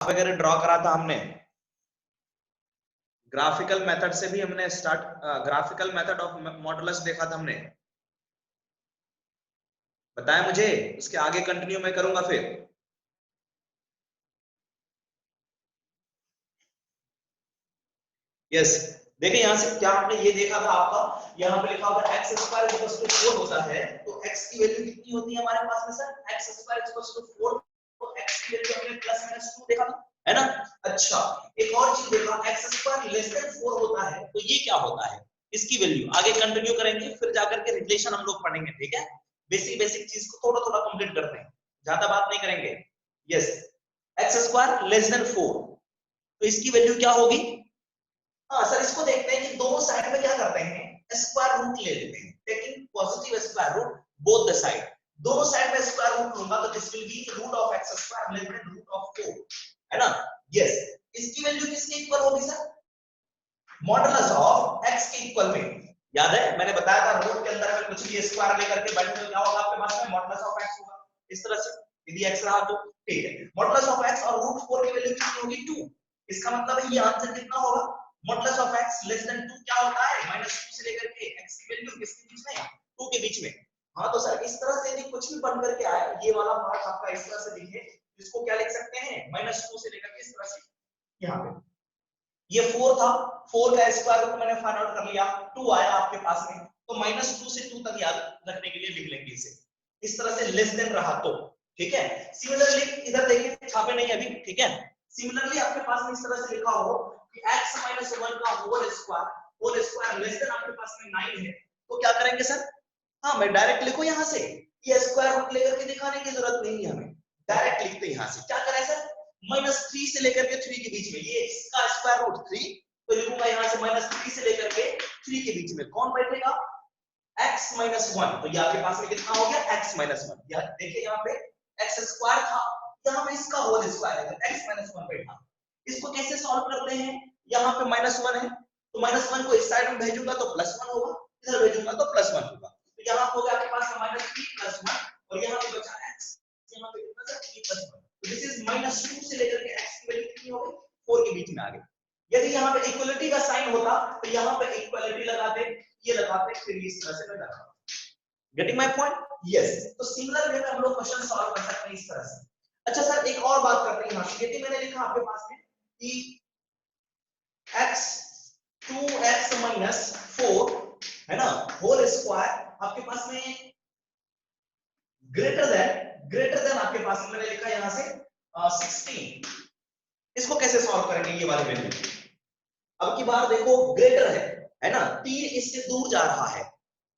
वगैरह ड्रॉ करा था हमने, ग्राफिकल मेथड से भी हमने ग्राफिकल मेथड ऑफ मॉडुलस देखा था हमने, बताया मुझे, उसके आगे कंटिन्यू मैं करूंगा फिर। यस, देखिए यहां से क्या आपने ये देखा था, आपका यहाँ पे लिखा होगा एक्स स्क्वायर इक्वल्स टू 4 होता है, तो एक्स की वैल्यू कितनी होती है हमारे पास में sir, X square equals to 4, तो एक्स की वैल्यू हमने प्लस माइनस 2 देखा था, है ना। अच्छा, एक और चीज देखा, एक्स स्क्वायर लेस देन 4 होता है, तो ये क्या होता है, इसकी वैल्यू आगे कंटिन्यू करेंगे, फिर जाकर के रिलेशन हम लोग पढ़ेंगे, ठीक है। बेसिक बेसिक चीज को थोड़ा थोड़ा कंप्लीट करते हैं, ज्यादा बात नहीं करेंगे। Yes, x square less then 4, तो इसकी वैल्यू क्या होगी। हाँ सर, इसको देखते हैं कि दोनों साइड में क्या करते हैं, स्क्वायर रूट ले लेते हैं, taking positive square root both the side, दोनों साइड में स्क्वायर रूट लूंगा तो this will be root of X square less than root of 4, है ना। यस, इसकी वैल्यू किसके इक्वल होगी सर, मॉडुलस ऑफ एक्स के इक्वल में, याद है मैंने बताया था रूट के अंदर में कुछ भी स्क्वायर लेकर के बैठ में क्या होगा आपके पास में, मॉडुलस ऑफ एक्स होगा, इस तरह से यदि एक्स रहा तो, ठीक है। मॉडुलस ऑफ एक्स और रूट 4 की वैल्यू कितनी होगी 2, इसका मतलब है ये आंसर कितना होगा, modulus of x less then 2 क्या होता है, -2 से लेकर के x की वैल्यू किसके बीच में, 2 के बीच में। हाँ तो सर इस तरह से यदि कुछ भी बन करके आए, ये वाला पार्ट आपका इस तरह से दिखे, इसको क्या लिख सकते हैं, -2 से लेकर के इस तरह से, यहाँ पे ये 4 था, 4 का स्क्वायर रूट मैंने फाइंड आउट कर लिया, 2 आया आपके पास में, तो -2 से 2 तक याद रखने के लिए लिख लेंगे इसे, इस तरह से लेस देन रहा तो, ठीक है। सिमिलरली इधर देखिए, छापे नहीं अभी, ठीक है। सिमिलरली आपके पास में इस तरह से लिखा हो कि x - 1 का होल स्क्वायर लेस देन आपके पास में 9 है, तो क्या करेंगे सर, हाँ मैं डायरेक्ट लिखूं यहां से, ये स्क्वायर रूट लेकर के दिखाने की जरूरत नहीं है हमें, डायरेक्ट लिखते हैं यहां से, क्या करें सर, -3 से लेकर के 3 के बीच में, ये इसका स्क्वायर रूट 3, तो लिखूंगा यहां से -3 से लेकर के 3 के बीच में कौन बैठेगा, x - 1, तो ये आपके पास में कितना हो गया, x - 1, यार देखिए यहाँ पे x स्क्वायर था, यहाँ पे इसका होल स्क्वायर है, x - 1 बैठा, इसको कैसे सॉल्व करते हैं, यहाँ पे -1 है, तो -1 को इस साइड में भेजूंगा तो +1 होगा, इधर भेजूंगा तो +1 होगा, तो यहाँ हो गया आपके पास में -3 + 1, और यहाँ पे बचा x, यहाँ पे कितना था 3 + 1, तो दिस इज -2 से लेकर के x की वैल्यू कितनी हो गई, 4 के बीच में आ गई। यदि यहाँ पे इक्वलिटी का साइन होता तो यहाँ पे इक्वलिटी लगाते, ये लगाते, फिर इस तरह से मैं लगाता, गेटिंग माय पॉइंट, यस। तो सिमिलर वे में हम लोग क्वेश्चन सॉल्व कर सकते हैं इस तरह से। अच्छा सर एक और बात करते हैं, यहाँ यदि मैंने लिखा आपके पास में कि x 2x - 4 है ना, होल स्क्वायर आपके पास में ग्रेटर देन आपके पास में मैंने लिखा यहां से 16, इसको कैसे सॉल्व करेंगे ये वाली वैल्यू, अब की बार देखो ग्रेटर है ना, तीर इससे दूर जा रहा है,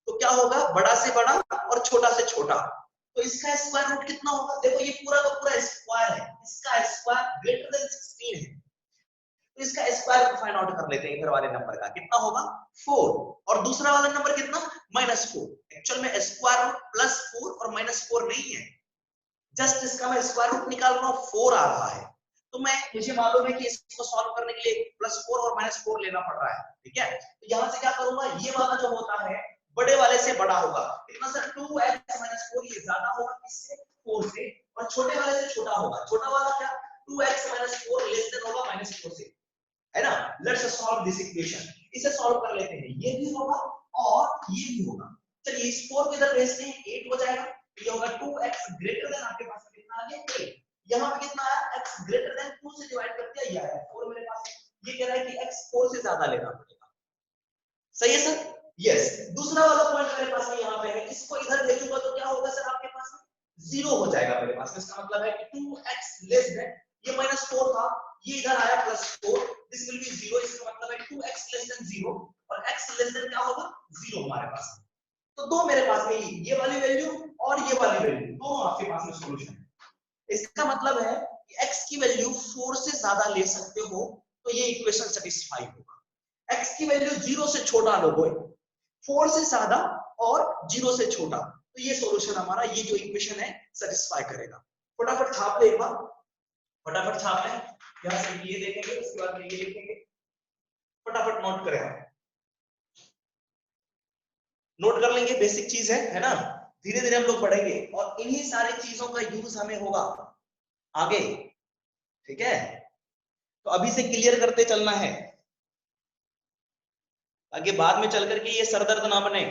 तो क्या होगा, बड़ा से बड़ा और छोटा से छोटा, तो इसका स्क्वायर रूट कितना होगा, देखो ये पूरा का पूरा स्क्वायर है, इसका स्क्वायर ग्रेटर देन 16 है, तो इसका स्क्वायर रूट फाइंड आउट कर लेते हैं, इधर वाले नंबर का कितना होगा 4, और दूसरा वाला नंबर कितना -4, एक्चुअल में स्क्वायर रूट +4 और -4 नहीं है, जस्ट इसका मैं स्क्वायर रूट निकाल रहा हूँ, 4 आ रहा है, तो मुझे मालूम है कि इसको सॉल्व करने के लिए +4 और -4 लेना पड़ रहा है, ठीक है। तो यहाँ से क्या करूंगा, ये वाला जो होता है बड़े वाले से बड़ा होगा, कितना सर 2x - 4, ये ज्यादा होगा किससे, 4 से, और छोटे वाले से छोटा होगा, छोटा वाला क्या 2x - 4 लेस देन होगा -4 से, है ना। लेट्स सॉल्व दिस इक्वेशन, इसे सॉल्व कर लेते हैं, ये भी होगा और ये भी होगा, चलिए इस 4 को इधर भेजते हैं, 8 हो जाएगा, ये होगा 2x ग्रेटर देन आपके पास में कितना आ गया 8, यहाँ पे कितना आया x ग्रेटर देन 2 से डिवाइड कर दिया, ये आया 4 मेरे पास, ये कह रहा है कि x 4 से ज्यादा लेना पड़ेगा, सही है सर, यस। दूसरा वाला पॉइंट मेरे पास में यहाँ पे है, इसको इधर भेजूंगा तो क्या होगा सर आपके पास में 0 हो जाएगा मेरे पास में, इसका मतलब है कि 2x लेस देन, ये -4 था, ये इधर आया +4, दिस विल बी 0, इसका मतलब है 2x लेस देन 0, और x लेस देन क्या होगा 0 हमारे पास में, तो दो मेरे पास में ये वाली वैल्यू और ये वाली वैल्यू दोनों आपके पास में सॉल्यूशन है, इसका मतलब है कि x की वैल्यू 4 से ज्यादा ले सकते हो तो ये इक्वेशन सेटिस्फाई होगा, x की वैल्यू 0 से छोटा लोगे, 4 से ज्यादा और 0 से छोटा, तो ये सॉल्यूशन हमारा, ये जो इक्वेशन है सेटिस्फाई करेगा। फटाफट छाप ले एक बार, फटाफट छाप लें, यहां से ये देखेंगे उसके बाद ये लिखेंगे, फटाफट नोट करें, नोट कर लेंगे, बेसिक चीज है ना, धीरे धीरे हम लोग बढ़ेंगे और इन्हीं सारी चीजों का यूज हमें होगा आगे, ठीक है, तो अभी से क्लियर करते चलना है ताकि बाद में चल करके ये सरदर्द ना बने।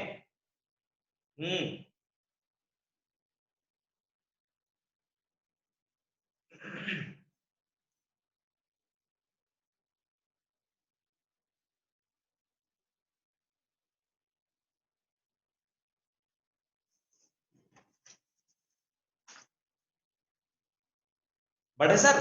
बढ़े सर?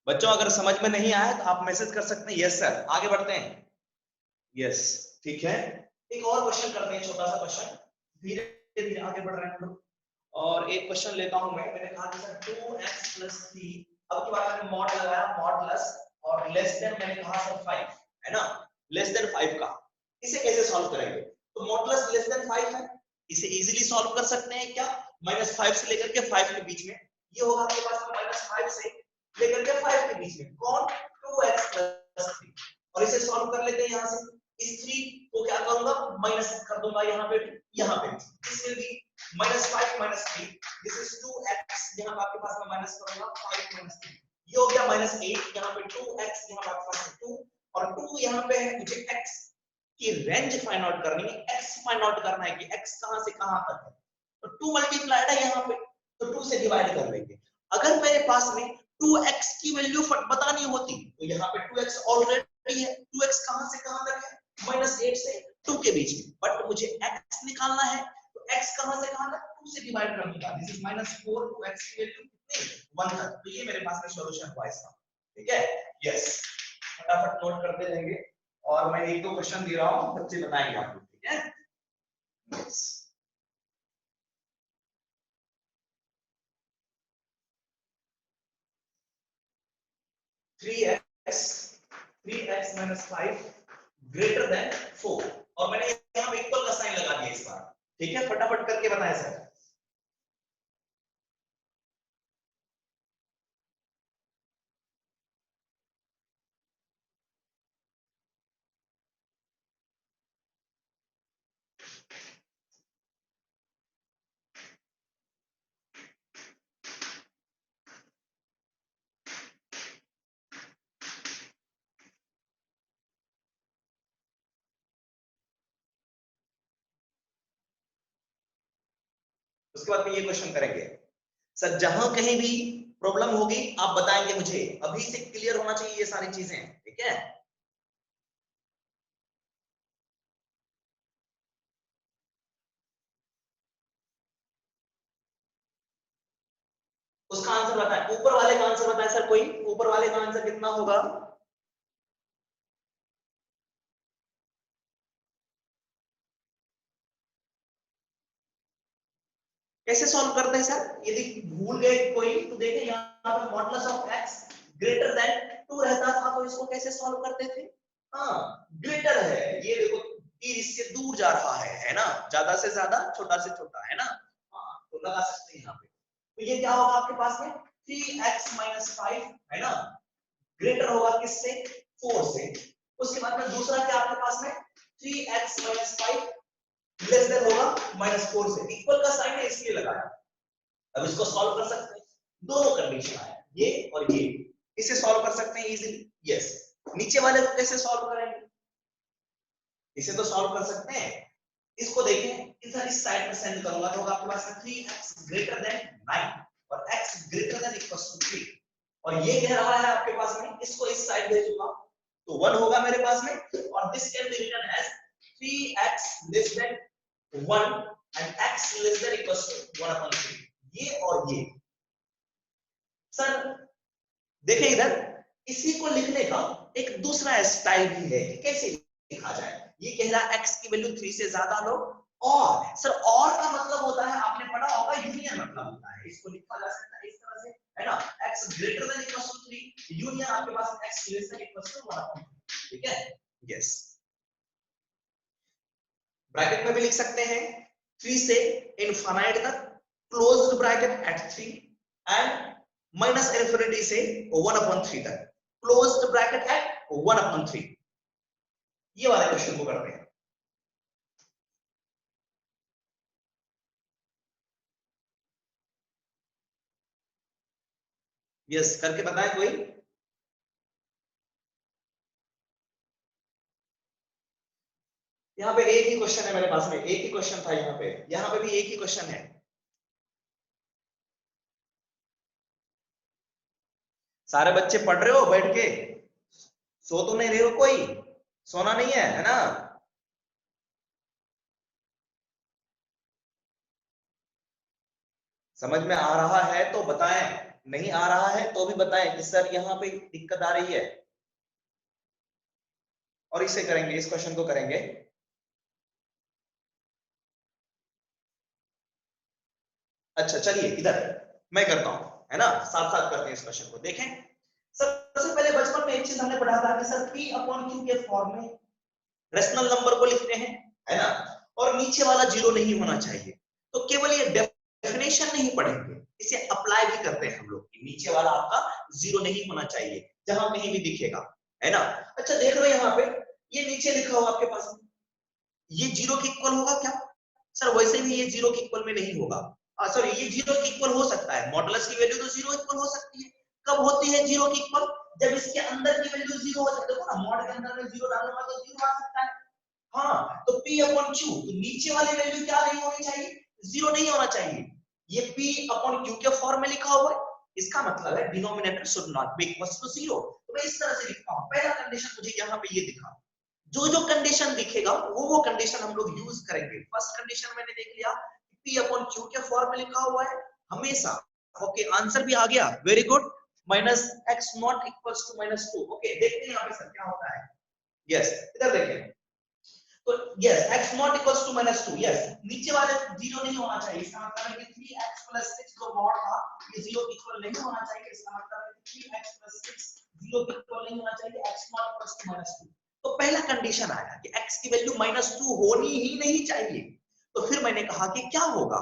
बच्चों अगर समझ में नहीं आया तो आप मैसेज कर सकते हैं यस सर। आगे बढ़ते हैं। यस, ठीक है, एक और क्वेश्चन करते हैं, छोटा सा क्वेश्चन, धीरे धीरे आगे बढ़ रहे हैं हम लोग। और एक क्वेश्चन लेता हूं मैं, मैंने कहा कि सर 2x + 3, अब की बात मैंने मॉड लगाया, मॉड प्लस, और लेस देन मैंने कहा सर 5, है ना, लेस देन 5 का इसे कैसे सॉल्व करेंगे? तो मॉड प्लस लेस देन 5 है, इसे इजीली सॉल्व कर सकते हैं क्या? -5 से लेकर के 5 के बीच में, ये होगा आपके पास में -5 से लेकर के 5 के बीच में कौन? 2x + 3, और इसे सॉल्व कर लेते हैं यहां से। इस 3 को क्या करूंगा, माइनस कर दूंगा यहाँ पे भी, यहाँ पे भी। This will B -5 - 3, this is 2x, यहाँ पे आपके पास में माइनस करूंगा 5 - 3, ये हो गया -8, यहाँ पे 2x, यहाँ पे आपके पास में 2, और 2 यहाँ पे है, मुझे x की रेंज फाइंड आउट करनी है, x फाइंड आउट करना है कि x कहां से कहां तक है। तो 2 मल्टीप्लाइड है यहाँ पे, तो 2 से डिवाइड कर लेंगे। अगर मेरे पास में 2x की वैल्यू बतानी होती तो यहाँ पे 2x ऑलरेडी है, 2x कहां से कहां तक है, -8 से 2 के बीच में, बट मुझे x निकालना है, तो x कहां से कहां तक, 2 से डिवाइड कर दूंगा, दिस इज -4, 2x की वैल्यू कितनी, 1 तक, तो ये मेरे पास में सॉल्यूशन हुआ इसका। ठीक है, यस, फटाफट नोट करते रहेंगे, और मैं एक दो क्वेश्चन दे रहा हूं, बच्चे बताएंगे आपको। ठीक है, yes, three x minus 5 greater than 4, और मैंने यहाँ पे इक्वल का साइन लगा दिया इस बार। ठीक है, फटाफट करके बताएं सर। उसके बाद में ये क्वेश्चन करेंगे सर, जहां कहीं भी प्रॉब्लम होगी आप बताएंगे मुझे, अभी से क्लियर होना चाहिए ये सारी चीजें। ठीक है, उसका आंसर बताएं, ऊपर वाले का आंसर बताएं सर, कोई ऊपर वाले का आंसर कितना होगा? कैसे सॉल्व करते हैं सर? यदि भूल गए कोई तो देखें, यहाँ पे modulus of x greater then 2 रहता था, तो इसको कैसे सॉल्व करते थे? हाँ, ग्रेटर है, ये देखो तीर इससे दूर जा रहा है ना, ज्यादा से ज्यादा, छोटा से छोटा, है ना। हाँ, तो लगा सकते हैं यहाँ पे, तो ये क्या होगा आपके पास में 3x - 5, है ना, ग्रेटर होगा किससे, 4 से। उसके बाद में दूसरा क्या आपके पास में 3x - 5 लेस देन होगा -4 से, इक्वल का साइन है इसलिए लगाया। अब इसको सॉल्व कर सकते हैं, दोनों कंडीशन आया, ये और ये, इसे सॉल्व कर सकते हैं इजीली। यस, नीचे वाले को कैसे सॉल्व करेंगे? इसे तो सॉल्व कर सकते हैं, इसको देखें, इधर इस साइड में सेंड करूंगा तो होगा आपके पास 3x ग्रेटर देन 9 और x greater than equals to 3, और ये कह रहा है आपके पास में, इसको इस साइड भेजूंगा तो 1 होगा मेरे पास में, और this can be written as 3x less than 1 and x less than equals to 1/3, ये और ये। सर देखें इधर, इसी को लिखने का एक दूसरा स्टाइल भी है, कैसे लिखा जाए? ये कह रहा है x की वैल्यू 3 से ज्यादा लो, और सर और का मतलब होता है, आपने पढ़ा होगा यूनियन मतलब होता है, इसको लिखा जा सकता है इस तरह से, है ना, x greater than equals to 3, union आपके पास x less than equals to 1/3। ठीक है, यस, ब्रैकेट में भी लिख सकते हैं 3 से इनफाइनाइट तक, closed bracket at 3, and minus infinity से 1/3 तक, क्लोज्ड ब्रैकेट एट 1/3। ये वाले क्वेश्चन को करते हैं। यस, करके बताएं कोई। यहाँ पे एक ही क्वेश्चन है मेरे पास में, एक ही क्वेश्चन था यहाँ पे भी एक ही क्वेश्चन है। सारे बच्चे पढ़ रहे हो बैठ के? सो तो नहीं रहे हो कोई? सोना नहीं है ना? समझ में आ रहा है तो बताएं, नहीं आ रहा है तो भी बताएं कि सर यहाँ पे दिक्कत आ रही है। और इसे करेंगे, इस क्वेश्चन को करेंगे। अच्छा चलिए इधर मैं करता हूं, है ना, साथ साथ करते हैं इस क्वेश्चन को। देखें, सबसे पहले बचपन में एक चीज हमने पढ़ा था कि सर पी अपॉन क्यू के फॉर्म में रेशनल नंबर को लिखते हैं, है ना, और नीचे वाला जीरो नहीं होना चाहिए। तो केवल ये डेफिनेशन नहीं पढ़ेंगे, इसे अप्लाई भी करते हैं हम लोग कि नीचे वाला आपका जीरो नहीं होना चाहिए जहां कहीं भी दिखेगा, है ना। अच्छा देख लो यहाँ पे ये नीचे लिखा हुआ आपके पास, ये जीरो के इक्वल होगा क्या? सर वैसे भी ये जीरो के इक्वल में नहीं होगा। सॉरी, ये जीरो के इक्वल हो सकता है, मॉडुलस की वैल्यू तो जीरो इक्वल हो सकती है। कब होती है जीरो की इक्वल? जब इसके अंदर की वैल्यू जीरो हो सकती है। देखो ना, मॉड के अंदर में जीरो डालूंगा तो जीरो आ सकता है। हाँ, तो P अपॉन Q, तो नीचे वाली वैल्यू क्या नहीं होनी चाहिए? जीरो नहीं होना चाहिए। ये P अपॉन Q के फॉर्म में लिखा हुआ है, इसका मतलब है denominator should not be equal to zero. तो मैं इस तरह से लिखता हूं, पहला कंडीशन मुझे यहाँ पे ये दिखा, जो जो कंडीशन दिखेगा वो कंडीशन हम लोग यूज करेंगे। फर्स्ट कंडीशन मैंने देख लिया, P अपॉन Q के फॉर्म में लिखा हुआ है हमेशा। ओके, आंसर भी आ गया, very good. Minus X not equals to minus two. Okay, देखते हैं यहाँ पे सर क्या होता है। यस, इधर देखें, तो yes x not equals to minus two. Yes, नीचे वाले जीरो नहीं होना चाहिए, इसका मतलब है कि 3x प्लस 6 जो मॉड था ये जीरो के इक्वल नहीं होना चाहिए। इसका मतलब है कि 3x प्लस 6 जीरो के इक्वल नहीं होना चाहिए, x not equals to minus two. तो पहला कंडीशन आया कि x की वैल्यू माइनस टू होनी ही नहीं चाहिए। तो फिर मैंने कहा कि क्या होगा,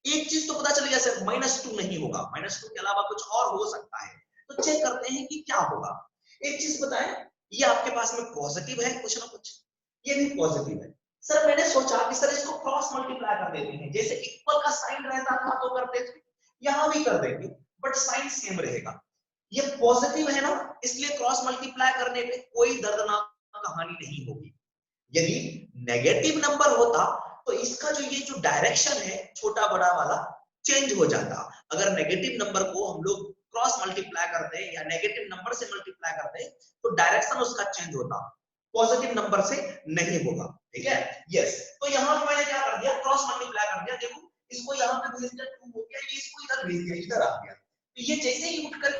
एक चीज तो पता चल गया सर, माइनस टू नहीं होगा, माइनस टू के अलावा कुछ और हो सकता है। तो चेक करते हैं कि क्या होगा। एक चीज बताएं, ये आपके पास में पॉजिटिव है कुछ ना कुछ, ये भी पॉजिटिव है। सर मैंने सोचा कि सर इसको क्रॉस मल्टीप्लाई कर देते हैं, जैसे इक्वल का साइन रहता था तो करते थे, यहां भी कर देंगे, बट साइन सेम रहेगा। ये पॉजिटिव है ना, इसलिए क्रॉस मल्टीप्लाई करने पे कोई दर्दनाक कहानी नहीं होगी। यदि नेगेटिव नंबर होता तो इसका जो ये जो डायरेक्शन है छोटा बड़ा वाला चेंज हो जाता। अगर नेगेटिव नंबर को हम लोग क्रॉस मल्टीप्लाई करते हैं या नेगेटिव नंबर से मल्टीप्लाई करते हैं तो डायरेक्शन उसका चेंज होता, पॉजिटिव नंबर से नहीं होगा। ठीक है, यस। तो यहां पे मैंने क्या कर दिया, क्रॉस मल्टीप्लाई कर दिया। देखो, इसको यहां पे भेज दिया, 2 हो गया, ये इसको इधर भेज दिया, इधर आ गया। तो ये जैसे ही उठ कर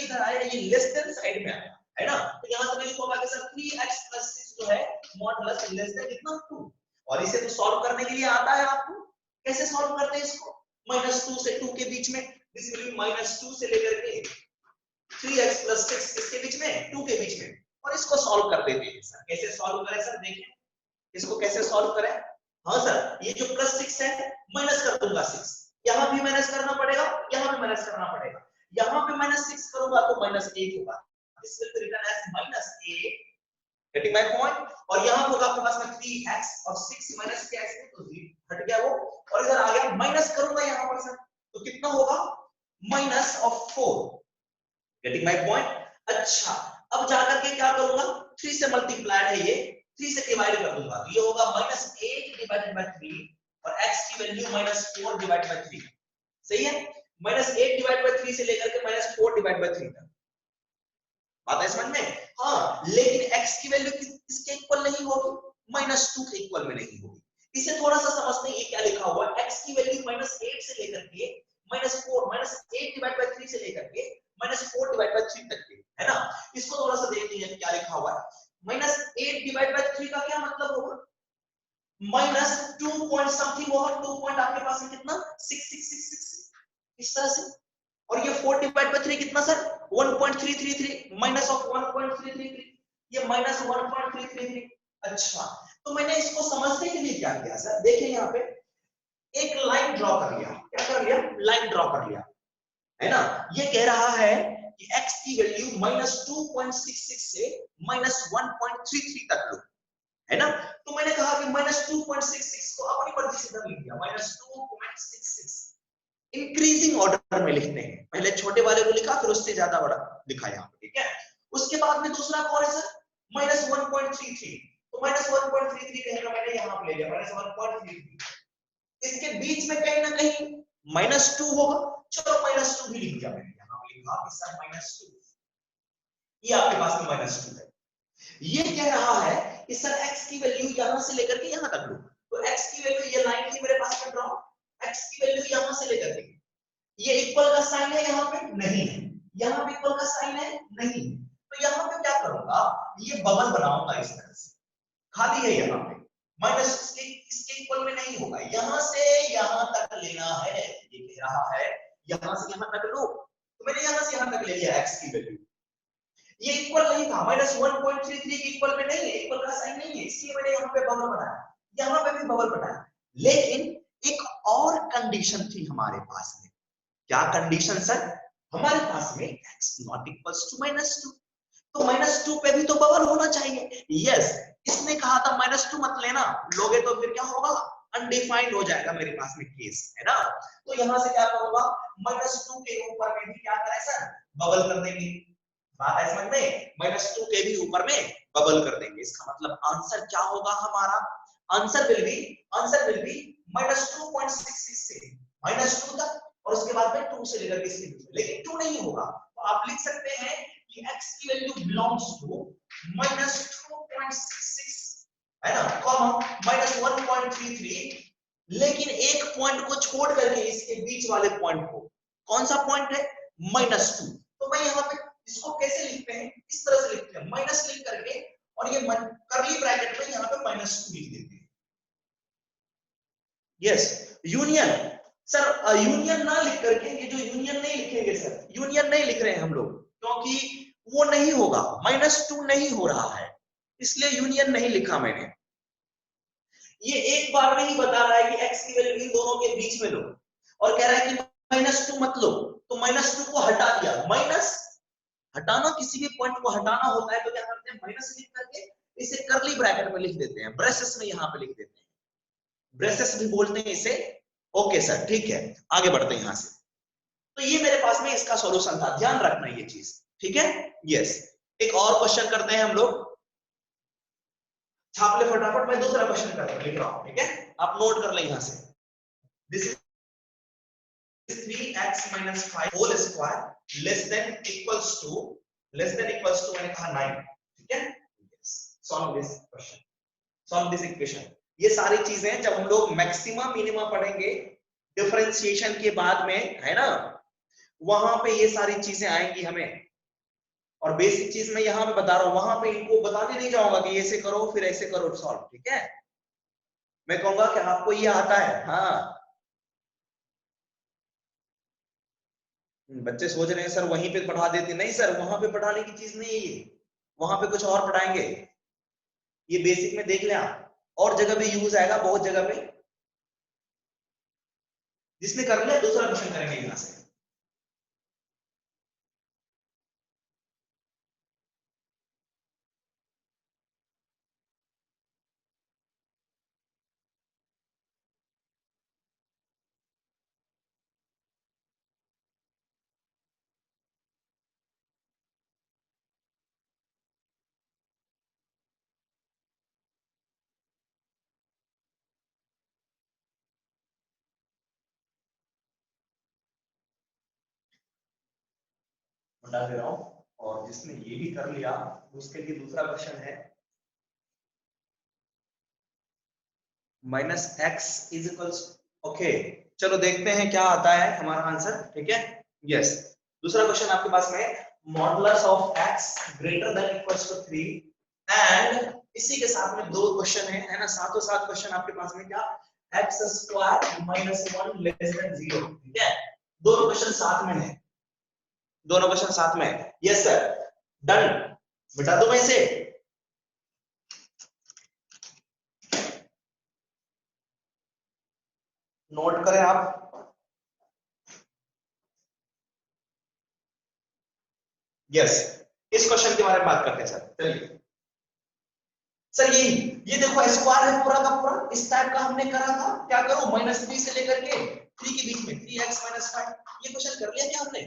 इधर आया, ये लेस देन साइड में आया, है ना। तो यहां से मैं लिखूंगा कि सर 3x + 6 जो है मॉडुलस लेस देन कितना 2। और इसे तो सॉल्व करने के लिए आता है आपको, कैसे सॉल्व करते हैं इसको, -2 से 2 के बीच में, दिस विल बी -2 से लेकर के 3x + 6 इसके बीच में, 2 के बीच में, और इसको सॉल्व कर देते हैं। सर कैसे सॉल्व करें सर, देखें इसको कैसे सॉल्व करें। हाँ सर, ये जो +6 है माइनस कर दूंगा 6, यहां भी माइनस करना पड़ेगा, यहां भी माइनस करना पड़ेगा। यहां पे -6 करूंगा तो -8 होगा, this will be written as -8, getting my point. और यहां होगा आपके पास में 3x और 6 माइनस के x तो 0 हट गया वो, और इधर आ गया, माइनस करूंगा यहां पर सर तो कितना होगा, -4, गेटिंग माय पॉइंट। अच्छा, अब जाकर के क्या करूंगा, 3 से मल्टीप्लाइड है ये, 3 से डिवाइड कर दूंगा तो ये होगा -8 डिवाइडेड बाय 3, और x की वैल्यू -4 डिवाइड बाय 3। सही है, -8 डिवाइड बाय 3 से लेकर के -4 डिवाइड बाय 3 तक। बात है समझ में? हाँ, लेकिन x की वैल्यू किसके इक्वल नहीं होगी, -2 के इक्वल में नहीं होगी। इसे थोड़ा सा समझते हैं, ये क्या लिखा हुआ है, x की वैल्यू -8 से लेकर के -8 डिवाइड बाय 3 से लेकर के -4 डिवाइड बाय 3 तक के, है ना। इसको थोड़ा सा देखते हैं क्या लिखा हुआ है। -8 डिवाइड बाय 3 का क्या मतलब होगा, -2 पॉइंट समथिंग होगा, 2 पॉइंट आपके पास में कितना 6666, इस तरह से। और ये 4 डिवाइड बाय 3 कितना सर, 1.333, माइनस ऑफ 1.333, ये -1.333। अच्छा, तो मैंने इसको समझने के लिए क्या किया सर, देखिए यहाँ पे एक लाइन ड्रॉ कर लिया, क्या कर लिया, लाइन ड्रॉ कर लिया, है ना। ये कह रहा है कि x की वैल्यू -2.66 से -1.33 तक लो, है ना। तो मैंने कहा कि -2.66 को अपनी मर्जी से इधर लिख दिया, -2.66, इंक्रीजिंग ऑर्डर में लिखते हैं, पहले छोटे वाले को लिखा फिर उससे ज्यादा बड़ा लिखा यहाँ पे, ठीक है। उसके बाद में दूसरा कौन है सर, -1.33, तो -1.33 कहेगा मैंने यहाँ पे ले लिया -1.33, इसके बीच में कहीं ना कहीं -2 होगा, चलो -2 भी लिख दिया मैंने यहाँ पे, लिखा कि सर -2, ये आपके पास में -2 है। ये कह रहा है कि सर x की वैल्यू यहां से लेकर के यहां तक लो, तो x की वैल्यू ये लाइन थी मेरे पास में ड्रॉ, x की वैल्यू यहां से लेकर के, ये इक्वल का साइन है यहाँ पे नहीं है, यहाँ पे इक्वल का साइन है नहीं है, तो यहाँ पे क्या करूंगा, ये बबल बनाऊंगा इस तरह से, खाली है यहाँ पे, माइनस इसके इक्वल में नहीं होगा, यहाँ से यहाँ तक लेना है, ये कह रहा है यहाँ से यहाँ तक लो, तो मैंने यहाँ से यहाँ तक ले लिया x की वैल्यू, ये इक्वल नहीं था, -1.33 के इक्वल में नहीं है, इक्वल का साइन नहीं है, इसलिए मैंने यहाँ पे बबल बनाया, यहाँ पे भी बबल बनाया, लेकिन एक और कंडीशन थी हमारे पास में, क्या कंडीशन सर, हमारे पास में x नॉट इक्वल्स टू -2, तो -2 पे भी तो बबल होना चाहिए, यस, इसने कहा था -2 मत लेना, लोगे तो फिर क्या होगा, अनडिफाइंड हो जाएगा मेरे पास में केस, है ना, तो यहां से क्या करूंगा, -2 के ऊपर में भी क्या करें सर, बबल कर देंगे, बात है समझ में, -2 के भी ऊपर में बबल कर देंगे, इसका मतलब आंसर क्या होगा हमारा, आंसर विल बी -2.66 से -2 तक, और उसके बाद में 2 से लेकर के इसके बीच में, लेकिन 2 नहीं होगा, तो आप लिख सकते हैं कि x की वैल्यू बिलोंग्स टू -2.66, है ना, कॉमा -1.33, लेकिन एक पॉइंट को छोड़ करके इसके बीच वाले पॉइंट को, कौन सा पॉइंट है, -2, तो मैं यहाँ पे इसको कैसे लिखते हैं, इस तरह से लिखते हैं, माइनस लिख करके और ये करली ब्रैकेट में यहाँ पे -2 लिख देते हैं, यस, यूनियन, सर यूनियन ना लिख करके, ये जो यूनियन नहीं लिखेंगे सर, यूनियन नहीं लिख रहे हैं हम लोग, क्योंकि वो नहीं होगा, -2 नहीं हो रहा है, इसलिए यूनियन नहीं लिखा मैंने, ये एक बार में ही बता रहा है कि x की वैल्यू इन दोनों के बीच में लो, और कह रहा है कि -2 मत लो, तो -2 को हटा दिया, माइनस हटाना, किसी भी पॉइंट को हटाना होता है तो क्या करते हैं, माइनस लिख करके इसे करली ब्रैकेट में लिख देते हैं, ब्रेसेस में यहाँ पे लिख देते हैं, ब्रेसेस भी बोलते हैं इसे, ओके सर ठीक है, आगे बढ़ते हैं यहाँ से, तो ये मेरे पास में इसका सॉल्यूशन था, ध्यान रखना ये चीज, ठीक है, यस, एक और क्वेश्चन करते हैं हम लोग, छाप ले फटाफट, मैं दूसरा क्वेश्चन लिख रहा हूं, ठीक है, आप नोट कर ले यहाँ से, this is 3x minus 5 whole square less than equals to मैंने कहा 9, ठीक है, solve this question, solve this equation, ये सारी चीजें जब हम लोग मैक्सिमम मिनिमम पढ़ेंगे डिफरेंशिएशन के बाद में, है ना, वहां पे ये सारी चीजें आएंगी हमें, और बेसिक चीज मैं यहाँ पे बता रहा हूँ, वहां पे इनको बताने नहीं जाऊंगा कि ऐसे करो फिर ऐसे करो सॉल्व, ठीक है, मैं कहूंगा कि आपको ये आता है, हाँ, बच्चे सोच रहे हैं सर वहीं पे पढ़ा देते, नहीं सर वहां पे पढ़ाने की चीज नहीं है ये, वहां पे कुछ और पढ़ाएंगे, ये बेसिक में देख लें आप, और जगह पे यूज आएगा, बहुत जगह पे, जिसने कर लिया दूसरा क्वेश्चन करेंगे यहां से, बता दे रहा हूं, और जिसने ये भी कर लिया उसके लिए दूसरा क्वेश्चन है, -x इज इक्वल्स, ओके, चलो देखते हैं क्या आता है हमारा आंसर, ठीक है, यस, दूसरा क्वेश्चन आपके पास में, modulus of x greater than equals to 3, and इसी के साथ में दो क्वेश्चन है ना, साथों साथ क्वेश्चन आपके पास में क्या, x square minus 1 less then 0, ठीक है, दोनों क्वेश्चन साथ में है, दोनों क्वेश्चन साथ में है, यस सर, डन, बता दो मैं इसे, नोट करें आप, यस, इस क्वेश्चन के बारे में बात करते हैं सर, चलिए, सर ये देखो स्क्वायर है पूरा का पूरा, इस टाइप का हमने करा था। क्या करो, -3 से लेकर के 3 के बीच में 3x - 5, ये क्वेश्चन कर लिया क्या हमने,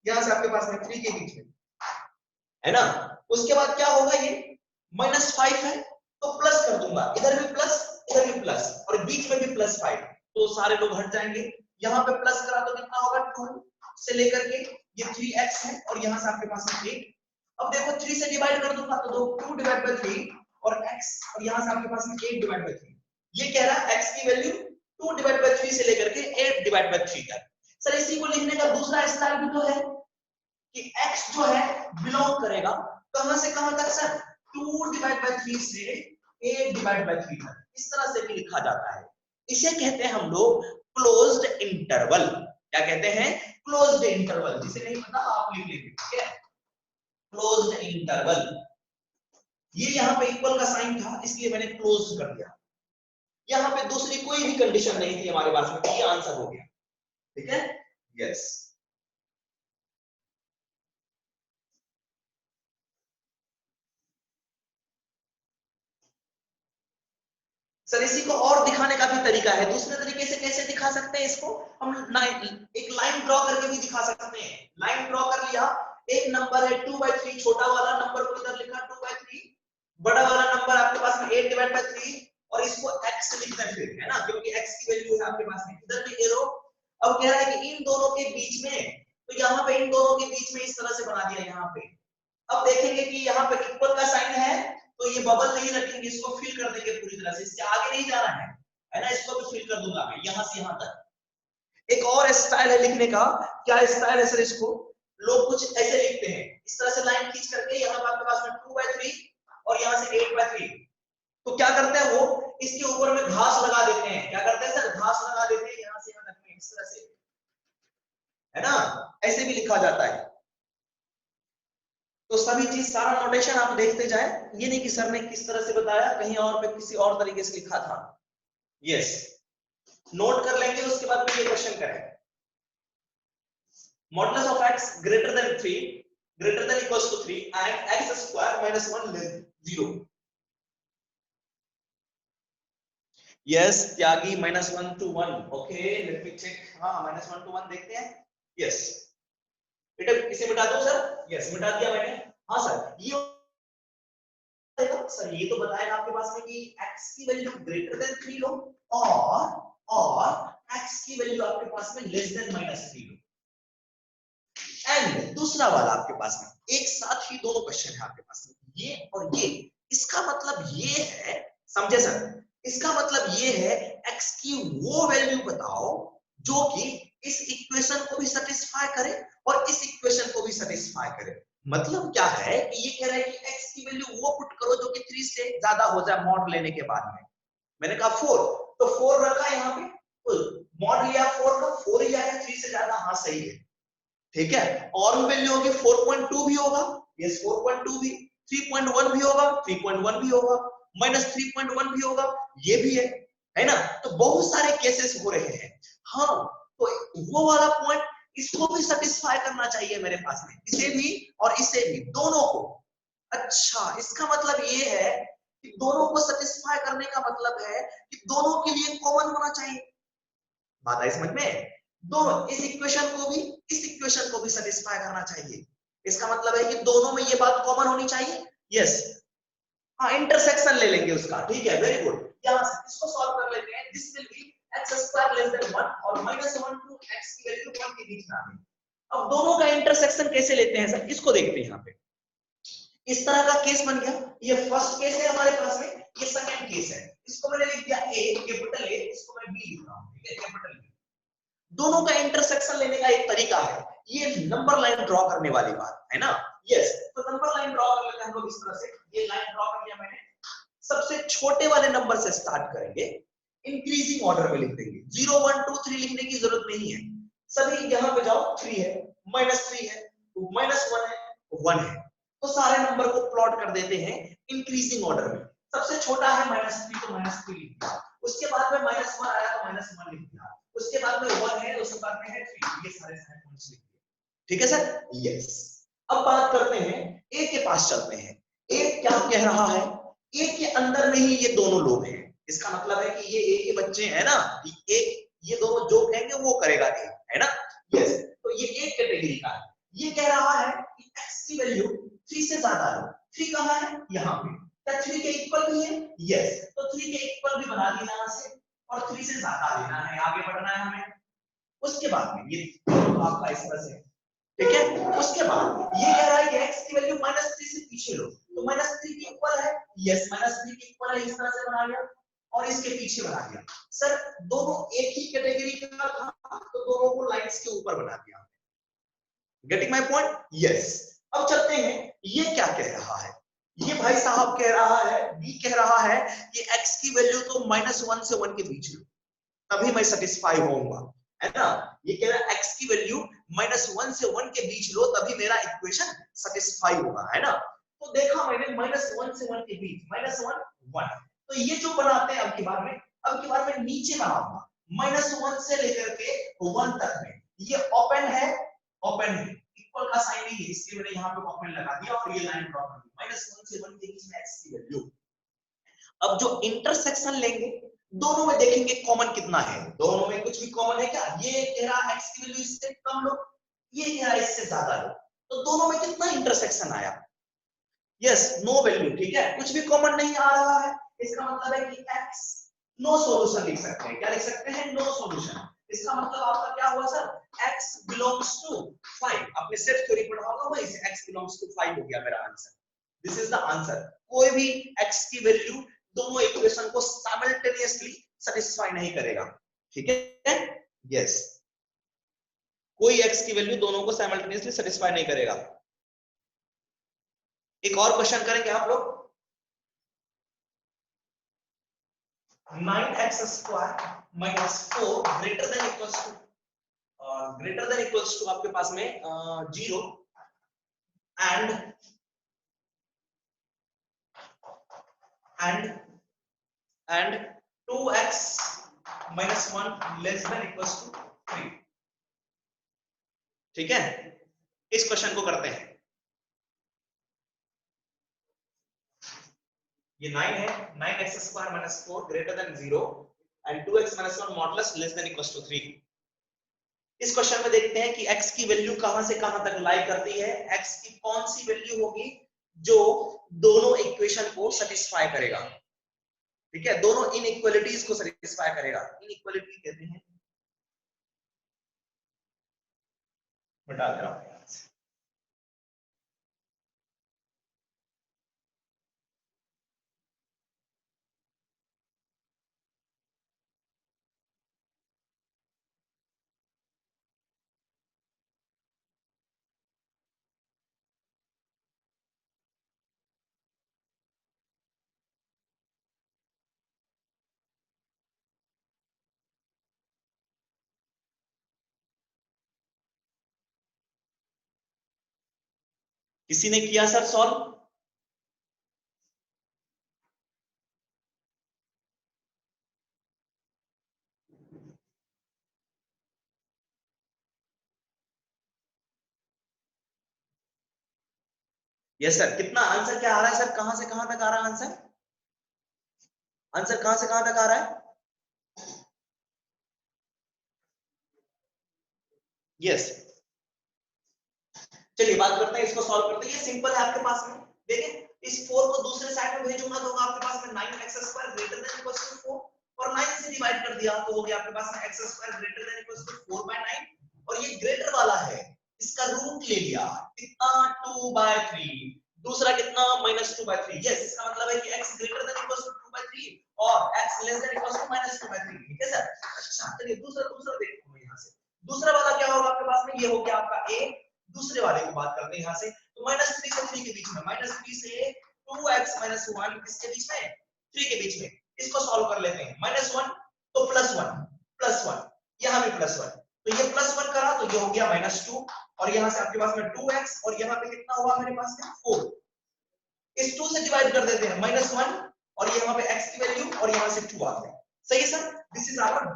यहां से आपके पास में 3 के बीच में, है ना। उसके बाद क्या होगा, ये -5 है तो प्लस कर दूंगा, इधर भी प्लस इधर भी प्लस और बीच में भी +5, तो सारे लोग हट जाएंगे। यहाँ पे प्लस करा तो कितना होगा, 2 से लेकर के ये 3x है और यहाँ से आपके पास में 8। अब देखो 3 से डिवाइड कर दूंगा तो 2/3 और x, और यहाँ से आपके पास में 8/3। ये कह रहा है x की वैल्यू 2/3 से लेकर के 8/3 तक। सर इसी को लिखने का दूसरा स्टाइल भी तो है कि x जो है बिलोंग करेगा कहां से कहां तक सर, 2/3 से 8/3 तक, इस तरह से भी लिखा जाता है। इसे कहते हैं हम लोग क्लोज्ड इंटरवल। क्या कहते हैं, क्लोज्ड इंटरवल। जिसे नहीं पता आप लिख लीजिए, ठीक है, क्लोज्ड इंटरवल। ये यहाँ पे इक्वल का साइन था इसलिए मैंने क्लोज कर दिया। यहाँ पे दूसरी कोई भी कंडीशन नहीं थी हमारे पास में, ये आंसर हो गया, ठीक है, यस। सर इसी को और दिखाने का भी तरीका है, दूसरे तरीके से कैसे दिखा सकते हैं इसको, हम एक लाइन ड्रॉ करके भी दिखा सकते हैं। लाइन ड्रॉ कर लिया, एक नंबर है 2/3, छोटा वाला नंबर को इधर लिखा 2/3, बड़ा वाला नंबर आपके पास में 8/3 और इसको x लिख दें फिर, है ना, क्योंकि x की वैल्यू है आपके पास में, इधर भी एरो। अब कह रहा है कि इन दोनों के बीच में, तो यहाँ पे इन दोनों के बीच में इस तरह से बना दिया यहाँ पे। अब देखेंगे कि यहाँ पे इक्वल का साइन है तो ये बबल नहीं रखेंगे, इसको फिल कर देंगे पूरी तरह से, इससे आगे नहीं जाना है ना, इसको भी फिल कर दूंगा मैं यहां से यहां तक। एक और स्टाइल है लिखने का, क्या स्टाइल है सर, इसको लोग कुछ ऐसे लिखते हैं, इस तरह से लाइन खींच करके यहाँ पर आपके पास में 2/3 और यहाँ से 8/3, तो क्या करते हैं वो इसके ऊपर में घास लगा देते हैं। क्या करते हैं सर, घास लगा देते हैं यहाँ से यहाँ तक में, इस तरह से, है ना, ऐसे भी लिखा जाता है। तो सभी चीज सारा नोटेशन आप देखते जाए, ये नहीं कि सर ने किस तरह से बताया, कहीं और पे किसी और तरीके से लिखा था। यस, नोट कर लेंगे, उसके बाद में ये क्वेश्चन करें। Modulus of x greater than 3 greater than equals to 3 and x square minus 1 less 0। Yes Tyagi, -1 to 1, okay let me check. हाँ -1 to 1 देखते हैं। यस बेटा इसे मिटा दो सर, यस मिटा दिया मैंने। हाँ सर ये सर, ये तो बताएगा आपके पास में कि x की वैल्यू ग्रेटर देन 3 लो और x की वैल्यू आपके पास में लेस देन -3 लो। एंड दूसरा वाला आपके पास में एक साथ ही दोनों क्वेश्चन है आपके पास में, ये और ये। इसका मतलब ये है, समझे सर, इसका मतलब ये है x की वो वैल्यू बताओ जो कि इस इक्वेशन को भी सेटिस्फाई करे और इस इक्वेशन को भी सेटिस्फाई करे। मतलब क्या है कि ये कह रहा है कि x की वैल्यू वो पुट करो जो कि 3 से ज्यादा हो जाए मॉड लेने के बाद में। मैंने कहा 4, तो 4 रखा यहाँ पे, तो मॉड लिया 4 का, 4 ही आया, 3 से ज्यादा, हाँ सही है, ठीक है। और वैल्यू होगी 4.2 भी होगा, यस 4.2 भी, 3.1 भी होगा, 3.1 भी होगा, -3.1 भी होगा, ये भी है ना। तो बहुत सारे केसेस हो रहे हैं। हाँ तो वो वाला पॉइंट इसको भी सेटिस्फाई करना चाहिए मेरे पास में, इसे भी और इसे भी, दोनों को। अच्छा इसका मतलब ये है कि दोनों को सेटिस्फाई करने का मतलब है कि दोनों के लिए कॉमन होना चाहिए। बात आई समझ में, दोनों इस इक्वेशन को भी इस इक्वेशन को भी सेटिस्फाई करना चाहिए। इसका मतलब है कि दोनों में ये बात कॉमन होनी चाहिए। यस हाँ इंटरसेक्शन ले लेंगे उसका, ठीक है, वेरी गुड। यहां से इसको सॉल्व कर लेते हैं। This will B x square less than 1 और -1 टू x की वैल्यू 1 के बीच में आनी। अब दोनों का इंटरसेक्शन कैसे लेते हैं सर, इसको देखते हैं। यहाँ पे इस तरह का केस बन गया, ये फर्स्ट केस है हमारे पास में, ये सेकंड केस है। इसको मैंने लिख दिया a, कैपिटल A, इसको मैं b लिख रहा हूं, ठीक है, कैपिटल B। दोनों का इंटरसेक्शन लेने का एक तरीका है, ये नंबर लाइन ड्रॉ करने वाली बात है ना। यस तो नंबर लाइन ड्रॉ कर लेते हैं हम लोग इस तरह से। ये लाइन ड्रॉ कर लिया मैंने, सबसे छोटे वाले नंबर से स्टार्ट करेंगे, इंक्रीजिंग ऑर्डर में लिख देंगे, 0 1 2 3 लिखने की जरूरत नहीं है। सभी यहाँ पे जाओ, 3 है, -3 है, -1 है, 1 है, तो सारे नंबर को प्लॉट कर देते हैं इंक्रीजिंग ऑर्डर में। सबसे छोटा है -3 तो -3 लिख दिया, उसके बाद में -1 आया तो -1 लिख दिया, उसके बाद में 1 है, उसके बाद में है 3, ये सारे पॉइंट्स लिख दिए, ठीक है सर। यस अब बात करते हैं ए के पास चलते हैं। ए क्या कह रहा है ए के अंदर में ही ये दोनों लोग हैं, इसका मतलब है कि ये ए के बच्चे हैं ना, ये दोनों जो कहेंगे वो करेगा ए, है ना। यस, तो ये एक कैटेगरी का है। ये कह रहा है कि x की वैल्यू 3 से ज्यादा लो। 3 कहां है? यहाँ पे। क्या 3 के इक्वल भी है? यस, तो 3 के इक्वल भी बना दिया यहां से, और 3 से ज्यादा लेना है, आगे बढ़ना है हमें। उसके बाद में ये तो आपका इस तरह से, ठीक है। उसके बाद ये कह रहा है कि x की वैल्यू -3 से पीछे लो, तो -3 के इक्वल है। यस, -3 के इक्वल है, इस तरह से बना लिया और इसके पीछे बना दिया। सर दोनों एक ही कैटेगरी का था, तो दोनों को लाइंस के ऊपर बना दिया। Getting my point? यस। अब चलते हैं, ये क्या कह रहा है? ये भाई साहब कह रहा है, बी कह रहा है कि x की वैल्यू तो -1 से 1 के बीच लो, तभी मैं सेटिस्फाई होऊंगा, है ना। ये कह रहा है x की वैल्यू -1 से 1 के बीच लो, तभी मेरा इक्वेशन सेटिस्फाई होगा, है ना। तो देखा मैंने -1 से 1 के बीच, -1 1, तो ये जो बनाते हैं अब की बार में नीचे बनाऊंगा -1 से लेकर के 1 तक में। ये ओपन है, ओपन है, इक्वल का साइन नहीं है, इसलिए मैंने यहाँ पे ओपन लगा दिया और ये लाइन ड्रॉ कर दी। -1 से 1 के बीच में x की वैल्यू। अब जो इंटरसेक्शन लेंगे, दोनों में देखेंगे कॉमन कितना है। दोनों में कुछ भी कॉमन है क्या? ये कह रहा x की वैल्यू इससे कम लो, ये कह रहा इससे ज्यादा लो, तो दोनों में कितना इंटरसेक्शन आया? यस, नो वैल्यू, ठीक है, कुछ भी कॉमन नहीं आ रहा है। इसका मतलब है कि x नो सॉल्यूशन लिख सकते हैं। क्या लिख सकते हैं? No solution. इसका मतलब आपका क्या हुआ सर? x belongs to 5। आपने सेट थ्योरी पढ़ा होगा, वही से x बिलोंग्स टू 5 हो गया मेरा answer. This is the answer. कोई भी x की वैल्यू दोनों इक्वेशन को साइमल्टेनियसली सेटिस्फाई नहीं करेगा, ठीक है। यस, कोई x की वैल्यू दोनों को साइमल्टेनियसली सेटिस्फाई नहीं करेगा। एक और क्वेश्चन करेंगे आप लोग। 9x square minus 4 greater than equals to आपके पास में 0 and and 2x minus 1 less than equals to 3। ठीक है, इस क्वेश्चन को करते हैं। ये 9 है, 9x square minus 4 greater than 0 and 2x minus 1 modulus less than equals to 3। इस क्वेश्चन में देखते हैं कि x की वैल्यू कहां से कहां तक लाई करती है। x की कौन सी वैल्यू होगी जो दोनों इक्वेशन को सेटिस्फाई करेगा, ठीक है, दोनों इनइक्वालिटीज को सेटिस्फाई करेगा। इनइक्वालिटी कहते हैं, बता दे रहा हूं यहां से। किसी ने किया सर सॉल्व? Yes sir. कितना आंसर क्या आ रहा है सर? कहां से कहां तक आ रहा है आंसर? आंसर कहां से कहां तक आ रहा है? यस, चलिए बात करते हैं, इसको सॉल्व करते हैं। ये सिंपल है आपके पास में, देखिए इस 4 को दूसरे साइड में भेजूंगा तो होगा आपके पास में 9x square greater than equals to 4, और 9 से डिवाइड कर दिया तो हो गया आपके पास में x square greater than equals to 4/9, और ये ग्रेटर वाला है, इसका रूट ले लिया, कितना 2/3, दूसरा कितना -2/3। यस, इसका मतलब है कि x greater than equals to 2/3 और x less than equals to -2/3, ठीक है सर। अच्छा चलिए दूसरा देखते हैं यहां से। दूसरा वाला क्या होगा आपके पास में? ये हो गया आपका a। दूसरे वाले की बात करते हैं यहां से, तो -3 से 3 के बीच में, -3 से 2x - 1 किसके बीच में? 3 के बीच में। इसको सॉल्व कर लेते हैं। -1 तो +1 यहां भी +1, तो ये +1 करा तो ये हो गया -2, और यहां से आपके पास में 2x, और यहां पे कितना हुआ मेरे पास में 4। इस 2 से डिवाइड कर देते हैं, -1 और यहां पे x की वैल्यू और यहां से 2 आ गया। सही है sir, this is our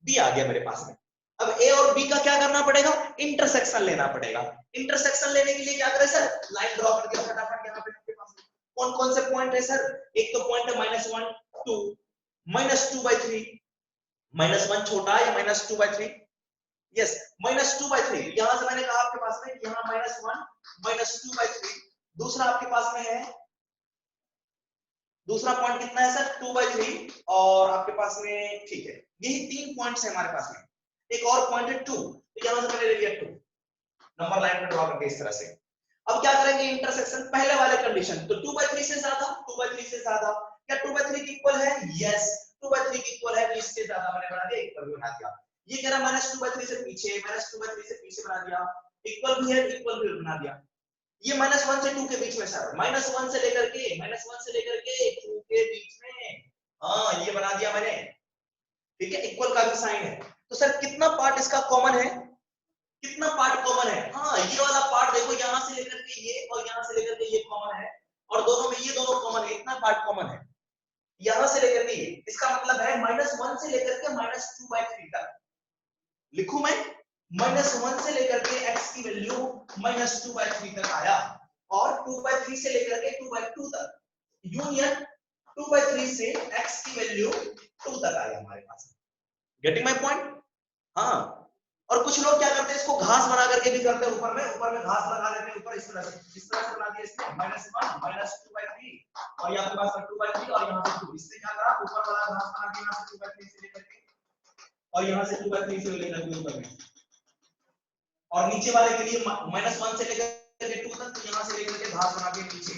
b आ गया मेरे पास में। अब a और b का क्या करना पड़ेगा? इंटरसेक्शन लेना पड़ेगा। इंटरसेक्शन लेने के लिए क्या करें सर? लाइन ड्रॉ कर दिया फटाफट यहां पे आपके पास। कौन कौन से पॉइंट है सर? एक तो पॉइंट है -1 2 -2/3, -1 छोटा है या -2/3? यस, -2/3। यहां से मैंने कहा आपके पास में यहां -1 -2/3। दूसरा आपके पास में है, दूसरा पॉइंट कितना है सर? 2/3। और आपके पास में ठीक है, यही 3 पॉइंट्स है हमारे पास में। एक और पॉइंट है 2, तो यहां से मैंने ले लिया 2, नंबर लाइन पे ड्रॉ करके इस तरह से। अब क्या करेंगे? इंटरसेक्शन पहले वाले कंडीशन, तो 2/3 से ज्यादा, 2/3 से ज्यादा, क्या 2/3 के इक्वल है? यस, 2/3 के इक्वल है, तो इससे ज्यादा मैंने बना दिया, इक्वल भी बना दिया। ये कह रहा -2/3 से पीछे, -2/3 से पीछे बना दिया, इक्वल भी है, इक्वल भी बना दिया। ये -1 से 2 के बीच में सर, -1 से लेकर के 2 के बीच में, हाँ ये बना दिया मैंने, ठीक है, इक्वल का भी साइन है। तो सर कितना पार्ट इसका कॉमन है? कितना पार्ट कॉमन है? हाँ, ये वाला पार्ट देखो, यहां से लेकर के ये और यहां से लेकर के ये कॉमन है, और दोनों में ये दोनों कॉमन है, इतना पार्ट कॉमन है, यहां से लेकर के ये। इसका मतलब है -1 से लेकर के -2/3 तक लिखूं मैं, -1 से लेकर के x की वैल्यू -2/3 तक आया, और 2/3 से लेकर के 2/2 तक, यूनियन 2/3 से x की वैल्यू 2 तक आई हमारे पास। Getting my point? हाँ। और कुछ लोग क्या करते हैं, इसको घास बना करके भी करते हैं, ऊपर में घास लगा देते हैं ऊपर, इस तरह से बना दिया इसने, -1 -2/3, और यहाँ पे पास 2/3 और यहाँ पे 2, इससे क्या करा, ऊपर वाला घास बना दिया, यहाँ से 2/3 से लेकर के, और यहाँ से 2/3 से लेकर के ऊपर में, और नीचे वाले के लिए -1 से लेकर के 2 तक, तो यहाँ से लेकर के घास बना के नीचे।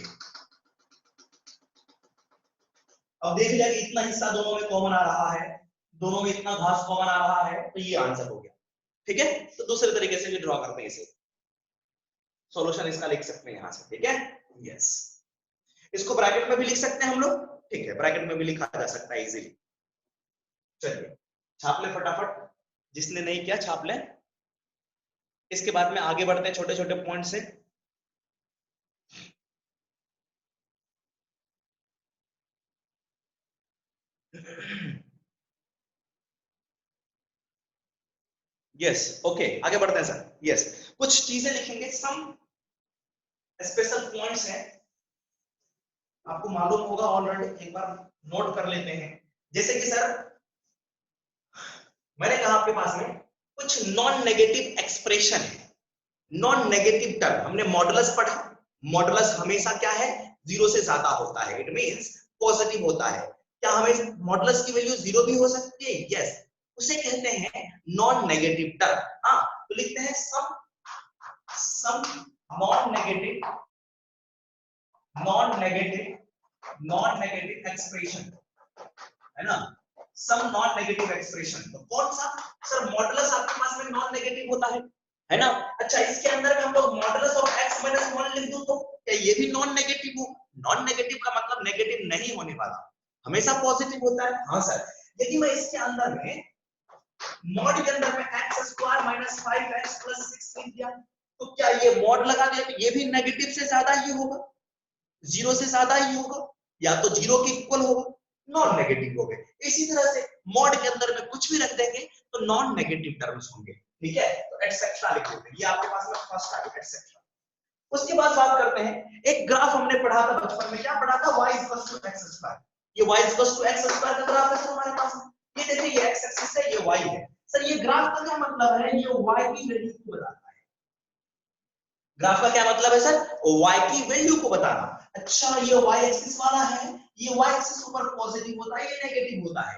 अब देख लिया कि इतना हिस्सा दोनों में कॉमन आ रहा है, दोनों में इतना घास कॉमन आ रहा है, तो ये आंसर हो गया, ठीक है। तो दूसरे तरीके से भी ड्रॉ करते हैं इसे, सॉल्यूशन इसका लिख सकते हैं यहां से, ठीक है। यस, इसको ब्रैकेट में भी लिख सकते हैं हम लोग, ठीक है, ब्रैकेट में भी लिखा जा सकता है इजीली। चलिए छाप ले फटाफट, जिसने नहीं किया छाप ले। इसके बाद में आगे बढ़ते हैं छोटे छोटे पॉइंट से। यस, ओके, आगे बढ़ते हैं सर। यस, कुछ चीजें लिखेंगे, सम स्पेशल पॉइंट्स हैं, आपको मालूम होगा ऑलरेडी, एक बार नोट कर लेते हैं। जैसे कि सर मैंने कहा आपके पास में कुछ नॉन नेगेटिव एक्सप्रेशन है, नॉन नेगेटिव टर्म, हमने मॉडुलस पढ़ा, मॉडुलस हमेशा क्या है, 0 से ज्यादा होता है, इट मींस पॉजिटिव होता है। क्या हमें मॉडुलस की वैल्यू 0 भी हो सकती है? यस, उसे कहते हैं नॉन नेगेटिव टर्म। हाँ, तो लिखते हैं सम नॉन नेगेटिव एक्सप्रेशन, है ना, सम नॉन नेगेटिव एक्सप्रेशन। तो कौन सा? सर मॉडुलस आपके पास में नॉन नेगेटिव होता है ना। अच्छा, इसके अंदर में हम लोग मॉडुलस ऑफ x - 1 लिख दूं तो क्या ये भी नॉन नेगेटिव हो? नॉन नेगेटिव का मतलब नेगेटिव नहीं होने वाला, हमेशा पॉजिटिव होता है। हाँ सर, यदि मैं इसके अंदर में मॉड के अंदर में x² - 5x + 6 लिख दिया, तो क्या ये मॉड लगा दिया तो ये भी नेगेटिव से ज्यादा ही होगा, 0 से ज्यादा ही होगा, या तो 0 के इक्वल होगा, नॉन नेगेटिव हो गए। इसी तरह से मॉड के अंदर में कुछ भी रख देंगे तो नॉन नेगेटिव टर्म्स होंगे, ठीक है। तो एटसेट्रा लिख देते हैं, ये आपके पास में फर्स्ट आ गया एटसेट्रा। उसके बाद बात करते हैं, एक ग्राफ हमने पढ़ा था बचपन में, क्या पढ़ा था, y = x²। ये y = x² का ग्राफ है सर हमारे पास में, ये देखिए ये x एक्सिस है, ये y है। सर ये ग्राफ का क्या मतलब है, ये y की वैल्यू को बताता है। ग्राफ का क्या मतलब है सर, y की वैल्यू को बताना। अच्छा, ये y एक्सिस वाला है, ये y एक्सिस ऊपर पॉजिटिव होता है, ये नेगेटिव होता है,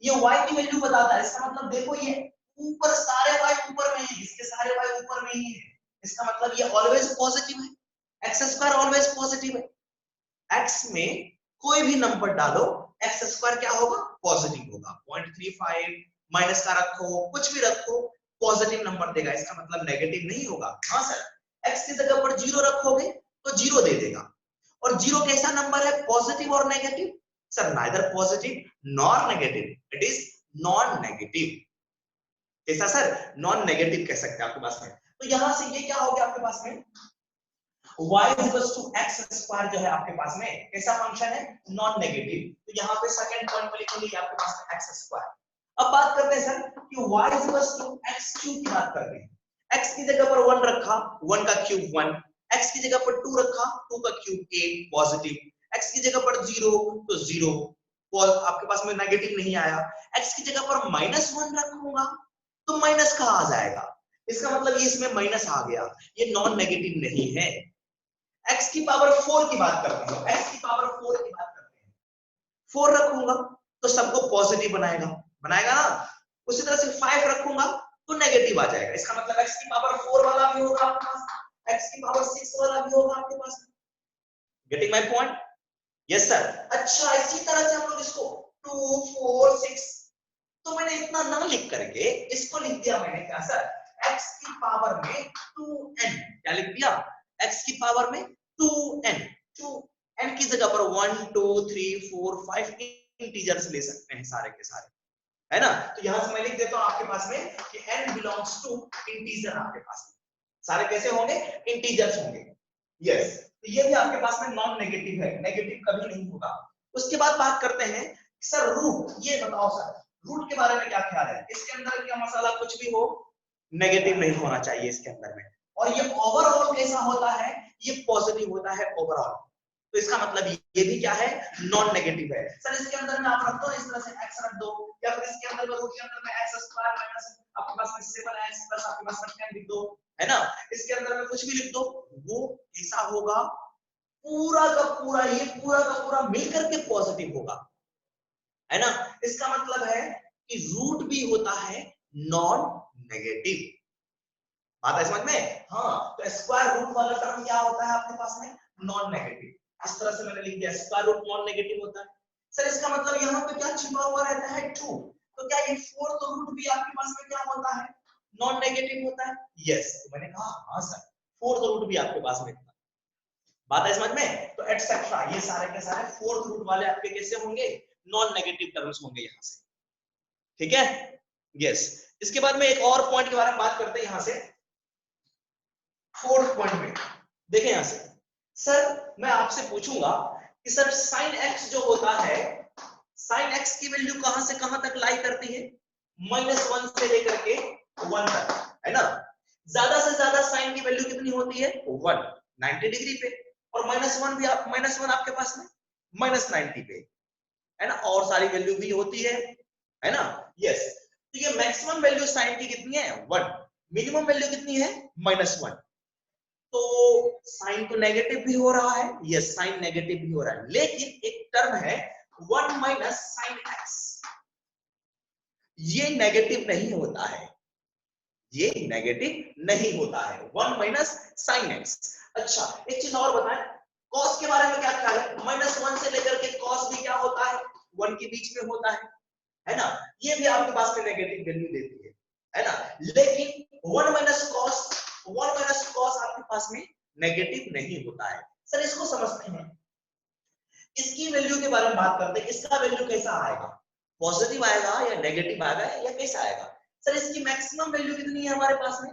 ये y की वैल्यू बताता है। इसका मतलब देखो ये ऊपर सारे y ऊपर में है, इसके सारे y ऊपर में ही है, इसका मतलब ये ऑलवेज पॉजिटिव है, x² ऑलवेज पॉजिटिव है। x में कोई भी नंबर डालो, x² क्या होगा, पॉजिटिव होगा। 0.35 माइनस का रखो, कुछ भी रखो, पॉजिटिव नंबर देगा, इसका मतलब नेगेटिव नहीं होगा। हाँ सर, x की जगह पर 0 रखोगे तो 0 दे देगा, और 0 कैसा नंबर है, पॉजिटिव और negative? Sir neither positive nor negative, it is non negative. कैसा सर, नॉन नेगेटिव कह सकते हैं आपके पास में। तो यहां से ये क्या हो गया आपके पास में, y = x² जो है आपके पास में कैसा फंक्शन है, नॉन नेगेटिव। तो यहाँ पे सेकंड पॉइंट पे लिखेंगे आपके पास में x²। अब बात करते हैं सर कि y = x³ की बात करते हैं। x की जगह पर 1 रखा, 1 का क्यूब 1, x की जगह पर 2 रखा, 2 का क्यूब 8 पॉजिटिव, x की जगह पर 0 तो 0 आपके पास में नेगेटिव नहीं आया। x की जगह पर -1 रखूंगा तो माइनस कहाँ आ जाएगा, इसका मतलब ये इसमें माइनस आ गया, ये नॉन नेगेटिव नहीं है। x की पावर 4 की बात करते हैं, x की पावर 4 की बात करते हैं, 4 रखूंगा तो सबको पॉजिटिव बनाएगा, बनाएगा ना। उसी तरह से 5 रखूंगा तो नेगेटिव आ जाएगा, इसका मतलब x की पावर 4 वाला भी होगा आपके पास, x की पावर 6 वाला भी होगा आपके पास। Getting my point? Yes sir. अच्छा, इसी तरह से हम लोग इसको 2 4 6, तो मैंने इतना ना लिख करके इसको लिख दिया मैंने क्या सर, x की पावर में 2n, क्या लिख दिया, x की पावर में 2n, 2n की जगह पर 1 2 3 4 5 इंटीजर्स ले सकते हैं सारे के सारे, है ना। तो यहां से मैं लिख देता हूं आपके पास में कि n बिलोंग्स टू इंटीजर, आपके पास में सारे कैसे होंगे, इंटीजर्स होंगे। यस, तो ये भी आपके पास में नॉन नेगेटिव है, नेगेटिव कभी नहीं होगा। उसके बाद बात करते हैं सर रूट, ये बताओ सर रूट के बारे में क्या ख्याल है, इसके अंदर क्या मसाला कुछ भी हो नेगेटिव नहीं होना चाहिए इसके अंदर में, और ये ओवरऑल कैसा होता है, ये पॉजिटिव होता है ओवरऑल, तो इसका मतलब ये भी क्या है, नॉन नेगेटिव है। सर इसके अंदर में आप रख दो इस तरह से x रख दो, या फिर इसके अंदर में रूट के अंदर में x² माइनस आपके पास में 7x प्लस आपके पास में 10 लिख दो, है ना। इसके अंदर में कुछ भी लिख दो, वो ऐसा होगा पूरा का पूरा, ये पूरा का पूरा मिलकर के पॉजिटिव होगा, है ना। इसका मतलब है कि रूट भी होता है नॉन नेगेटिव, बात है समझ में। हाँ, तो स्क्वायर रूट वाला टर्म क्या होता है आपके पास में, नॉन नेगेटिव। इस तरह से मैंने लिख दिया स्क्वायर रूट नॉन नेगेटिव होता है। सर इसका मतलब यहाँ पे क्या छिपा हुआ रहता है, 2, तो क्या ये फोर्थ रूट भी आपके पास में क्या होता है, नॉन नेगेटिव होता है। यस, तो मैंने कहा हाँ सर, फोर्थ रूट भी आपके पास में, बात है समझ में। तो एटसेट्रा ये सारे के सारे फोर्थ रूट वाले आपके कैसे होंगे, नॉन नेगेटिव टर्म्स होंगे यहाँ से, ठीक है। यस, इसके बाद में एक और पॉइंट के बारे में बात करते हैं यहाँ से, फोर्थ पॉइंट में देखें यहां से। सर मैं आपसे पूछूंगा कि सर साइन एक्स जो होता है, साइन एक्स की वैल्यू कहां से कहां तक लाई करती है, -1 से लेकर के 1 तक, है ना। ज्यादा से ज्यादा साइन की वैल्यू कितनी होती है, 1 90 डिग्री पे, और -1 भी आप -1 आपके पास में -90 पे, है ना। और सारी वैल्यू भी होती है ना। यस, तो ये मैक्सिमम वैल्यू साइन की कितनी है, 1, मिनिमम वैल्यू कितनी है, -1, तो साइन तो नेगेटिव भी हो रहा है, यस साइन नेगेटिव भी हो रहा है, लेकिन एक टर्म है 1 माइनस साइन एक्स, ये नेगेटिव नहीं होता है, ये नेगेटिव नहीं होता है, 1 माइनस साइन एक्स। अच्छा एक चीज और बताएं, कॉस के बारे में क्या ख्याल है, -1 से लेकर के कॉस भी क्या होता है, 1 के बीच में होता है ना। ये भी आपके पास में नेगेटिव वैल्यू देती है ना। लेकिन 1 माइनस कॉस आपके पास में नेगेटिव नहीं होता है। सर इसको समझते हैं, इसकी वैल्यू के बारे में बात करते हैं, इसका वैल्यू कैसा आएगा, पॉजिटिव आएगा या नेगेटिव आएगा या कैसा आएगा। सर इसकी मैक्सिमम वैल्यू कितनी है हमारे पास में,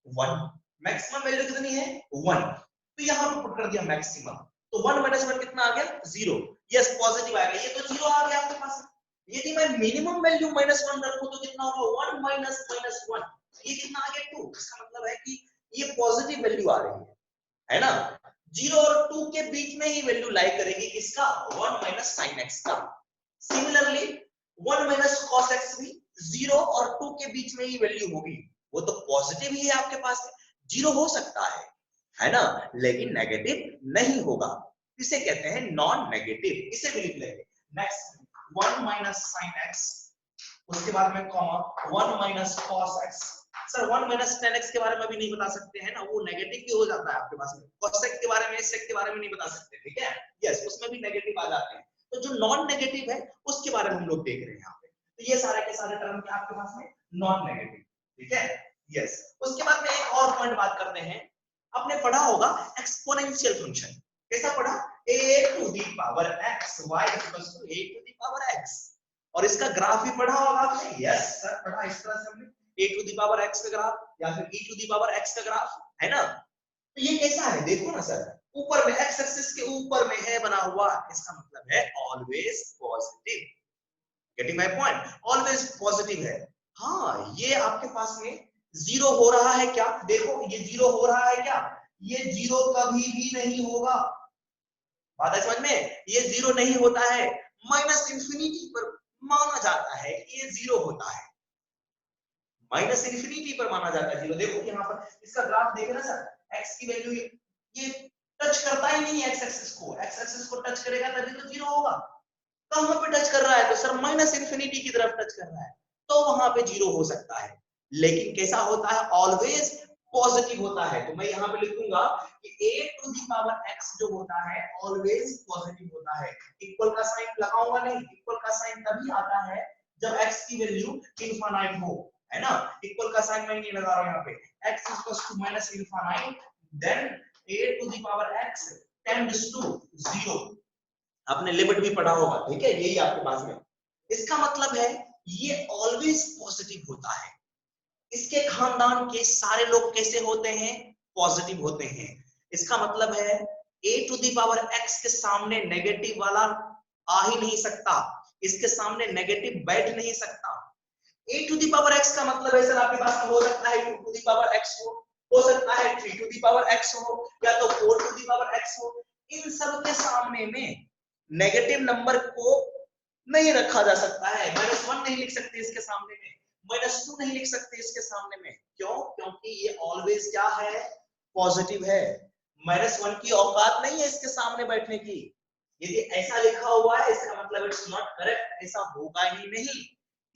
1, मैक्सिमम वैल्यू कितनी है 1, तो यहां पे पुट कर दिया मैक्सिमम, तो 1 माइनस 1 कितना आ गया 0, यस पॉजिटिव आएगा, ये तो 0 आ गया आपके पास। यदि मैं मिनिमम वैल्यू -1 रखूं तो कितना होगा, 1 माइनस -1, ये कितना आ गया 2, इसका मतलब है कि ये पॉजिटिव वैल्यू आ रही है ना। 0 और 2 के बीच में ही वैल्यू लाई करेगी किसका, 1 माइनस साइन एक्स का। सिमिलरली 1 माइनस कॉस एक्स भी 0 और 2 के बीच में ही वैल्यू होगी, वो तो पॉजिटिव ही है आपके पास, 0 हो सकता है ना, लेकिन नेगेटिव नहीं होगा, इसे कहते हैं नॉन नेगेटिव। इसे भी लिख लेंगे, नेक्स्ट 1 माइनस साइन एक्स, उसके बाद में comma 1 minus cos x. Sir 1 minus tan x के बारे में भी नहीं बता सकते हैं ना, वो नेगेटिव भी हो जाता है आपके पास में, cos x के बारे में sec के बारे में नहीं बता सकते, ठीक है। यस, उसमें भी नेगेटिव आ जाते हैं, तो जो नॉन नेगेटिव है उसके बारे में हम लोग देख रहे हैं यहाँ पे। तो ये सारे के सारे टर्म क्या आपके पास में नॉन नेगेटिव, ठीक है। यस, उसके बाद में एक और पॉइंट बात करते हैं, आपने पढ़ा होगा एक्सपोनेंशियल फंक्शन, कैसा पढ़ा, a to the power x y equals to a to the power x, और इसका ग्राफ भी पढ़ा होगा आपने, यस सर पढ़ा, इस तरह से हमने a to the power x का ग्राफ या फिर e to the power x का ग्राफ, है ना। तो ये कैसा है देखो ना सर, ऊपर में x एक्सिस के ऊपर में है बना हुआ, इसका मतलब है always positive, getting my point, always positive है। हाँ ये आपके पास में 0 हो रहा है क्या, देखो ये 0 हो रहा है क्या, ये 0 कभी भी नहीं होगा, बात है समझ में? ये जीरो नहीं होता है, माइनस इंफिनिटी पर माना जाता है कि ये जीरो होता है, माइनस इंफिनिटी पर माना जाता है जीरो। देखो यहाँ पर इसका ग्राफ देखे ना सर, x की वैल्यू ये टच करता ही नहीं है x एक्सिस को, x एक्सिस को टच करेगा तभी तो जीरो होगा। कहां पे टच कर रहा है? तो सर माइनस इंफिनिटी की तरफ टच कर रहा है, तो वहां पे जीरो हो सकता है। लेकिन कैसा होता है? ऑलवेज पॉजिटिव होता है। तो मैं यहाँ पे लिखूंगा कि a to the power x जो होता है ऑलवेज पॉजिटिव होता है। इक्वल का साइन लगाऊंगा नहीं, इक्वल का साइन तभी आता है जब x की वैल्यू इनफाइनाइट हो, है ना? इक्वल का साइन मैं नहीं लगा रहा हूं यहाँ पे। x equals to minus infinite, then a to the power x tends to 0। आपने लिमिट भी पढ़ा होगा, ठीक है? यही आपके पास में, इसका मतलब है ये ऑलवेज पॉजिटिव होता है। इसके खानदान के सारे लोग कैसे होते हैं? पॉजिटिव होते हैं। इसका मतलब है a to the power x के सामने नेगेटिव वाला आ ही नहीं सकता, इसके सामने नेगेटिव बैठ नहीं सकता। a to the power x का मतलब है सर आपके पास हो सकता है 2 टू द पावर x हो सकता है 3 टू द पावर x हो, या तो 4 टू द पावर x हो। इन सब के सामने में नेगेटिव नंबर को नहीं रखा जा सकता है। -1 नहीं लिख सकते इसके सामने में, -2 नहीं लिख सकते इसके सामने में। क्यों? क्योंकि ये ऑलवेज क्या है? पॉजिटिव है। -1 की औकात नहीं है इसके सामने बैठने की। यदि ऐसा लिखा हुआ है इसका मतलब इट्स नॉट करेक्ट, ऐसा होगा ही नहीं।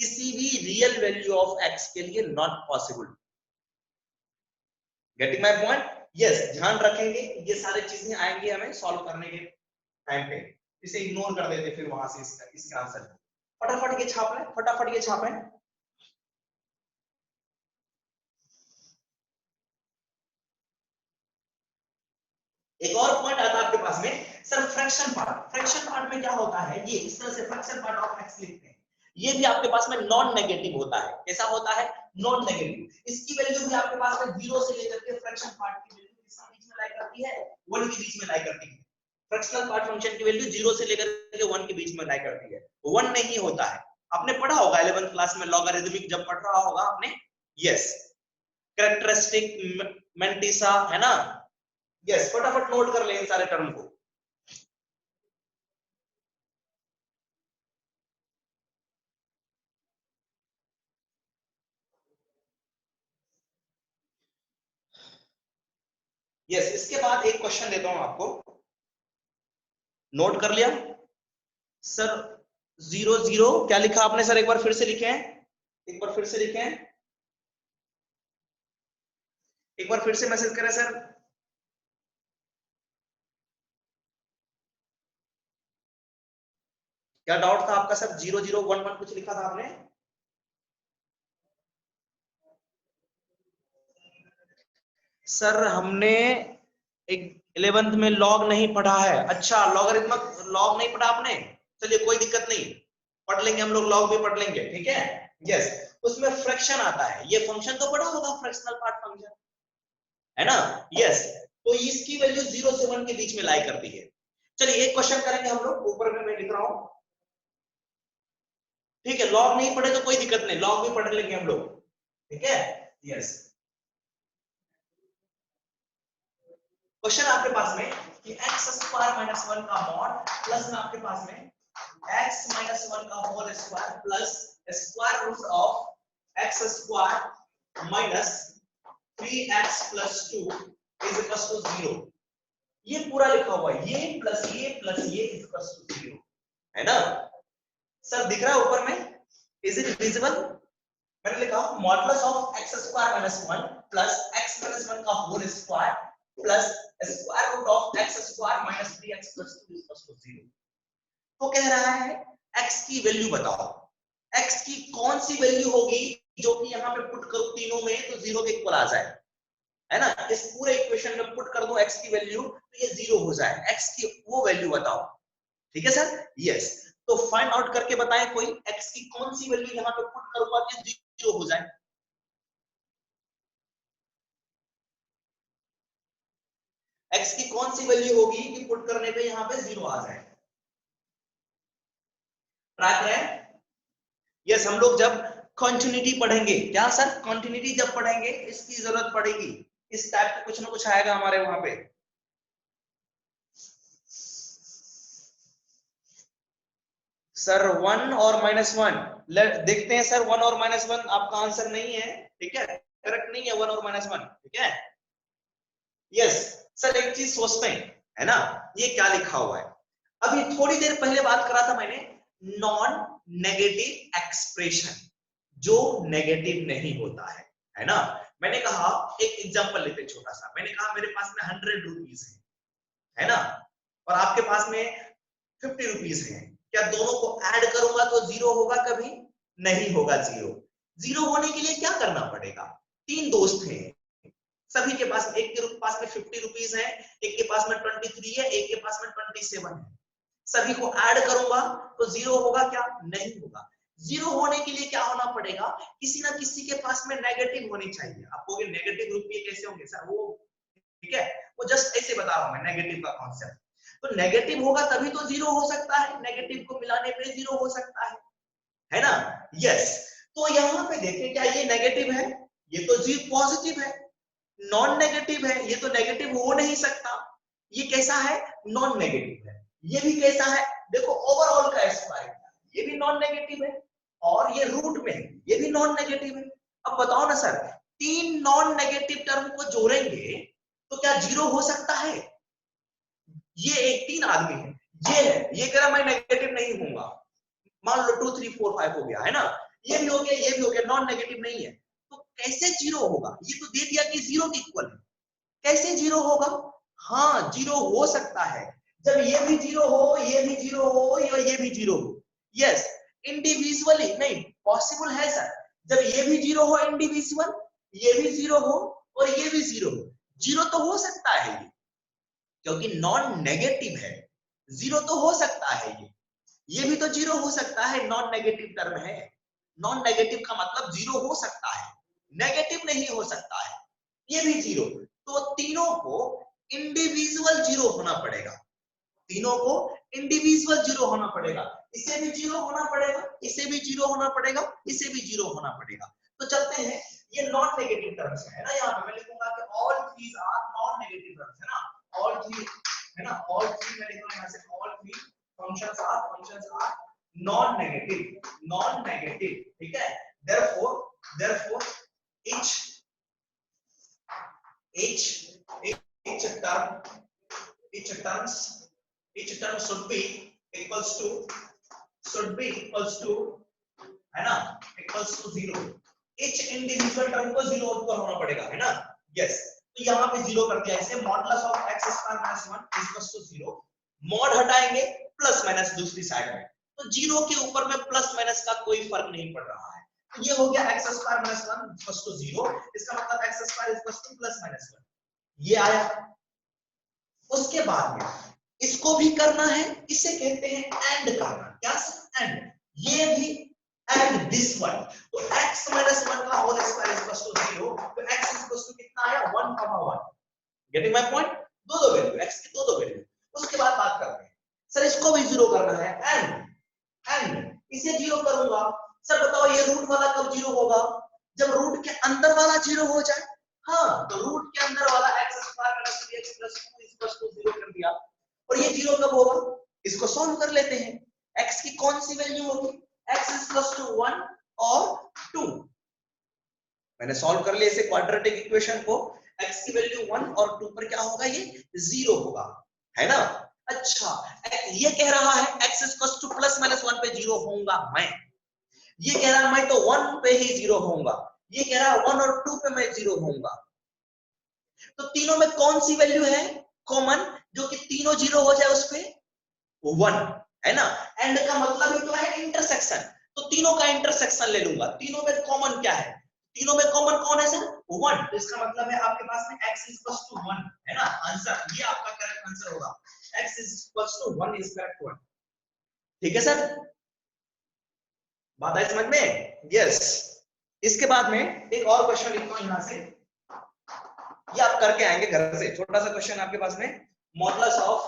किसी भी रियल वैल्यू ऑफ x के लिए not possible. Getting my point? Yes, ध्यान रखेंगे, ये सारी चीजें आएंगी हमें सॉल्व करने के टाइम पे। इसे इग्नोर कर देते फिर वहां से इसका आंसर। फटाफट ये छाप लें, फटाफट ये छापें। एक और पॉइंट आता है आपके पास में sir, fraction part. Fraction part में क्या होता है? ये इस तरह से फ्रैक्शन पार्ट ऑफ x लिखते हैं। ये भी आपके पास में नॉन नेगेटिव होता है। कैसा होता है? Non negative. इसकी वैल्यू भी आपके पास में 0 से लेकर के फ्रैक्शन पार्ट की वैल्यू किसके बीच में लाई करती है? 1 के बीच में लाई करती है। फ्रैक्शनल पार्ट फंक्शन की वैल्यू 0 से लेकर के 1 के बीच में लाई करती है, 1 नहीं होता है। आपने पढ़ा होगा 11th क्लास में लॉगरिथमिक जब पढ़ रहा होगा आपने। यस, कैरेक्टरिस्टिक मेंटिसा, है ना? यस, फटाफट नोट कर ले इन सारे टर्म को। यस, इसके बाद एक क्वेश्चन देता हूं आपको, नोट कर लिया सर? 0 0 क्या लिखा आपने सर? एक बार फिर से लिखे हैं, एक बार फिर से लिखे हैं, एक बार फिर से मैसेज करें सर। क्या डाउट था आपका सर? 0 0 1 1 कुछ लिखा था आपने? सर हमने एक 11th में लॉग नहीं पढ़ा है। अच्छा, लॉगरिथमिक लॉग नहीं पढ़ा आपने? चलिए कोई दिक्कत नहीं, पढ़ लेंगे हम लोग, लॉग भी पढ़ लेंगे, ठीक है? यस, उसमें फ्रैक्शन आता है। ये फंक्शन तो पढ़ा होगा, फ्रैक्शनल पार्ट फंक्शन, है ना? यस, तो इसकी वैल्यू 0 से 1 के बीच में लाई करती है। चलिए एक क्वेश्चन करेंगे हम लोग, ऊपर में मैं लिख रहा हूं, ठीक है? लॉग नहीं पढ़े तो कोई दिक्कत नहीं, लॉग भी पढ़ लेंगे हम लोग, ठीक है? यस, क्वेश्चन आपके पास में कि x स्क्वायर माइनस 1 का मॉड प्लस में आपके पास में x माइनस 1 का whole square plus square root of x square minus 3x plus 2 is equal to 0। ये पूरा लिखा हुआ है, ये प्लस ये इज इक्वल टू 0, है ना? सर दिख रहा है ऊपर में? Is it visible? मैंने लिखा modulus of x square minus 1 plus x minus 1 का whole square plus square root of x square minus 3x plus 2 is equal to 0। तो कह रहा है x की वैल्यू बताओ, x की कौन सी वैल्यू होगी जो कि यहां पे पुट करो तीनों में तो 0 के इक्वल आ जाए, है ना? इस पूरे इक्वेशन में पुट कर दो x की वैल्यू तो ये 0 हो जाए। x की वो वैल्यू बताओ, ठीक है सर? यस, तो फाइंड आउट करके बताएं कोई, x की कौन सी वैल्यू यहां पे पुट करूंगा कि 0 हो जाए? x की कौन सी वैल्यू होगी कि पुट करने पे यहां पे 0 आ जाए? ट्राई करें। यस, हम लोग जब कंटिन्यूटी पढ़ेंगे, क्या सर? कंटिन्यूटी जब पढ़ेंगे इसकी जरूरत पड़ेगी, इस टाइप का कुछ ना कुछ आएगा हमारे वहां पे। सर 1 और -1 देखते हैं सर, 1 और -1 आपका आंसर नहीं है, ठीक है, करेक्ट नहीं है 1 और -1, ठीक है। यस सर, एक चीज सोचते हैं, है ना, ये क्या लिखा हुआ है। अभी थोड़ी देर पहले बात करा था मैंने, नॉन नेगेटिव एक्सप्रेशन, जो नेगेटिव नहीं होता है ना। मैंने कहा एक एग्जांपल लेते छोटा सा, मैंने कहा मेरे पास में 100 रुपीज है ना, और आपके पास में 50 रुपीज है। क्या दोनों को ऐड करूंगा तो जीरो होगा? कभी नहीं होगा जीरो। जीरो होने के लिए क्या करना पड़ेगा? तीन दोस्त हैं, सभी के पास, एक के पास में 50 रुपीज है, एक के पास में 23 है, एक के पास में 27 है। सभी को ऐड करूंगा तो जीरो होगा? क्या नहीं होगा। जीरो होने के लिए क्या होना पड़ेगा? किसी ना किसी के पास में नेगेटिव होनी चाहिए। आप कहोगे नेगेटिव रुपये कैसे होंगे सर? वो ठीक है, वो जस्ट ऐसे बता रहा हूं मैं नेगेटिव का कॉन्सेप्ट। तो नेगेटिव होगा तभी तो जीरो हो सकता है, नेगेटिव को मिलाने पे जीरो हो सकता है ना। यस, तो यहां पे देखें, क्या ये नेगेटिव है? ये तो जी पॉजिटिव है। नॉन नेगेटिव है, ये तो नेगेटिव हो नहीं सकता। ये कैसा है? नॉन नेगेटिव है। ये भी कैसा है? देखो ओवरऑल का स्क्वायर, ये भी नॉन नेगेटिव है, और ये रूट में है, ये भी नॉन नेगेटिव है। अब बताओ ना सर, तीन नॉन नेगेटिव टर्म को जोड़ेंगे तो क्या जीरो हो सकता है? ये एक तीन आदमी है, ये है, ये कह रहा मैं नेगेटिव नहीं हूंगा, मान लो 2 3 4 5 हो गया, है ना, ये भी हो गया, ये भी हो गया, नॉन नेगेटिव नहीं है, तो कैसे जीरो होगा? ये तो दे दिया कि जीरो के इक्वल है, कैसे जीरो होगा? हाँ, जीरो हो सकता है जब ये भी जीरो हो, ये भी जीरो हो, या ये भी जीरो हो। यस, इंडिविजुअली नहीं पॉसिबल है सर, जब ये भी जीरो हो इंडिविजुअल, ये भी जीरो हो और ये भी जीरो हो, जीरो तो हो सकता है ये, क्योंकि नॉन नेगेटिव है, जीरो तो हो सकता है ये भी तो जीरो हो सकता है, नॉन नेगेटिव टर्म है। नॉन नेगेटिव का मतलब जीरो हो सकता है, नेगेटिव नहीं हो सकता है, ये भी जीरो। तो तीनों को इंडिविजुअल जीरो होना पड़ेगा, तीनों को इंडिविजुअल जीरो होना पड़ेगा। इसे भी जीरो होना पड़ेगा, इसे भी जीरो होना पड़ेगा, इसे भी जीरो होना पड़ेगा। तो चलते हैं, ये नॉन नेगेटिव टर्म्स है ना, यहाँ पे मैं लिखूंगा कि all three are non negative terms, है ना, ऑल थ्री, है ना, ऑल थ्री मैं लिखूंगा यहाँ से, all three functions are non negative, ठीक है। therefore each each each term each terms each term should be equals to है ना, equals to zero. each individual term को जीरो ऊपर होना पड़ेगा, है ना। यस, तो यहाँ पे जीरो करते हैं ऐसे, modulus of x square minus 1 equals to zero. Mod हटाएंगे, प्लस माइनस दूसरी साइड में, तो जीरो के ऊपर में प्लस माइनस का कोई फर्क नहीं पड़ रहा है। तो ये हो गया x square minus 1 equals to zero, इसका मतलब x square equals to plus minus 1, ये आया। उसके बाद में इसको भी करना है, इसे कहते हैं एंड करना। क्या? एंड, ये भी एंड दिस वन। तो x माइनस 1 का होल स्क्वायर इक्वल्स टू 0, तो x इक्वल्स टू कितना आया? 1, 1। Getting my point? दो वैल्यू, x की दो वैल्यू। उसके बाद बात करते हैं, सर इसको भी जीरो करना है, एंड इसे जीरो करूंगा। सर बताओ ये रूट वाला कब जीरो होगा? जब रूट के अंदर वाला जीरो हो जाए। हाँ, तो रूट के अंदर वाला x square plus 3x plus 2 equals to 0 कर दिया। और ये जीरो कब होगा? इसको सॉल्व कर लेते हैं। x की कौन सी वैल्यू होगी? x इज प्लस टू 1 और 2। मैंने सॉल्व कर लिया इसे क्वाड्रेटिक इक्वेशन को। x की वैल्यू 1 और 2 पर क्या होगा? ये 0 होगा, है ना। अच्छा, ये कह रहा है x is plus two plus minus 1 पे 0 होऊंगा मैं। ये कह रहा है मैं तो 1 पे ही 0 होऊंगा। ये कह रहा है 1 और 2 पे मैं 0 होऊंगा। तो तीनों में कौन सी वैल्यू है कॉमन, जो कि तीनों 0 हो जाए उस पे? 1, है ना। एंड का मतलब ही तो है इंटरसेक्शन, तो तीनों का इंटरसेक्शन ले लूंगा। तीनों में कॉमन क्या है? तीनों में कॉमन कौन है सर? 1। तो इसका मतलब है आपके पास में x इज इक्वल टू 1, है ना। आंसर, ये आपका करेक्ट आंसर होगा, x is equal to 1 is correct one. ठीक है सर, बात है समझ में? यस। इसके बाद में एक और क्वेश्चन लिखता हूं यहां से, ये आप करके आएंगे घर से। छोटा सा क्वेश्चन आपके पास में, modulus of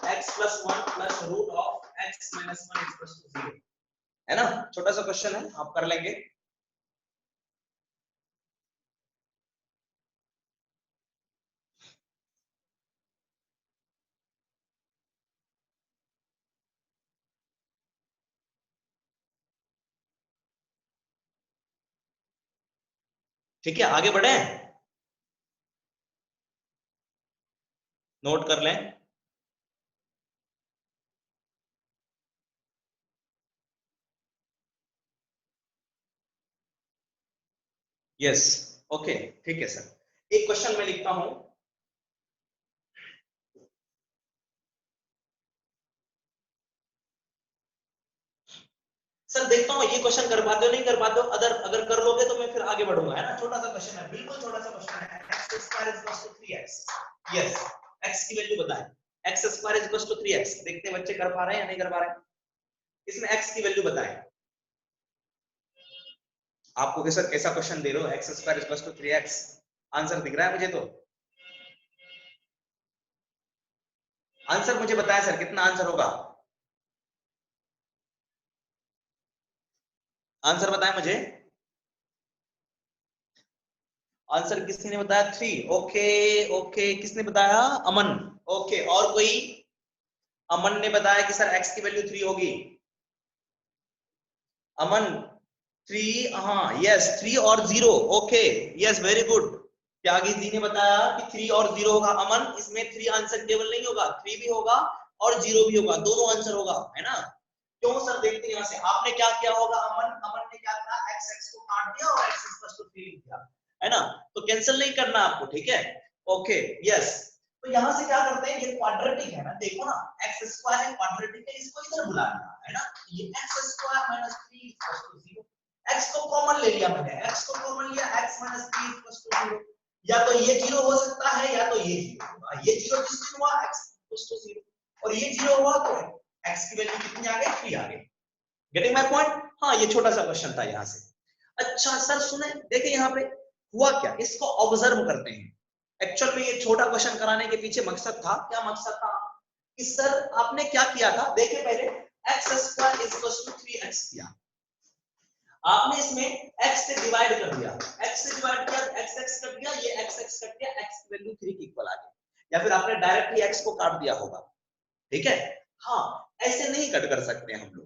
x plus 1 plus root of x minus 1 equals to 0, है ना। छोटा सा क्वेश्चन है, आप कर लेंगे। ठीक है, आगे बढ़े, नोट कर लें। यस, ओके, ठीक है सर। एक क्वेश्चन मैं लिखता हूं। सर देखता हूँ ये क्वेश्चन कर पाते हो नहीं कर पाते हो, अगर अगर कर लोगे तो मैं फिर आगे बढ़ूंगा, है ना। छोटा सा क्वेश्चन है, बिल्कुल छोटा सा क्वेश्चन है। x square is equal to 3x। Yes, x की वैल्यू बताएं। x square is equal to 3x। देखते हैं बच्चे कर पा रहे हैं या नहीं कर पा रहे हैं। इसमें x की वैल्यू बताएं। आपको कैसा कैसा क्वेश्चन दे रहे हो, x square is equal to 3x, answer दिख रहा है मुझे तो। आंसर मुझे बताएं सर, कितना आंसर होगा, आंसर बताएं मुझे। आंसर किसी ने बताया 3। ओके ओके, किसने बताया, अमन। ओके, और कोई, अमन ने बताया कि सर x की वैल्यू 3 होगी। अमन 3, हाँ यस 3 और 0। Okay, yes very good. Tyagi ji ने बताया कि 3 और 0 होगा। अमन, इसमें 3 आंसर टेबल नहीं होगा, 3 भी होगा और 0 भी होगा, दोनों आंसर होगा, है ना। क्यों सर, देखते हैं यहां से आपने क्या किया होगा। अमन अमन ने क्या किया, x x को काट दिया और x 3 लिख दिया, है ना। तो कैंसिल नहीं करना आपको, ठीक है। Okay, yes. तो यहां से क्या करते हैं, ये क्वाड्रेटिक है ना, देखो ना, x स्क्वायर है, क्वाड्रेटिक है, इसको इधर बुला लिया, है ना। ये x स्क्वायर माइनस 3 0। x को कॉमन ले लिया मैंने, x को कॉमन लिया, x माइनस 3 0। या तो ये 0 हो सकता है या तो ये 0 होगा। ये 0 जिस दिन हुआ x 0, और ये 0 हुआ तो x की वैल्यू कितनी आ गई, 3 आ गई। Getting my point. हाँ, ये छोटा सा क्वेश्चन था यहां से। अच्छा सर सुने, देखिए यहाँ पे हुआ क्या, इसको ऑब्जर्व करते हैं। एक्चुअल में ये छोटा क्वेश्चन कराने के पीछे मकसद था, क्या मकसद था कि सर आपने क्या किया था, देखिए पहले x square is equal to 3x किया, आपने इसमें x से डिवाइड कर दिया, x से डिवाइड किया, x x कट गया, ये x x कट गया, x की वैल्यू 3 की इक्वल आ गई। या फिर आपने डायरेक्टली x को काट दिया होगा, ठीक है। हाँ, ऐसे नहीं कट कर सकते हम लोग,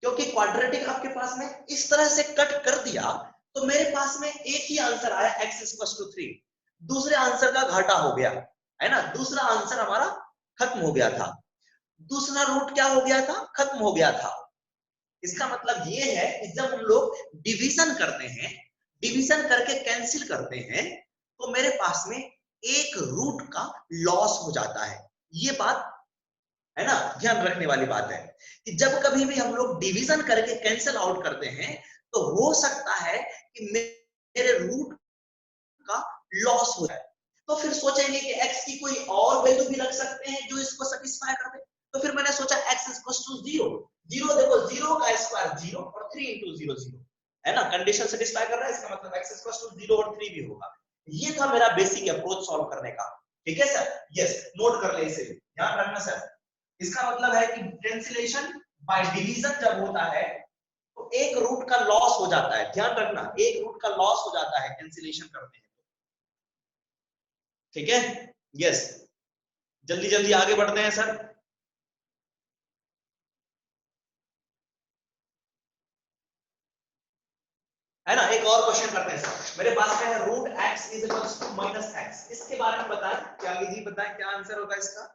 क्योंकि क्वाड्रेटिक आपके पास में इस तरह से कट कर दिया तो मेरे पास में एक ही आंसर आया x इक्वल टू 3। दूसरे आंसर का घाटा हो गया, है ना। दूसरा आंसर हमारा खत्म हो गया था, दूसरा रूट क्या हो गया था, खत्म हो गया था। इसका मतलब ये है कि जब हम लोग डिवीजन करते हैं, डिवीजन करके कैंसिल करते हैं, तो मेरे पास में एक रूट का लॉस हो जाता है। ये बात है ना, ध्यान रखने वाली बात है कि जब कभी भी हम लोग डिवीजन करके कैंसिल आउट करते हैं तो हो सकता है कि मेरे रूट का लॉस हो जाए। तो फिर सोचेंगे कि x की कोई और वैल्यू भी रख सकते हैं जो इसको सेटिस्फाई कर दे। तो फिर मैंने सोचा x इक्वल टू 0। 0 देखो, 0 का स्क्वायर 0 और 3 इंटू 0 0, है ना। कंडीशन सेटिस्फाई कर रहा है, इसका मतलब x इक्वल टू 0 और 3 भी होगा। ये था मेरा बेसिक अप्रोच सॉल्व करने का, ठीक है सर। यस, नोट कर ले इसे, ध्यान रखना सर। इसका मतलब है कि कैंसिलेशन बाय डिवीजन जब होता है तो एक रूट का लॉस हो जाता है, ध्यान रखना, एक रूट का लॉस हो जाता है कैंसिलेशन करते हैं, ठीक है। यस, जल्दी जल्दी आगे बढ़ते हैं सर। है ना, एक और क्वेश्चन करते हैं सर। मेरे पास में है root x is equal to minus x। इसके बारे में बताएं, क्या जी बताएं क्या आंसर होगा इसका।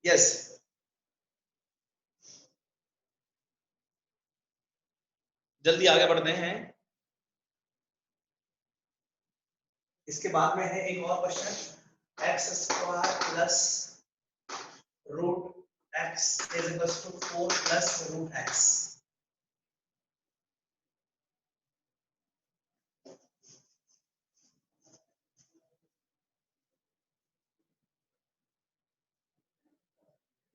यस, जल्दी आगे बढ़ते हैं। इसके बाद में है एक और question, x square plus root x is equal to 4 plus root x.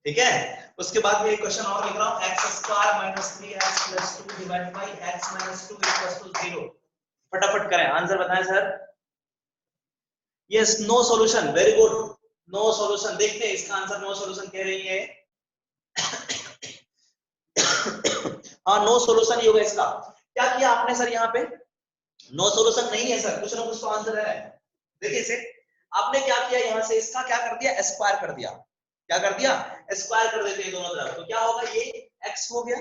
ठीक है। उसके बाद में एक क्वेश्चन और लिख रहा हूं, x square minus 3x plus 2 divide by x minus 2 equal to 0। फटाफट करें, आंसर बताएं sir. Yes, no solution, very good, no solution. देखते हैं इसका आंसर, नो सॉल्यूशन कह रही है। हाँ, नो सॉल्यूशन ही होगा इसका। क्या किया आपने सर यहाँ पे, नो सॉल्यूशन नहीं है सर, कुछ ना कुछ तो आंसर है। देखिए इसे, आपने क्या किया, यहाँ से इसका क्या कर दिया, स्क्वायर कर दिया। क्या कर दिया, स्क्वायर कर देते हैं दोनों तरफ, तो क्या होगा, ये x हो गया।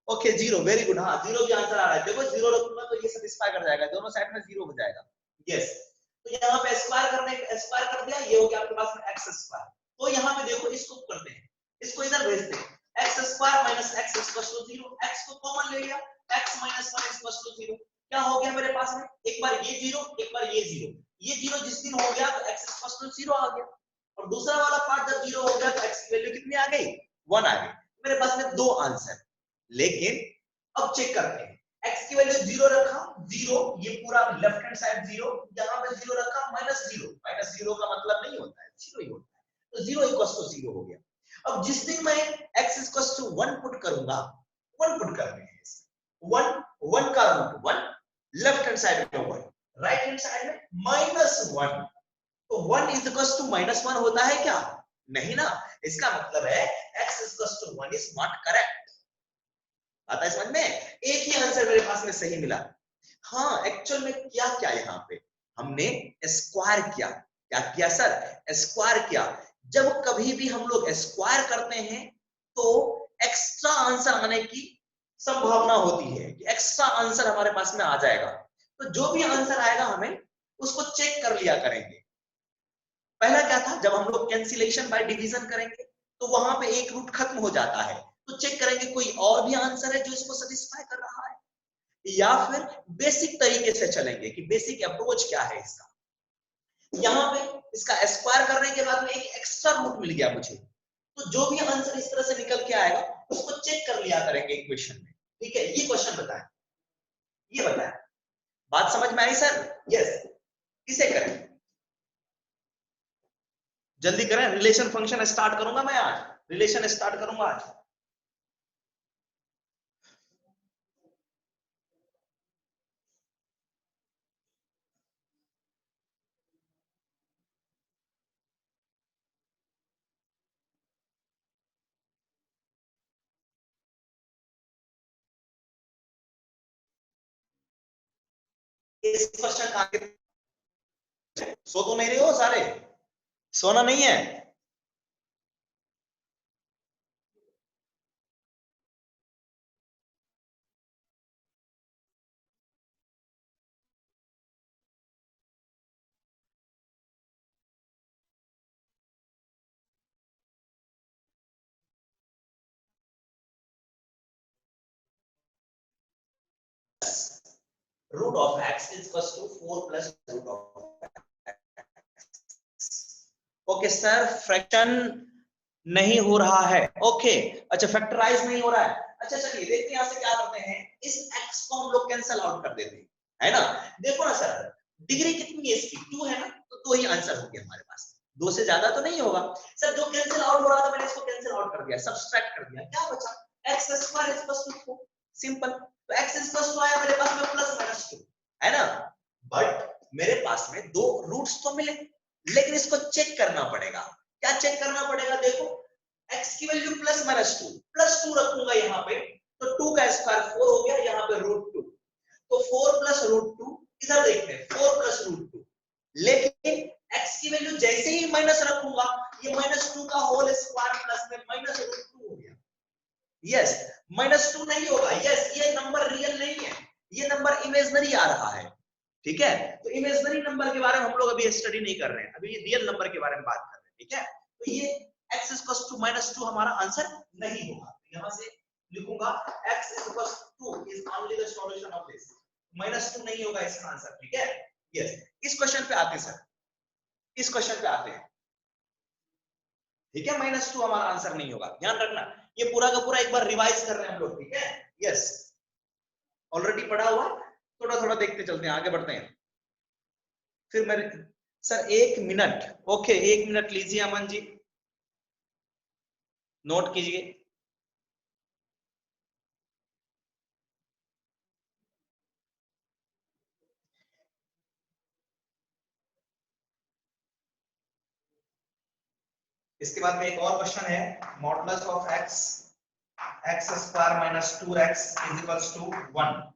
ओके जीरो, वेरी गुड, हाँ जीरो भी आंसर आ रहा है। देखो जीरो रखूंगा तो ये सेटिस्फाई कर जाएगा, दोनों साइड में जीरो हो जाएगा। यस, तो यहाँ पे स्क्वायर कर दिया, ये हो गया आपके पास में एक्स स्क्वायर। तो यहाँ पे देखो इसको करते हैं, इसको इधर भेजते हैं, x square minus x equal to zero, x को कॉमन ले लिया, x minus one equal to zero. क्या हो गया मेरे पास में, एक बार ये जीरो एक बार ये जीरो, ये जीरो जिस दिन हो गया तो एक्स इक्वल टू जीरो आ गया, और दूसरा वाला पार्ट जब जीरो हो गया तो एक्स की वैल्यू कितनी आ गई, 1 आ गई। मेरे पास में दो आंसर, लेकिन अब चेक करते हैं, x की वैल्यू जीरो रखा, जीरो, ये पूरा लेफ्ट हैंड साइड जीरो, यहां पे जीरो रखा, माइनस जीरो का मतलब नहीं होता है, जीरो ही होता है, तो जीरो इक्वल्स टू जीरो हो गया। अब जिस दिन मैं x इक्वल्स टू 1 पुट करूंगा, 1 पुट करने हैं, 1 1 का रूट 1, लेफ्ट हैंड साइड में 1, राइट हैंड साइड में -1, तो 1 इज इक्वल्स टू -1 होता है क्या, नहीं ना, इसका मतलब है x equals to 1 is not correct. आता है समझ में, एक ही आंसर मेरे पास में सही मिला। हाँ, एक्चुअल में क्या क्या यहाँ पे हमने स्क्वायर किया, क्या किया सर, स्क्वायर किया। जब कभी भी हम लोग स्क्वायर करते हैं तो एक्स्ट्रा आंसर आने की संभावना होती है कि एक्स्ट्रा आंसर हमारे पास में आ जाएगा। तो जो भी आंसर आएगा हमें उसको चेक कर लिया करेंगे। पहला क्या था, जब हम लोग कैंसिलेशन बाय डिवीजन करेंगे तो वहां पे एक रूट खत्म हो जाता है, तो चेक करेंगे कोई और भी आंसर है जो इसको सेटिस्फाई कर रहा है, या फिर बेसिक तरीके से चलेंगे कि बेसिक अप्रोच क्या है इसका। यहाँ पे इसका स्क्वायर करने के बाद में एक एक्स्ट्रा रूट मिल गया मुझे, तो जो भी आंसर इस तरह से निकल के आएगा उसको चेक कर लिया करेंगे इक्वेशन में। ठीक है, ये क्वेश्चन बताएं, ये बताएं, बात समझ में आई सर? यस, किसे करें, जल्दी करें, रिलेशन फंक्शन स्टार्ट करूंगा मैं आज, रिलेशन स्टार्ट करूंगा आज। इस क्वेश्चन का सो तो नहीं रहे हो सारे, सोना नहीं है? Root of x is equal to 4 plus root of. Okay sir, fraction नहीं हो रहा है, ओके अच्छा, फैक्टराइज नहीं हो रहा है। अच्छा चलिए देखते हैं यहां से क्या करते हैं, इस x को हम लोग कैंसिल आउट कर देते हैं, है ना। देखो ना सर, डिग्री कितनी है इसकी, 2 है ना, तो 2 ही आंसर हो गया हमारे पास, 2 से ज्यादा तो नहीं होगा। सर जो कैंसिल आउट हो रहा था मैंने इसको कैंसिल आउट कर दिया, सब्सट्रैक्ट कर दिया, क्या बचा, x square is equal to 4, simple. तो x इज इक्वल टू आया मेरे पास में प्लस माइनस 2, है ना। बट मेरे पास में दो रूट्स तो मिले, लेकिन इसको चेक करना पड़ेगा। क्या चेक करना पड़ेगा, देखो x की वैल्यू प्लस माइनस 2, प्लस 2 रखूंगा यहाँ पे, तो 2 का स्क्वायर 4 हो गया, यहाँ पे रूट 2, तो 4 प्लस रूट 2, इधर देखते हैं 4 प्लस रूट 2, लेकिन x की वैल्यू जैसे ही माइनस रखूंगा, ये माइनस 2 का होल स्क्वायर प्लस में माइनस रूट 2 हो गया। यस, माइनस 2 नहीं होगा, यस ये नंबर रियल नहीं है, ये नंबर इमेजिनरी आ रहा है। ठीक है, तो इमेजिनरी नंबर के बारे में हम लोग अभी स्टडी नहीं कर रहे हैं, अभी रियल नंबर के बारे में बात कर रहे हैं। ठीक है, तो ये x इक्वल्स टू -2 हमारा आंसर नहीं होगा, यहां से लिखूंगा x equals two is only the solution of this, -2 नहीं होगा इसका आंसर। ठीक है, यस, इस क्वेश्चन पे आते हैं सर, इस क्वेश्चन पे आते हैं। ठीक है, -2 हमारा आंसर नहीं होगा, ध्यान रखना, ये पूरा का पूरा एक बार रिवाइज कर रहे हैं हम लोग। ठीक है, यस, ऑलरेडी पढ़ा हुआ, थोड़ा थोड़ा देखते चलते हैं, आगे बढ़ते हैं। फिर मेरे सर 1 मिनट, ओके 1 मिनट लीजिए अमन जी, नोट कीजिए। इसके बाद में एक और क्वेश्चन है, modulus of x x square minus 2x is equals to 1।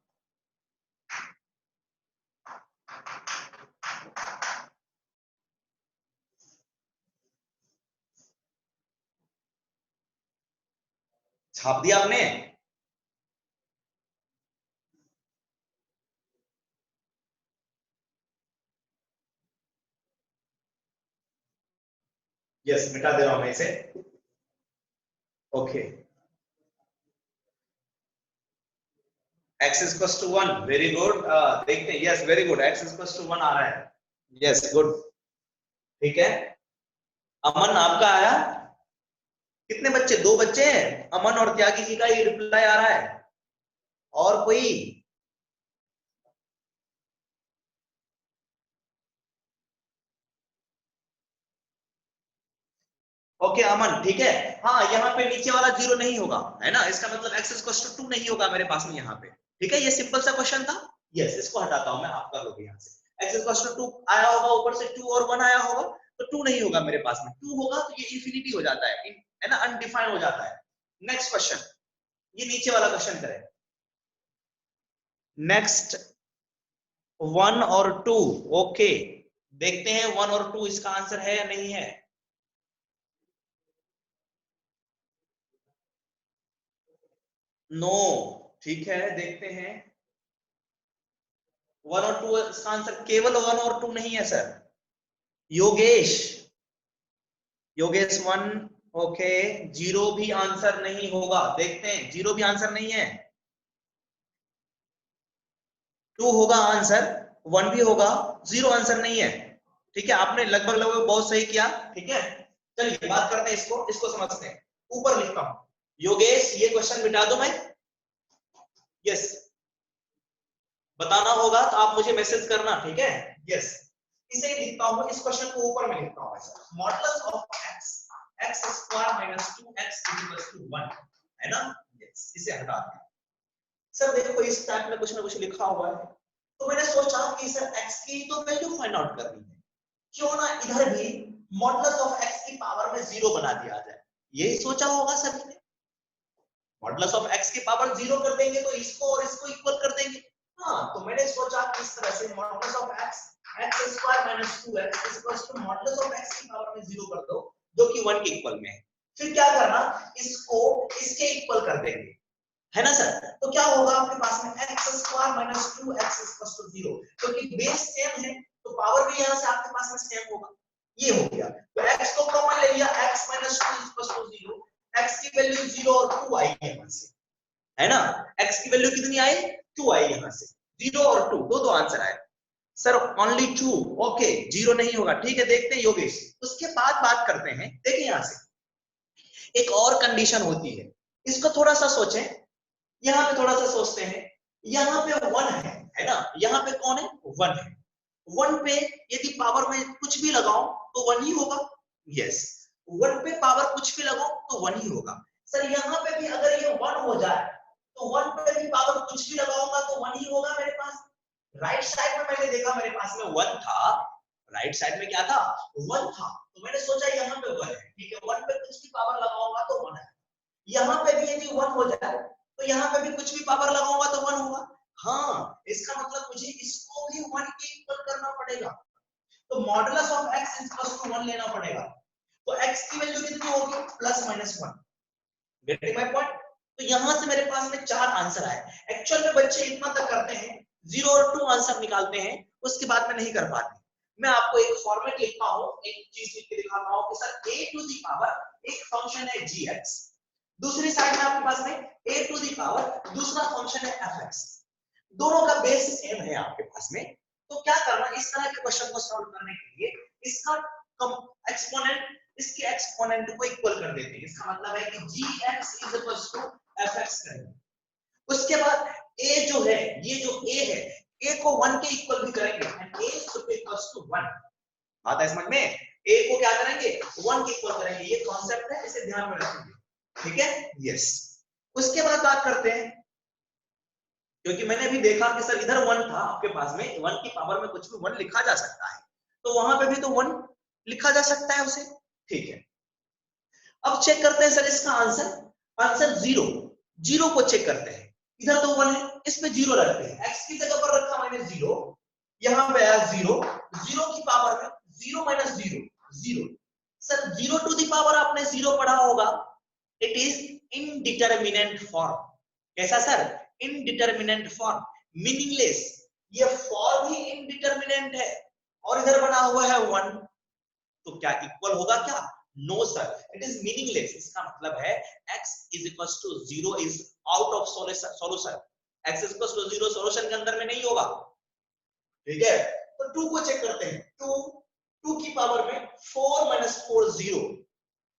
छाप दिया आपने? यस, मिटा दे रहा हूं मैं इसे। Okay, x is equal to 1, very good. देखते हैं, yes very good, x is equal to 1 आ रहा है। यस गुड, ठीक है। अमन आपका आया? कितने बच्चे? 2 बच्चे हैं, अमन और त्यागी जी का ये रिप्लाई आ रहा है। और कोई? ओके अमन, ठीक है। हाँ, यहाँ पे नीचे वाला 0 नहीं होगा, है ना? इसका मतलब x इक्वल टू 2 नहीं होगा मेरे पास में यहाँ पे। ठीक है, ये सिंपल सा क्वेश्चन था। यस, इसको हटाता हूं मैं, आप कर लोगे यहाँ से। x इक्वल टू 2 आया होगा, ऊपर से 2 और 1 आया होगा, तो 2 नहीं होगा मेरे पास में। 2 होगा तो ये इंफिनिटी हो जाता है ना, अनडिफाइंड हो जाता है। नेक्स्ट क्वेश्चन, ये नीचे वाला क्वेश्चन करें। नेक्स्ट 1 और 2, ओके, देखते हैं 1 और 2 इसका आंसर है या नहीं है। नो, ठीक है, देखते हैं। 1 और 2 इसका आंसर केवल 1 और 2 नहीं है सर। योगेश, योगेश 1, ओके। 0 भी आंसर नहीं होगा, देखते हैं। 0 भी आंसर नहीं है, 2 होगा आंसर, 1 भी होगा, 0 आंसर नहीं है। ठीक है, आपने लगभग लगभग बहुत सही किया। ठीक है, चलिए बात करते हैं, इसको समझते हैं। ऊपर लिखता हूं, योगेश ये क्वेश्चन मिटा दूं मैं? यस, बताना होगा तो आप मुझे मैसेज करना, ठीक है। यस, इसे लिखता हूं, इस क्वेश्चन को ऊपर में लिखता हूं ऐसा, modulus of x square minus 2x equals to 1, है ना। यस, इसे हटा दें। सर देखो, इस टाइप में कुछ ना कुछ लिखा हुआ है, तो मैंने सोचा कि सर x की तो वैल्यू फाइंड आउट करनी है, क्यों ना इधर भी मॉडुलस ऑफ x की पावर में 0 बना दिया जाए। यही सोचा होगा सभी ने। मॉडुलस ऑफ x की पावर 0 कर देंगे तो इसको और इसको इक्वल कर देंगे। हाँ, तो मैंने सोचा कि इस तरह से modulus of x square minus 2x is equal to modulus of x की पावर में 0 कर दो, जो कि 1 के इक्वल में है। फिर क्या करना, इसको इसके इक्वल कर देंगे, है ना सर। तो क्या होगा आपके पास में x square minus 2x is equal to 0, क्योंकि बेस सेम है तो पावर भी यहां से आपके पास में सेम होगा। ये हो गया, तो x को कॉमन ले लिया, x minus 2 is equal to 0, x की वैल्यू 0 और 2 आई यहां से, है ना। x की वैल्यू कितनी आई? 2 आई यहां से। 0 और 2, दो आंसर आए सर। ओनली 2, ओके, 0 नहीं होगा, ठीक है। देखते हैं योगेश, उसके बाद बात करते हैं। देखिए यहां से एक और कंडीशन होती है, इसको थोड़ा सा सोचें। यहाँ पे थोड़ा सा सोचते हैं, यहाँ पे 1 है ना, यहाँ पे कौन है? 1 है। 1 पे यदि पावर में कुछ भी लगाओ तो 1 ही होगा। यस, 1 पे पावर कुछ भी लगाओ तो 1 ही होगा। सर यहाँ पे भी अगर ये 1 हो जाए तो 1 पे भी पावर कुछ भी लगाऊंगा तो 1 ही होगा मेरे पास। राइट साइड में मैंने देखा मेरे पास में 1 था, राइट साइड में क्या था? 1 था, तो मैंने सोचा यहाँ पे 1 है, ठीक है। 1 पे कुछ भी पावर लगाऊंगा तो 1 है। यहाँ पे भी यदि 1 हो जाए तो यहाँ पे भी कुछ भी पावर लगाऊंगा तो 1 होगा। हाँ, इसका मतलब मुझे इसको भी 1 के इक्वल करना पड़ेगा, तो modulus of x equals to 1 लेना पड़ेगा। तो x की वैल्यू कितनी होगी? Plus minus 1। Getting my point? तो यहां से मेरे पास में 4 आंसर आए। एक्चुअल में बच्चे इतना तक करते हैं, 0 और 2 आंसर निकालते हैं, उसके बाद में नहीं कर पाते। मैं आपको एक फॉर्मेट लिखता हूं, एक चीज लिख के दिखाता हूं कि sir a to the power एक फंक्शन है gx, दूसरी साइड में आपके पास में a टू द पावर दूसरा फंक्शन है fx, दोनों का बेस सेम है आपके पास में। तो क्या करना, इस तरह के क्वेश्चन को सॉल्व करने के लिए इसका एक्सपोनेंट इसके एक्सपोनेंट को इक्वल कर देते हैं। इसका मतलब है कि gx is equals to fx करेंगे। उसके बाद a जो है, ये जो a है, a को 1 के इक्वल भी करेंगे, and a should be equals to 1। बात है समझ में? a को क्या करेंगे? 1 के इक्वल करेंगे। ये कॉन्सेप्ट है, इसे ध्यान में रखेंगे, ठीक है। यस, उसके बाद बात करते हैं, क्योंकि मैंने भी देखा कि सर इधर 1 था आपके पास में, 1 की पावर में कुछ भी 1 लिखा जा सकता है, तो वहां पे भी तो 1 लिखा जा सकता है उसे, ठीक है। अब चेक करते हैं सर इसका आंसर, आंसर 0, 0 को चेक करते हैं। इधर तो 1 है, इस पे 0 रखते हैं, x की जगह पर रखा मैंने 0, यहां पे आया 0, 0 की पावर में 0 माइनस 0, 0। सर 0 टू दी पावर आपने 0 पढ़ा होगा, इट इज इनडिटर्मिनेंट फॉर्म। कैसा सर? Indeterminate form, meaningless. ये फॉर्म ही इनडिटर्मिनेंट है और इधर बना हुआ है 1, तो क्या इक्वल होगा क्या? No sir, it is meaningless. इसका मतलब है x is equal to 0 is out of solution. x is equal to 0 solution के अंदर में नहीं होगा। ठीक है, तो 2 को चेक करते हैं। 2 की पावर में 4 माइनस 4 0,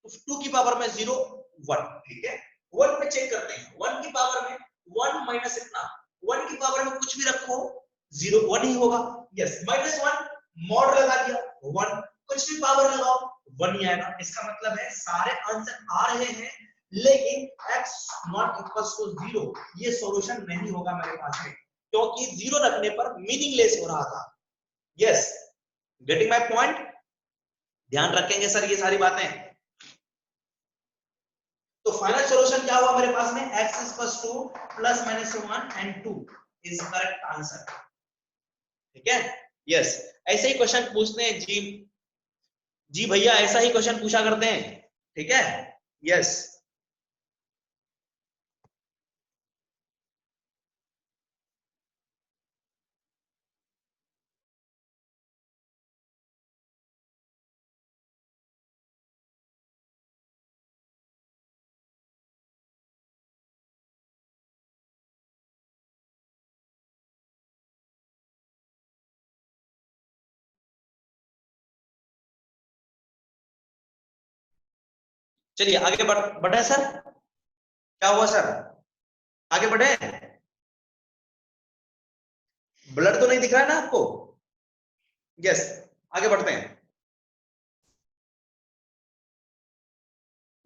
तो 2 की पावर में 0 1। ठीक है, 1 पे चेक करते हैं। 1 की पावर में 1 माइनस इतना, 1 की पावर में कुछ भी रखो 0 1 ही होगा। यस, माइनस 1 मॉड लगा दिया 1, कुछ भी पावर लगाओ 1 ही आएगा। इसका मतलब है सारे आंसर आ रहे हैं, लेकिन x नॉट इक्वल्स टू 0 ये सॉल्यूशन नहीं होगा मेरे पास में, क्योंकि 0 रखने पर मीनिंगलेस हो रहा था। Yes, getting my point? ध्यान रखेंगे सर ये सारी बातें। तो फाइनल सॉल्यूशन क्या हुआ मेरे पास में? x equals to plus minus 1 and 2 is correct answer. ठीक है, यस, ऐसे ही क्वेश्चन पूछते हैं जी। जी भैया, ऐसा ही क्वेश्चन पूछा करते हैं। ठीक है, यस। चलिए आगे बढ़े सर। क्या हुआ सर? आगे बढ़े। ब्लड तो नहीं दिख रहा है ना आपको? यस, आगे बढ़ते हैं।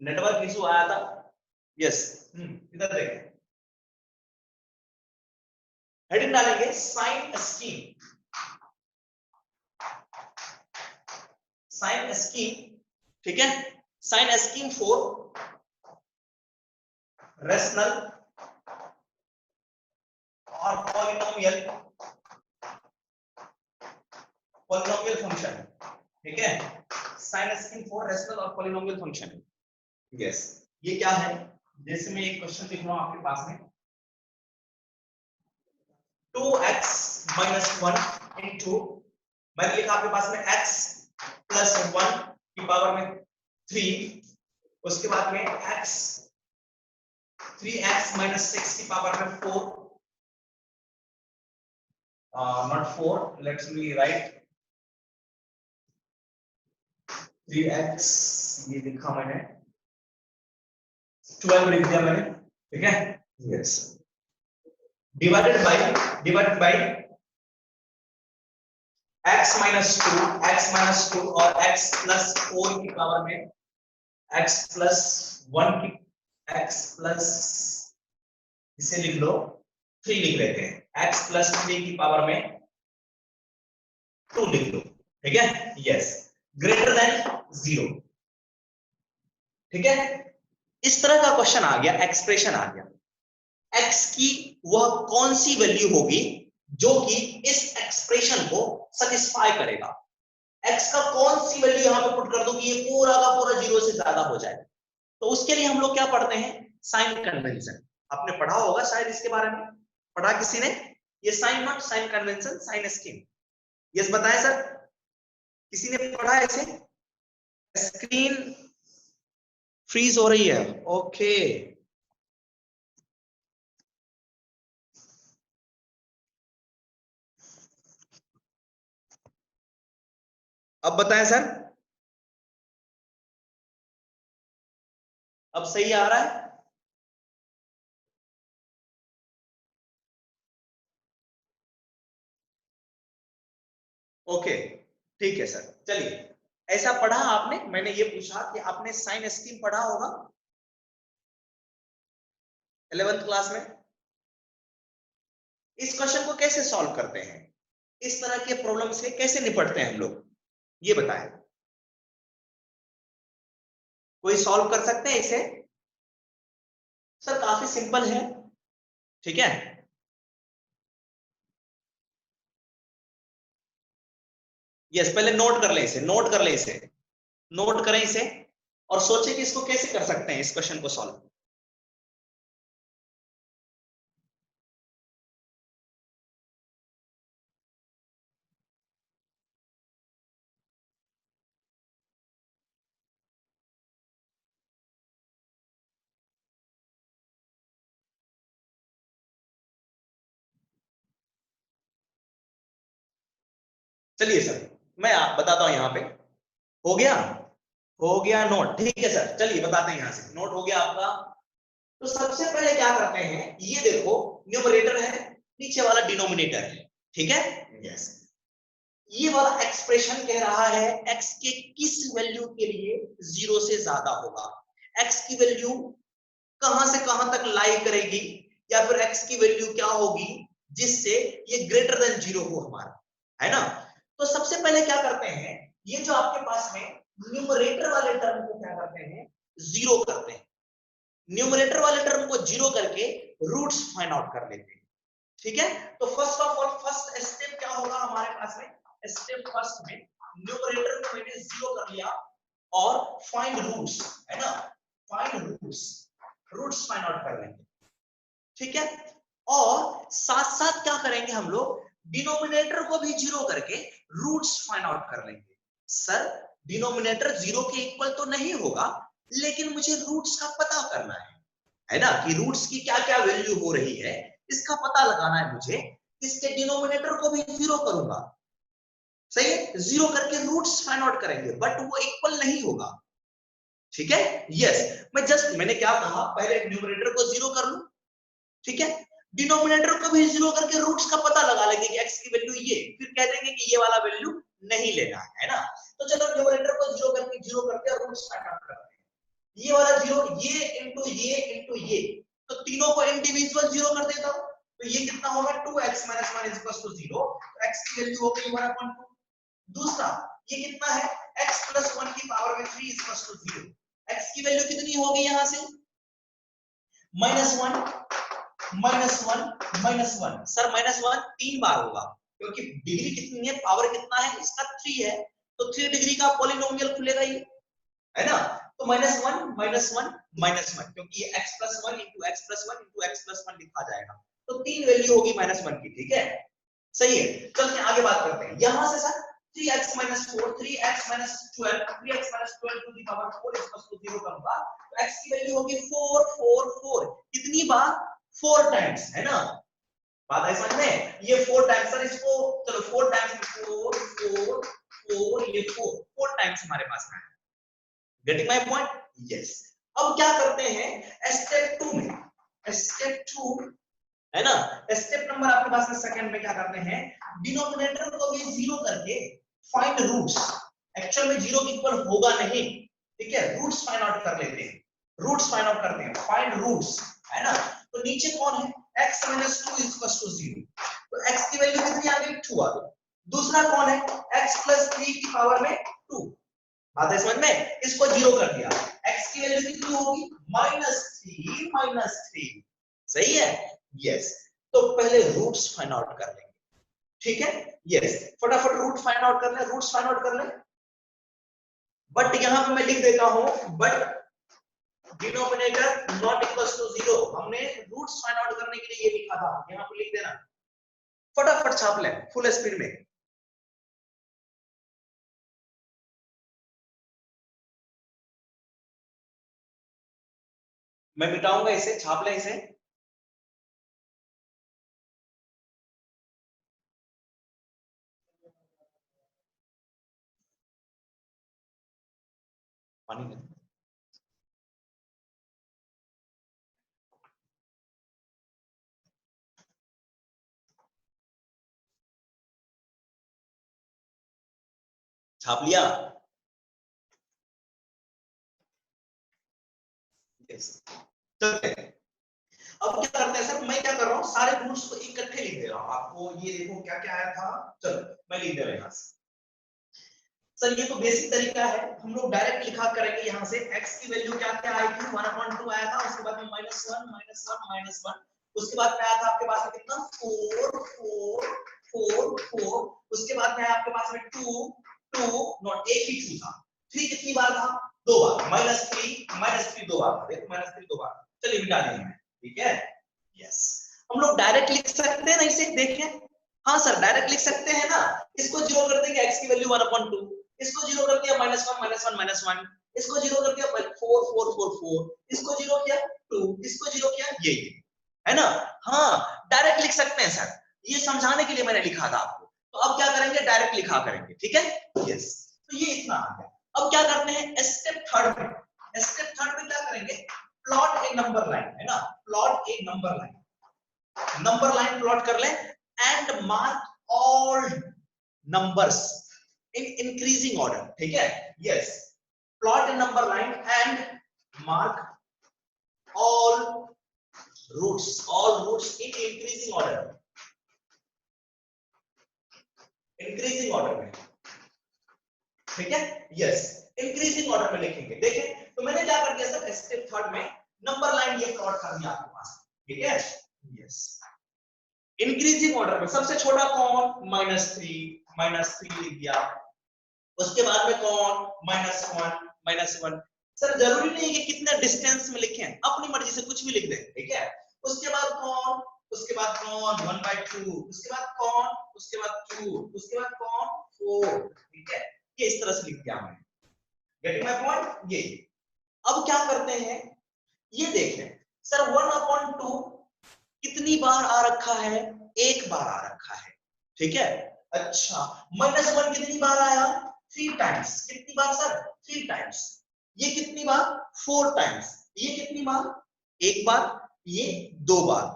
नेटवर्क इशू आया था। यस, इधर देखें, हेडिंग डालेंगे साइन स्कीम। साइन स्कीम, ठीक है, साइन स्कीम फॉर रेशनल और पॉलिनोमियल फंक्शन। ठीक है, साइन स्कीम फॉर रेशनल और पॉलिनोमियल फंक्शन। यस, ये क्या है? जैसे मैं एक क्वेश्चन लिख रहा हूं आपके पास में, 2x माइनस 1 इंटू, मैंने लिखा आपके पास में x प्लस 1 की पावर में 3, उसके बाद में x 3x माइनस 6 की पावर में 4, not 4, let's me right 3x, ये लिखा मैंने 12 लिख दिया मैंने। ठीक है, yes, divided by x minus 2 और x प्लस 4 की पावर में x प्लस 1 की, x प्लस, इसे लिख लो 3 लिख लेते हैं, x प्लस 3 की पावर में 2 लिख लो। ठीक है, यस, ग्रेटर देन 0। ठीक है, इस तरह का क्वेश्चन आ गया, एक्सप्रेशन आ गया। x की वह कौन सी वैल्यू होगी जो कि इस एक्सप्रेशन को सेटिस्फाई करेगा? x का कौन सी वैल्यू यहां पे पुट कर दो कि ये पूरा का पूरा 0 से ज्यादा हो जाए? तो उसके लिए हम लोग क्या पढ़ते हैं? Sign convention. आपने पढ़ा होगा शायद इसके बारे में, पढ़ा किसी ने? ये sign not sign convention, sign scheme. Yes, बताएं सर, किसी ने पढ़ा है इसे? स्क्रीन फ्रीज हो रही है, ओके। अब बताएं सर, अब सही आ रहा है? ओके, ठीक है सर। चलिए, ऐसा पढ़ा आपने? मैंने ये पूछा कि आपने साइन स्कीम पढ़ा होगा 11th क्लास में। इस क्वेश्चन को कैसे सॉल्व करते हैं? इस तरह के प्रॉब्लम से कैसे निपटते हैं हम लोग, ये बताएं। कोई सॉल्व कर सकते हैं इसे? सर काफी सिंपल है। ठीक है, यस, पहले नोट कर ले इसे, नोट कर ले इसे, नोट करें इसे और सोचें कि इसको कैसे कर सकते हैं, इस क्वेश्चन को सॉल्व। चलिए सर मैं बताता हूं यहाँ पे। हो गया, हो गया नोट, ठीक है सर। चलिए बताते हैं, यहाँ से नोट हो गया आपका। तो सबसे पहले क्या करते हैं, ये देखो न्यूमरेटर है, नीचे वाला डिनोमिनेटर है, ठीक है। यस, ये वाला एक्सप्रेशन कह रहा है x के किस वैल्यू के लिए 0 से ज्यादा होगा, x की वैल्यू कहां से कहां तक लाई करेगी, या फिर x की वैल्यू क्या होगी जिससे ये ग्रेटर देन 0 हो हमारा, है ना। तो सबसे पहले क्या करते हैं, ये जो आपके पास में न्यूमरेटर वाले टर्म को क्या करते हैं, 0 करते हैं। न्यूमरेटर वाले टर्म को 0 करके रूट्स फाइंड आउट कर लेते हैं, ठीक है। तो first of all first step क्या होगा हमारे पास में, स्टेप फर्स्ट में न्यूमरेटर को मैंने 0 कर लिया और फाइंड रूट्स, है ना, find roots, roots find out कर लेंगे, ठीक है। और साथ साथ क्या करेंगे हम लोग, डिनोमिनेटर को भी 0 करके रूट्स फाइंड आउट कर लेंगे। सर डिनोमिनेटर 0 के इक्वल तो नहीं होगा, लेकिन मुझे रूट्स का पता करना है ना, कि रूट्स की क्या क्या वैल्यू हो रही है, इसका पता लगाना है मुझे। इसके डिनोमिनेटर को भी 0 करूंगा, सही है, 0 करके रूट्स फाइंड आउट करेंगे, बट वो इक्वल नहीं होगा, ठीक है। यस, मैं जस्ट मैंने क्या कहा, पहले न्यूमरेटर को 0 कर लूं, ठीक है, डिनोमिनेटर को भी 0 करके रूट्स का पता लगा लेंगे कि x की वैल्यू ये, फिर कह देंगे कि ये वाला वैल्यू नहीं लेना है ना। तो चलो न्यूमरेटर को 0 करके रूट्स फाइंड आउट करते हैं। ये वाला 0, ये इंटू ये, तो तीनों को इंडिविजुअल 0 कर देता हूं, तो ये कितना होगा 2x - 1 = 0, तो x की वैल्यू हो गई 1/2। दूसरा ये कितना है, x + 1 की पावर में 3 = 0, x की वैल्यू कितनी होगी यहां से, -1 -1 सर -1 3 बार होगा, क्योंकि डिग्री कितनी है, पावर कितना है इसका 3 है, तो 3 डिग्री का पॉलिनोमियल खुलेगा ये, है ना। तो -1 क्योंकि ये x + 1 * x + 1 * x + 1 लिखा जाएगा, तो 3 वैल्यू होगी -1 की, ठीक है, सही है। चलते आगे बात करते हैं, यहां से sir 3x - 4 3x - 12 3x - 12 to the power 4 = 0 करूंगा, तो x की वैल्यू होगी 4 4 4, कितनी बार, 4 टाइम्स, है ना। बात है समझ में, ये 4 टाइम्स सर, इसको चलो 4 टाइम्स 4 4 4, ये 4 टाइम्स हमारे पास में है। Getting my point, yes. अब क्या करते हैं स्टेप 2 में, स्टेप 2 है ना, स्टेप नंबर आपके पास में सेकंड में क्या करते हैं, डिनोमिनेटर को भी 0 करके फाइंड रूट्स, एक्चुअल में 0 के इक्वल होगा नहीं, ठीक है, रूट्स फाइंड आउट कर लेते हैं, रूट्स फाइंड आउट करते हैं, फाइंड रूट्स, है ना। तो नीचे कौन है, x - 2 = 0, तो x की वैल्यू कितनी आ गई, 2 आ गई। दूसरा कौन है, x + 3 की पावर में 2, बात है समझ में, इसको 0 कर दिया, x की वैल्यू कितनी होगी, -3 सही है, यस। तो पहले रूट्स फाइंड आउट कर लेंगे, ठीक है, यस, फटाफट रूट फाइंड आउट कर ले, रूट्स फाइंड आउट कर ले। बट यहां पे मैं लिख देता हूं, but denominator not equals to 0, हमने रूट्स फाइंड आउट करने के लिए ये लिखा था, यहां पे लिख देना, फटाफट छाप ले फुल स्पीड में। मैं मिटाऊंगा इसे, छाप ले इसे। पानी नहीं। छाप लिया, यस। चलते हैं, अब क्या करते हैं सर, मैं क्या कर रहा हूँ, सारे रूट्स को इकट्ठे लिख दे रहा हूँ आपको, ये देखो क्या क्या आया था, चलो मैं लिख दे रहा हूँ यहाँ से। सर ये तो बेसिक तरीका है, हम लोग डायरेक्ट लिखा करेंगे, यहाँ से x की वैल्यू क्या क्या आई थी, 1/2 आया था, उसके बाद में -1 उसके बाद में आया था आपके पास में कितना, 4 4 4 4, उसके बाद में आया आपके पास में 2 2, नॉट एक ही 2 था, 3 कितनी बार था, 2 बार, -3 2 बार था, देखो -3 2 बार, चलिए मिटा देंगे, ठीक है, यस। हम लोग डायरेक्ट लिख सकते हैं ना इसे, देखिए, हाँ सर डायरेक्ट लिख सकते हैं ना, इसको 0 कर देंगे, x की वैल्यू 1/2, इसको 0 कर दिया, -1 इसको 0 कर दिया, 4 4 4 4, इसको 0 किया 2, इसको 0 किया, ये है ना। हाँ डायरेक्ट लिख सकते हैं सर, ये समझाने के लिए मैंने लिखा था आपको, तो अब क्या करेंगे, डायरेक्ट लिखा करेंगे, ठीक है, यस। तो ये इतना आ गया। अब क्या करते हैं स्टेप थर्ड में, स्टेप थर्ड में क्या करेंगे, प्लॉट ए नंबर लाइन, है ना, plot A number line, number line plot कर ले and mark all numbers in increasing order, ठीक है, yes, plot A number line and mark all roots in increasing order में, ठीक है, यस, इंक्रीजिंग ऑर्डर में लिखेंगे। देखें तो मैंने क्या कर दिया सर, स्टेप थर्ड में नंबर लाइन ये प्लॉट कर दिया आपके पास, ठीक है, यस, इंक्रीजिंग ऑर्डर में सबसे छोटा कौन, -3 लिख दिया, उसके बाद में कौन, -1 सर जरूरी नहीं है कि कितना डिस्टेंस में लिखें, अपनी मर्जी से कुछ भी लिख दें, ठीक है, उसके बाद कौन, 1/2, उसके बाद कौन, उसके बाद 2, उसके बाद कौन, 4, ठीक है, ये इस तरह से लिख दिया हमने, गेटिंग माय पॉइंट, ये। अब क्या करते हैं, ये देखें सर 1/2 कितनी बार आ रखा है, एक बार आ रखा है, ठीक है, अच्छा, -1 कितनी बार आया, 3 टाइम्स, कितनी बार सर, 3 टाइम्स, ये कितनी बार, 4 टाइम्स, ये कितनी बार, एक बार, ये 2 बार,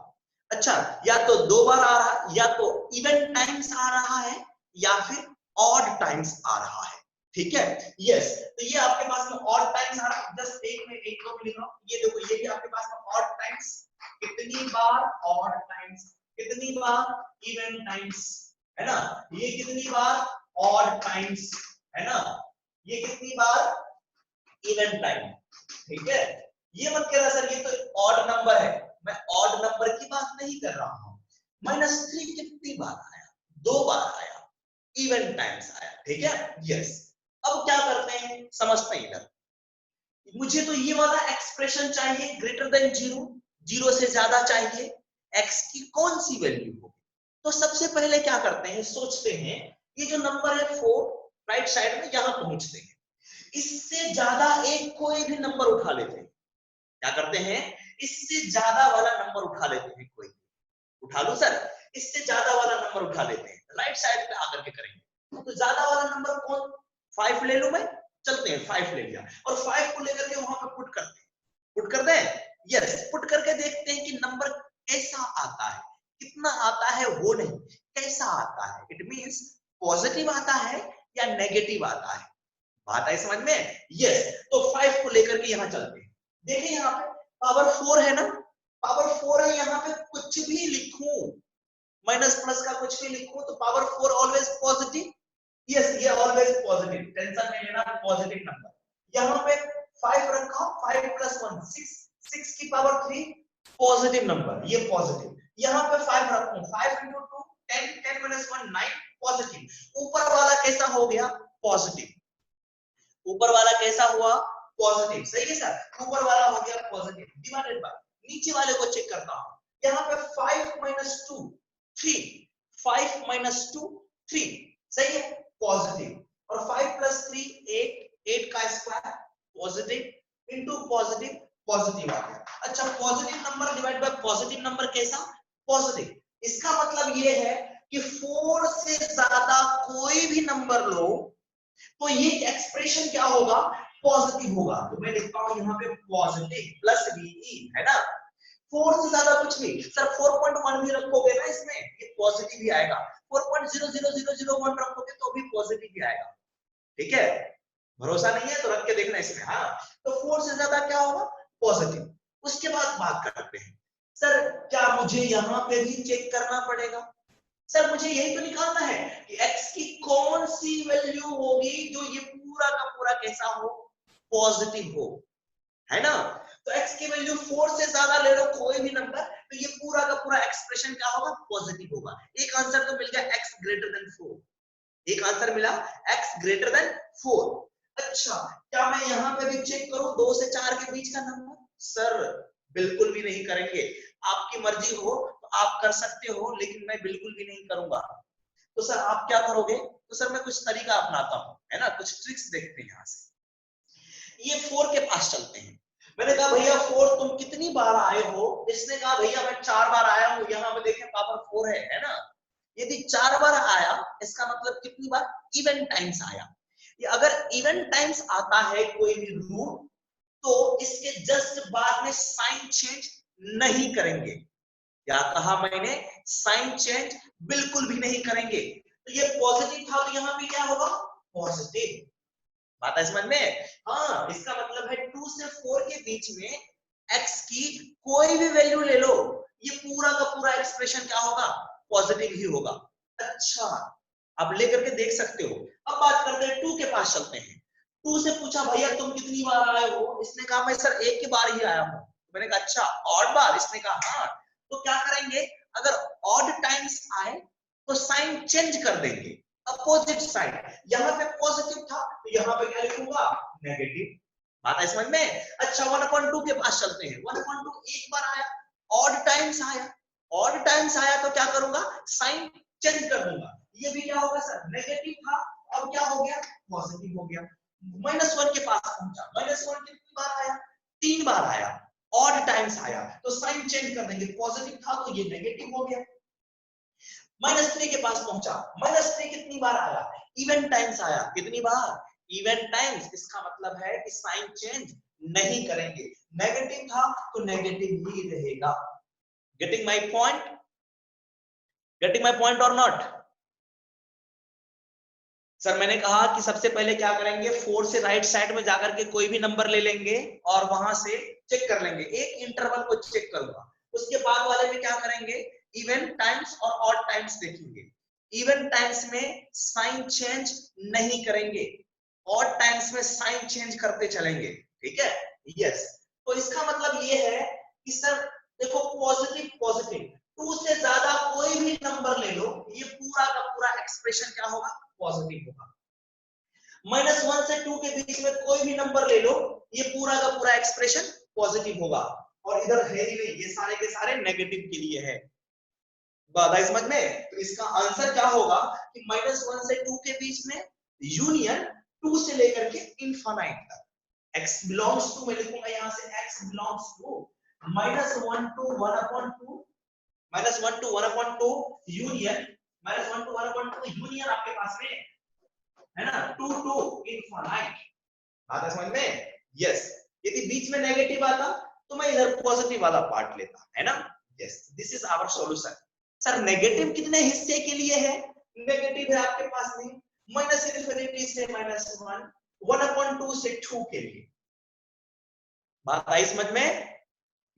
अच्छा, या तो 2 बार आ रहा, या तो इवन टाइम्स आ रहा है, या फिर ऑड टाइम्स आ रहा है, ठीक है, यस, तो ये आपके पास में ऑड टाइम्स आ रहा है, जस्ट एक में लिख रहा हूं, ये देखो, ये भी आपके पास में ऑड टाइम्स, कितनी बार, ऑड टाइम्स, कितनी बार, इवन टाइम्स, है ना, ये कितनी बार, ऑड टाइम्स, है ना, ये कितनी बार, इवन टाइम, ठीक है, ये मत कहना सर ये तो ऑड नंबर है, मैं ऑड नंबर की बात नहीं कर रहा हूं, -3 कितनी बार आया, 2 बार आया, इवन टाइम्स आया, ठीक है, यस। अब क्या करते हैं, समझते हैं इधर, मुझे तो ये वाला एक्सप्रेशन चाहिए ग्रेटर देन 0, 0 से ज्यादा चाहिए, x की कौन सी वैल्यू हो, तो सबसे पहले क्या करते हैं, सोचते हैं, ये जो नंबर है 4 राइट साइड में यहां पहुंचते हैं, इससे ज्यादा एक कोई भी नंबर उठा लेते हैं, क्या करते हैं, इससे ज्यादा वाला नंबर उठा लेते हैं, कोई उठा लो सर, इससे ज्यादा वाला नंबर उठा लेते हैं, राइट साइड पे आकर के करेंगे, तो ज्यादा वाला नंबर कौन, 5 ले लो मैं, चलते हैं 5 ले लिया, और 5 को लेकर के वहां पे पुट करते हैं, पुट कर दे, यस, पुट करके देखते हैं कि नंबर कैसा आता है, कितना आता है वो नहीं, कैसा आता है, इट मींस पॉजिटिव आता है या नेगेटिव आता है, बात आई समझ में, यस, तो 5 को लेकर के यहां चलते हैं, देखिए यहाँ पे पावर 4 है ना, पावर 4 है, यहाँ पे कुछ भी लिखूं, माइनस प्लस का कुछ भी लिखूं तो पावर 4 ऑलवेज पॉजिटिव, यस, ये ऑलवेज पॉजिटिव, टेंशन नहीं लेना, पॉजिटिव नंबर, यहाँ पे 5 रखा, 5 + 1 6, 6 की पावर 3 पॉजिटिव नंबर, ये पॉजिटिव, यहाँ पे 5 रखूं, 5 × 2 10, 10 - 1 9 पॉजिटिव, ऊपर वाला कैसा हो गया, पॉजिटिव, ऊपर वाला कैसा हुआ, पॉजिटिव, सही है सर, ऊपर वाला हो गया पॉजिटिव, डिवाइडेड बाय नीचे वाले को चेक करता हूं, यहाँ पे 5 - 2 3, 5 - 2 3, सही है, पॉजिटिव, और 5 + 3 8, 8 का square positive into positive, positive आ गया, अच्छा, positive number divide by positive number कैसा, पॉजिटिव, इसका मतलब ये है कि 4 से ज्यादा कोई भी नंबर लो तो ये एक्सप्रेशन क्या होगा, पॉजिटिव होगा, तो मैं लिखता हूं यहाँ पे पॉजिटिव प्लस VE, है ना, 4 से ज्यादा कुछ भी, सर 4.1 भी रखोगे ना इसमें, ये पॉजिटिव ही आएगा, 4.00001 रखोगे तो भी पॉजिटिव ही आएगा, ठीक है, भरोसा नहीं है तो रख के देखना इसमें, हाँ, तो 4 से ज्यादा क्या होगा, पॉजिटिव, उसके बाद बात करते हैं, सर क्या मुझे यहाँ पे भी चेक करना पड़ेगा, सर मुझे यही तो निकालना है कि x की कौन सी वैल्यू होगी जो ये पूरा का पूरा कैसा हो, पॉजिटिव हो, है ना, तो x की वैल्यू 4 से ज्यादा ले लो कोई भी नंबर, तो ये पूरा का पूरा एक्सप्रेशन क्या होगा, पॉजिटिव होगा, एक आंसर तो मिल गया x > 4, एक आंसर मिला x > 4, अच्छा, क्या मैं यहाँ पे भी चेक करूं 2 से 4 के बीच का नंबर, सर बिल्कुल भी नहीं करेंगे, आपकी मर्जी हो तो आप कर सकते हो, लेकिन मैं बिल्कुल भी नहीं करूंगा, तो सर आप क्या करोगे, तो सर मैं कुछ तरीका अपनाता हूं, है ना, कुछ ट्रिक्स देखते हैं यहाँ से, ये 4 के पास चलते हैं, मैंने कहा भैया 4 तुम कितनी बार आए हो, इसने कहा भैया मैं 4 बार आया हूं, यहाँ पे देखें पावर 4 है ना, यदि 4 बार आया इसका मतलब कितनी बार, इवन टाइम्स आया। ये अगर इवन टाइम्स आता है कोई भी रूट तो इसके जस्ट बाद में साइन चेंज नहीं करेंगे। क्या कहा मैंने, साइन चेंज बिल्कुल भी नहीं करेंगे। तो ये पॉजिटिव था तो यहाँ पे क्या होगा, पॉजिटिव। बात है समझ में। हाँ, इसका मतलब है 2 से 4 के बीच में x की कोई भी वैल्यू ले लो, ये पूरा का पूरा एक्सप्रेशन क्या होगा, पॉजिटिव ही होगा। अच्छा, अब लेकर के देख सकते हो। अब बात करते हैं 2 के पास चलते हैं। 2 से पूछा भैया तुम कितनी बार आए हो, इसने कहा मैं सर एक ही बार ही आया हूं। मैंने कहा अच्छा ऑड बार, इसने कहा हाँ। तो क्या करेंगे, अगर ऑड टाइम्स आए तो साइन चेंज कर देंगे, अपोजिट साइड। यहाँ पे पॉजिटिव था तो यहाँ पे क्या लिखूंगा, नेगेटिव। बात है समझ में। अच्छा 1/2 के पास चलते हैं। 1/2 एक बार आया, ऑड टाइम्स आया, ऑड टाइम्स आया तो क्या करूंगा, साइन चेंज कर दूंगा। ये भी क्या होगा सर, नेगेटिव था और क्या हो गया, पॉजिटिव हो गया। -1 के पास पहुंचा, -1 कितनी बार आया, 3 बार आया, ऑड टाइम्स आया तो साइन चेंज कर देंगे, पॉजिटिव था तो ये नेगेटिव हो गया। -3 के पास पहुंचा, -3 कितनी बार आया, इवन टाइम्स आया, कितनी बार, इवन टाइम्स। इसका मतलब है कि साइन चेंज नहीं करेंगे, नेगेटिव था तो नेगेटिव ही रहेगा। Getting my point, getting my point और नॉट। सर मैंने कहा कि सबसे पहले क्या करेंगे, 4 से राइट साइड में जाकर के कोई भी नंबर ले लेंगे और वहां से चेक कर लेंगे, एक इंटरवल को चेक करूंगा। उसके बाद वाले में क्या करेंगे, इवन टाइम्स और ऑड टाइम्स देखेंगे। इवन टाइम्स में साइन चेंज नहीं करेंगे, ऑड टाइम्स में साइन चेंज करते चलेंगे, ठीक है। यस, तो इसका मतलब ये है कि सर देखो पॉजिटिव पॉजिटिव, 2 से ज्यादा कोई भी नंबर ले लो, ये पूरा का पूरा एक्सप्रेशन क्या होगा, पॉजिटिव होगा। -1 से 2 के बीच में कोई भी नंबर ले लो, ये पूरा का पूरा एक्सप्रेशन पॉजिटिव होगा। और इधर है ही नहीं, ये सारे के सारे नेगेटिव के लिए है। बात है समझ में। तो इसका आंसर क्या होगा कि -1 से 2 के बीच में यूनियन 2 से लेकर के इनफाइनाइट तक, x बिलोंग्स टू मैं लिखूंगा यहां से, x belongs to -1 to 1/2, -1 to 1/2 union, -1 to 1/2 union आपके पास में है ना, 2 to इनफाइनाइट। बात समझ में। यस, यदि बीच में नेगेटिव आता तो मैं इधर पॉजिटिव वाला पार्ट लेता, है ना। Yes, this is our solution. Sir negative कितने हिस्से के लिए है, नेगेटिव है आपके पास में -∞ से -1, 1/2 से 2 के लिए। बात आई समझ में।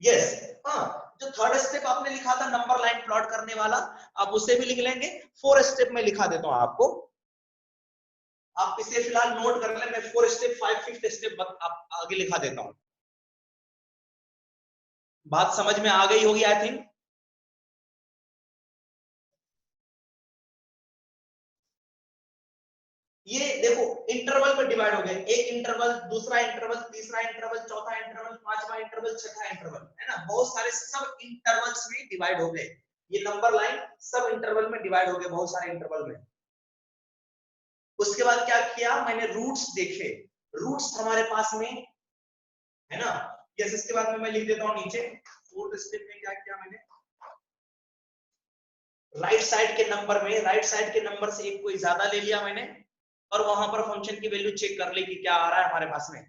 यस, हाँ, जो थर्ड स्टेप आपने लिखा था नंबर लाइन प्लॉट करने वाला, आप उसे भी लिख लेंगे। 4 स्टेप में लिखा देता हूं आपको, आप इसे फिलहाल नोट कर लें, मैं 4 स्टेप 5 5th स्टेप आप आगे लिखा देता हूं। बात समझ में आ गई होगी आई थिंक। ये देखो इंटरवल में डिवाइड हो गए, एक इंटरवल, दूसरा इंटरवल, तीसरा इंटरवल, चौथा इंटरवल, पांचवा इंटरवल, छठा इंटरवल, है ना, बहुत सारे सब इंटरवल्स में डिवाइड हो गए। ये नंबर लाइन सब इंटरवल में डिवाइड हो गए, बहुत सारे इंटरवल में। उसके बाद क्या किया मैंने, रूट्स देखे, रूट्स हमारे पास में है ना। यस, इसके बाद में मैं लिख देता हूं नीचे, फोर्थ स्टेप में क्या किया मैंने, राइट साइड के नंबर में, राइट साइड के नंबर से एक कोई ज्यादा ले लिया मैंने और वहां पर फंक्शन की वैल्यू चेक कर ली कि क्या आ रहा है हमारे पास में,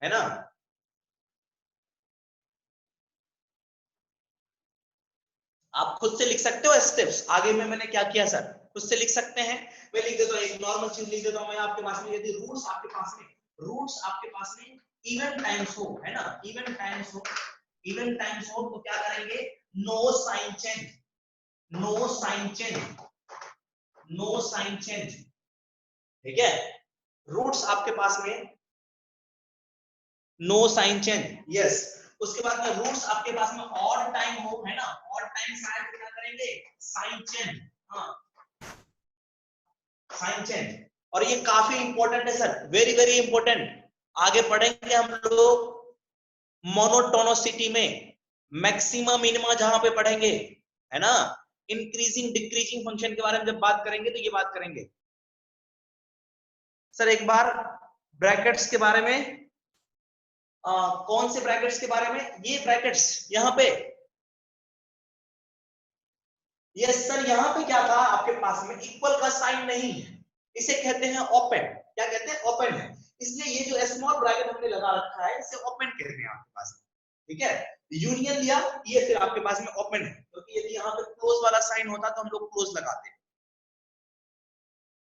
है ना। आप खुद से लिख सकते हो स्टेप्स, आगे में मैंने क्या किया सर, खुद से लिख सकते हैं। मैं लिख देता हूं, एक नॉर्मल चीज लिख देता हूं मैं आपके पास में, यदि रूट्स आपके पास में, रूट्स आपके पास में इवन टाइम्स हो, है ना, इवन टाइम्स हो, इवन टाइम्स हो तो क्या करेंगे, no sign change, no sign change, no sign change, ठीक है। रूट्स आपके पास में नो साइन चेंज, यस। उसके बाद में रूट्स आपके पास में ऑड टाइम हो, है ना, ऑड टाइम साइन तो क्या करेंगे, साइन चेंज, हाँ, साइन चेंज। और ये काफी इंपॉर्टेंट है सर, वेरी वेरी इंपॉर्टेंट। आगे पढ़ेंगे हम लोग मोनोटोनोसिटी में, मैक्सिमा मिनिमा जहां पे पढ़ेंगे, है ना, इंक्रीजिंग डिक्रीजिंग फंक्शन के बारे में जब बात करेंगे तो ये बात करेंगे। सर एक बार ब्रैकेट्स के बारे में, कौन से ब्रैकेट्स के बारे में, ये ब्रैकेट्स यहाँ पे यस सर, यहाँ पे क्या था आपके पास में इक्वल का साइन नहीं है, इसे कहते हैं ओपन। क्या कहते हैं? ओपन है। इसलिए ये जो स्मॉल ब्रैकेट हमने लगा रखा है इसे ओपन कहते हैं आपके पास में। ठीक है, यूनियन लिया, ये फिर आपके पास में ओपन है, क्योंकि यदि यहाँ पे क्लोज वाला साइन होता तो हम लोग क्लोज लगाते।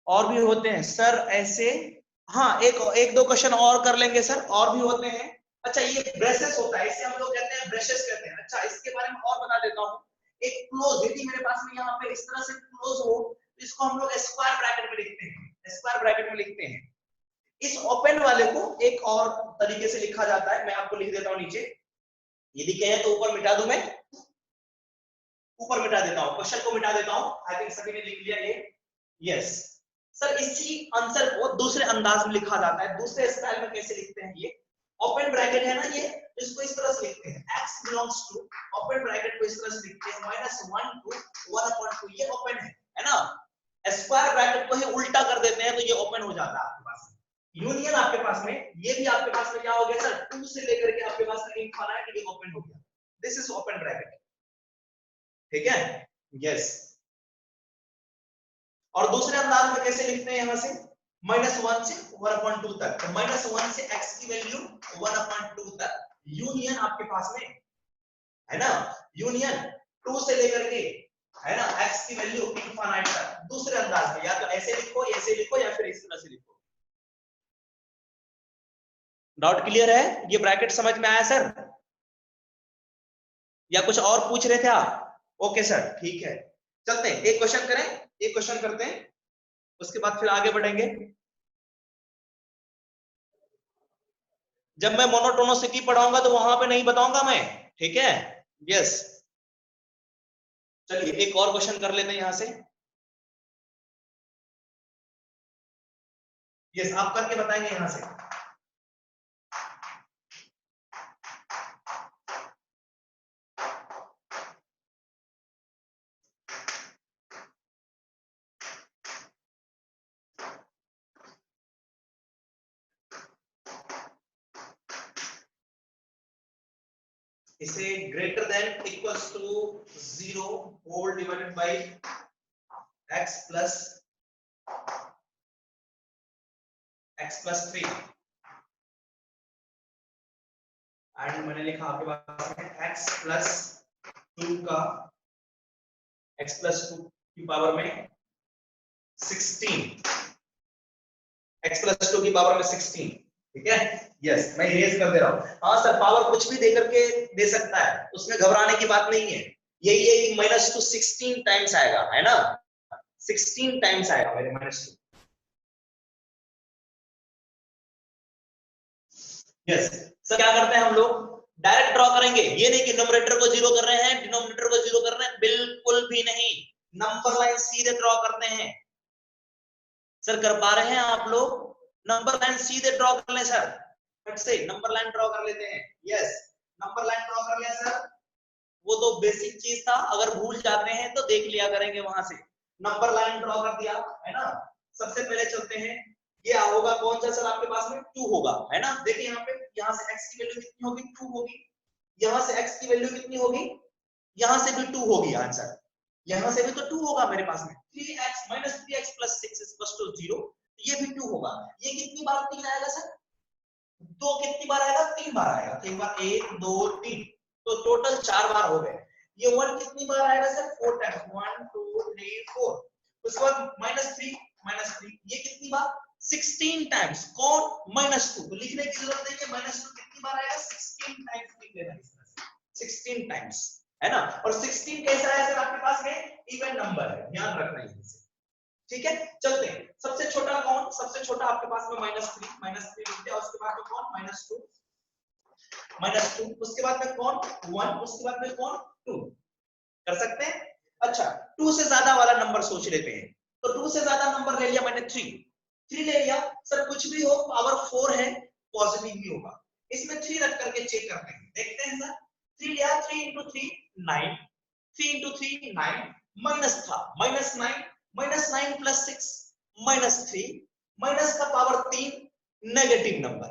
और भी होते हैं सर ऐसे। हाँ, एक दो क्वेश्चन और कर लेंगे सर, और भी होते हैं। अच्छा, ये ब्रेसेस होता है, इसे हम लोग कहते हैं ब्रशेस कहते हैं। अच्छा, इसके बारे में और बता देता हूँ। एक क्लोज, यदि मेरे पास में यहाँ पे इस तरह से क्लोज हो तो इसको हम लोग स्क्वायर ब्रैकेट में लिखते हैं, स्क्वायर ब्रैकेट में लिखते हैं। इस ओपन वाले को एक और तरीके से लिखा जाता है, मैं आपको लिख देता हूँ नीचे। यदि कहे तो ऊपर मिटा दूं मैं, ऊपर मिटा देता हूँ, क्वेश्चन को मिटा देता हूँ। आई थिंक सभी ने लिख लिया ये। यस सर, इसी आंसर को दूसरे अंदाज में लिखा जाता है। दूसरे स्टाइल में कैसे लिखते हैं? ये ओपन ब्रैकेट है ना, ये इसको इस तरह से लिखते हैं, x belongs to, open bracket को इस तरह से लिखते हैं -1 to 1/2, ये ओपन है ना। स्क्वायर ब्रैकेट को ही उल्टा कर देते हैं तो ये ओपन हो जाता है आपके पास। यूनियन आपके पास में, ये भी आपके पास में क्या हो गया सर, 2 से लेकर के आपके पास में इनफाइनाइट ये ओपन हो गया। This is open bracket. ठीक है, यस। और दूसरे अंदाज में कैसे लिखते हैं? यहां से -1 से 1/2 तक, तो -1 से x की वैल्यू 1/2 तक। यूनियन आपके पास में है ना, यूनियन 2 से लेकर के है ना x की वैल्यू इनफाइनाइट तक। दूसरे अंदाज में या तो ऐसे लिखो, ऐसे लिखो, या फिर इस तरह से लिखो। डाउट क्लियर है? ये ब्रैकेट समझ में आया सर, या कुछ और पूछ रहे थे आप? ओके सर, ठीक है, चलते हैं एक क्वेश्चन करें, एक क्वेश्चन करते हैं, उसके बाद फिर आगे बढ़ेंगे। जब मैं मोनोटोनिसिटी पढ़ाऊंगा तो वहां पे नहीं बताऊंगा मैं, ठीक है? यस, चलिए एक और क्वेश्चन कर लेते हैं यहां से। यस, आप करके बताएंगे यहां से। इसे greater than equals to 0 whole divided by x plus 3, and मैंने लिखा आपके पास में x प्लस 2 का x प्लस 2 की पावर में 16, x प्लस 2 की पावर में 16। ठीक है, यस, मैं इरेज कर दे रहा हूं। हाँ सर, पावर कुछ भी दे करके दे सकता है, उसमें घबराने की बात नहीं है। यही है कि -2 16 टाइम्स आएगा, है ना, 16 टाइम्स आएगा मेरे -2। यस सर, क्या करते हैं हम लोग, डायरेक्ट ड्रॉ करेंगे। ये नहीं कि न्यूमरेटर को 0 कर रहे हैं, डिनोमिनेटर को 0 कर रहे हैं, बिल्कुल भी नहीं। नंबर लाइन सीधे ड्रॉ करते हैं। सर कर पा रहे हैं आप लोग? नंबर लाइन सीधे ड्रॉ कर लें सर, फट से नंबर लाइन ड्रॉ कर लेते हैं। यस, नंबर लाइन ड्रॉ कर लिया सर। वो तो बेसिक चीज था, अगर भूल जाते हैं तो देख लिया करेंगे वहां से। नंबर लाइन ड्रॉ कर दिया, है ना। सबसे पहले चलते हैं, ये होगा कौन सा सर आपके पास में? 2 होगा, है ना। देखिए यहाँ पे, यहाँ से x की वैल्यू कितनी होगी? 2 होगी। यहाँ से x की वैल्यू कितनी होगी? यहाँ से भी 2 होगी आंसर। यहाँ से भी तो 2 होगा मेरे पास में। 3x -3x + 6 = 0, ये भी 2 होगा। ये कितनी बार 3 आएगा सर? 2 कितनी बार आएगा? 3 बार आएगा। तो एक बार 1 2 3, तो टोटल 4 बार हो गए। ये 1 कितनी बार आएगा सर? 4 टाइम्स, 1 2 3 4। उसके बाद -3 ये कितनी बार? 16 टाइम्स। कौन? -2, तो लिखने की जरूरत नहीं है, -2 कितनी बार आएगा? 16 टाइम्स लिख लेना इस तरह से, 16 टाइम्स, है ना। और 16 कैसा है सर आपके पास में? इवन नंबर है, ध्यान रखना है इसे। ठीक है, चलते हैं। सबसे छोटा कौन? सबसे छोटा आपके पास में -3 लिख दिया। उसके बाद में कौन? -2, उसके बाद में कौन? 1, उसके बाद में कौन? 2। कर सकते हैं? अच्छा, 2 से ज्यादा वाला नंबर सोच लेते हैं। तो 2 से ज्यादा नंबर ले लिया मैंने, 3 ले लिया। सर कुछ भी हो, पावर 4 है, पॉजिटिव भी होगा। इसमें 3 रख करके चेक करते हैं, देखते हैं सर। 3 लिया, 3 × 3 9, 3 × 3 9, माइनस था -9, -9 + 6 -3, माइनस का power 3, negative number.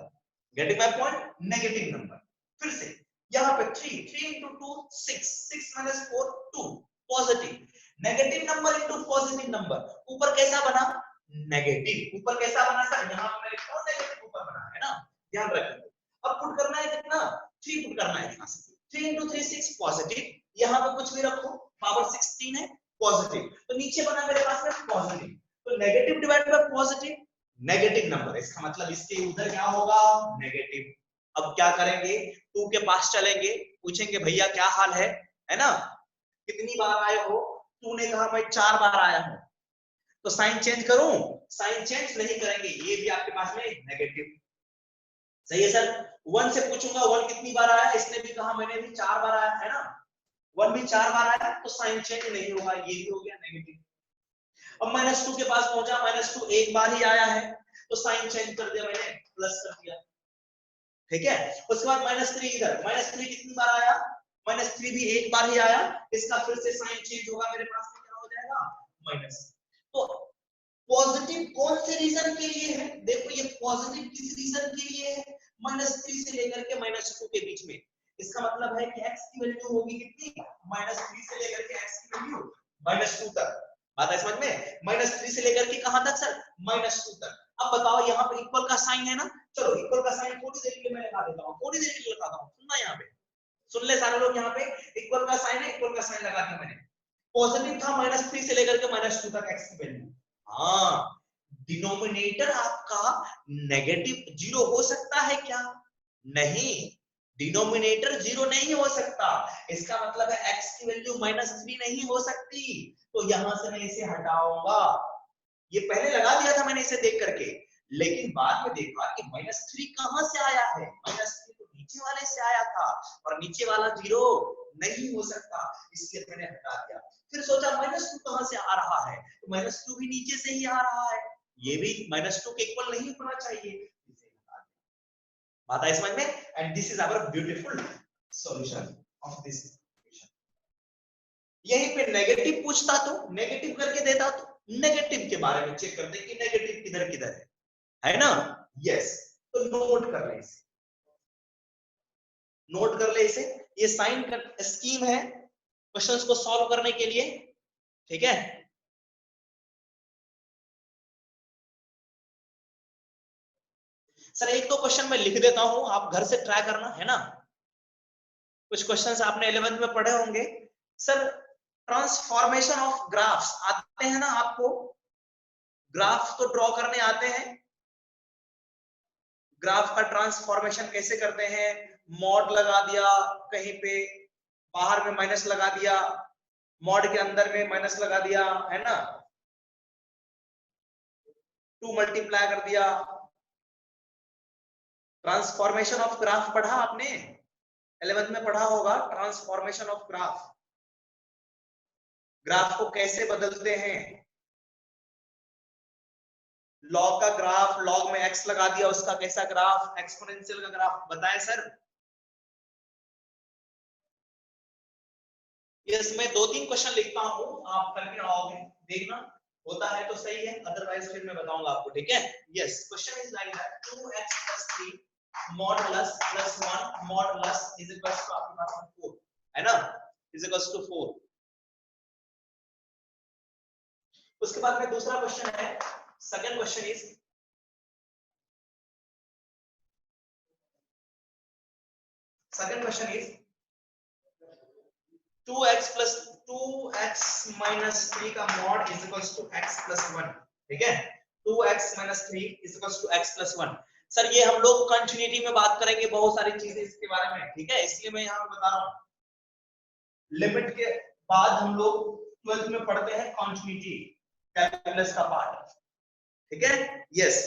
Getting my point? Negative number. फिर से यहाँ पे 3 × 2 6, 6 - 4 2, positive. Negative number into positive number, ऊपर कैसा बना नेगेटिव, ऊपर कैसा बना सर, यहाँ पे मैं लिखता हूँ नेगेटिव ऊपर बना है ना, ध्यान रखिए। अब पुट करना है कितना 3 पुट करना है यहाँ से, 3 into 3 6 पॉजिटिव, यहाँ पे कुछ भी रखो पावर 16 है पॉजिटिव, तो नीचे बना मेरे पास में पॉजिटिव, तो negative divide by positive negative number, इसका मतलब इसके उधर क्या होगा नेगेटिव। अब क्या करेंगे 2 के पास चलेंगे, पूछेंगे भैया क्या हाल है ना, कितनी बार आए हो, तूने कहा मैं 4 बार आया हूं, तो साइन चेंज करूं, साइन चेंज नहीं करेंगे, ये भी आपके पास में नेगेटिव, सही है सर। 1 से पूछूंगा 1 कितनी बार आया, इसने भी कहा मैंने भी 4 बार आया है ना, 1 भी 4 बार आया तो साइन चेंज नहीं होगा, ये भी हो गया नेगेटिव। अब -2 के पास पहुंचा, -2 एक बार ही आया है तो साइन चेंज कर दिया मैंने, प्लस कर दिया, ठीक है। उसके बाद -3 इधर, -3 कितनी बार आया, -3 भी एक बार ही आया, इसका फिर से साइन चेंज होगा, मेरे पास में क्या हो जाएगा माइनस। तो पॉजिटिव कौन से रीजन के लिए है, देखो ये पॉजिटिव किस रीजन के लिए है, -3 से लेकर के -2 के बीच में, इसका मतलब है कि x की वैल्यू होगी कितनी -3 से लेकर के x की वैल्यू -2 तक, बात है समझ में, -3 से लेकर के कहां तक सर -2 तक। अब बताओ यहाँ पे इक्वल का साइन है ना, चलो इक्वल का साइन थोड़ी देर के लिए मैं लगा देता हूँ, थोड़ी देर के लिए लगाता हूँ, सुनना यहाँ पे, सुन ले सारे लोग, यहाँ पे इक्वल का साइन है, इक्वल का साइन लगा दिया मैंने, पॉजिटिव था -3 से लेकर के -2 तक x की वैल्यू, हाँ डिनोमिनेटर आपका नेगेटिव 0 हो सकता है क्या, नहीं डिनोमिनेटर 0 नहीं हो सकता, इसका मतलब है x की वैल्यू -3 नहीं हो सकती, तो यहां से मैं इसे हटाऊंगा, ये पहले लगा दिया था मैंने इसे देख करके, लेकिन बाद में देखा कि -3 कहां से आया है, -3 तो नीचे वाले से आया था और नीचे वाला 0 नहीं हो सकता, इसलिए मैंने हटा दिया। फिर सोचा -2 कहां से आ रहा है, तो -2 भी नीचे से ही आ रहा है, ये भी -2 के इक्वल नहीं होना चाहिए, इसे हटा दिया, बात है समझ में, and this is our beautiful solution of this equation. यहीं पे नेगेटिव पूछता तो नेगेटिव करके देता, तो नेगेटिव के बारे में चेक करते कि नेगेटिव किधर किधर है ना, यस, तो नोट कर ले इसे, नोट कर ले इसे, ये साइन का स्कीम है क्वेश्चंस को सॉल्व करने के लिए, ठीक है। सर एक दो क्वेश्चन मैं लिख देता हूं, आप घर से ट्राई करना है ना, कुछ क्वेश्चंस आपने 11th में पढ़े होंगे। सर ट्रांसफॉर्मेशन ऑफ ग्राफ्स आते हैं ना आपको, ग्राफ तो ड्रॉ करने आते हैं, ग्राफ का ट्रांसफॉर्मेशन कैसे करते हैं, मॉड लगा दिया कहीं पे, बाहर में माइनस लगा दिया, मॉड के अंदर में माइनस लगा दिया, है ना, 2 मल्टीप्लाई कर दिया, ट्रांसफॉर्मेशन ऑफ ग्राफ पढ़ा आपने 11th में पढ़ा होगा, ट्रांसफॉर्मेशन ऑफ ग्राफ, ग्राफ को कैसे बदलते हैं, लॉग का ग्राफ, लॉग में एक्स लगा दिया उसका कैसा ग्राफ, एक्सपोनेंशियल का ग्राफ बताएं सर। इसमें 2-3 क्वेश्चन लिखता हूं, आप करके आओगे, देखना होता है तो सही है, अदरवाइज फिर मैं बताऊंगा आपको, ठीक है। Yes, question is like that 2x + 3 modulus + 1 modulus is equals to आपके पास में 4 है ना, इज इक्वल्स टू 4। उसके बाद में दूसरा क्वेश्चन है, second question is second question is 2x minus 3 का mod is equals to x plus 1, ठीक है, 2x minus 3 is equals to x plus 1। Sir ये हम लोग कंटिन्यूटी में बात करेंगे बहुत सारी चीजें इसके बारे में, ठीक है, इसलिए मैं यहाँ बता रहा हूँ, लिमिट के बाद हम लोग 12th में पढ़ते हैं कंटिन्यूटी कैलकुलस का पार्ट, ठीक है। यस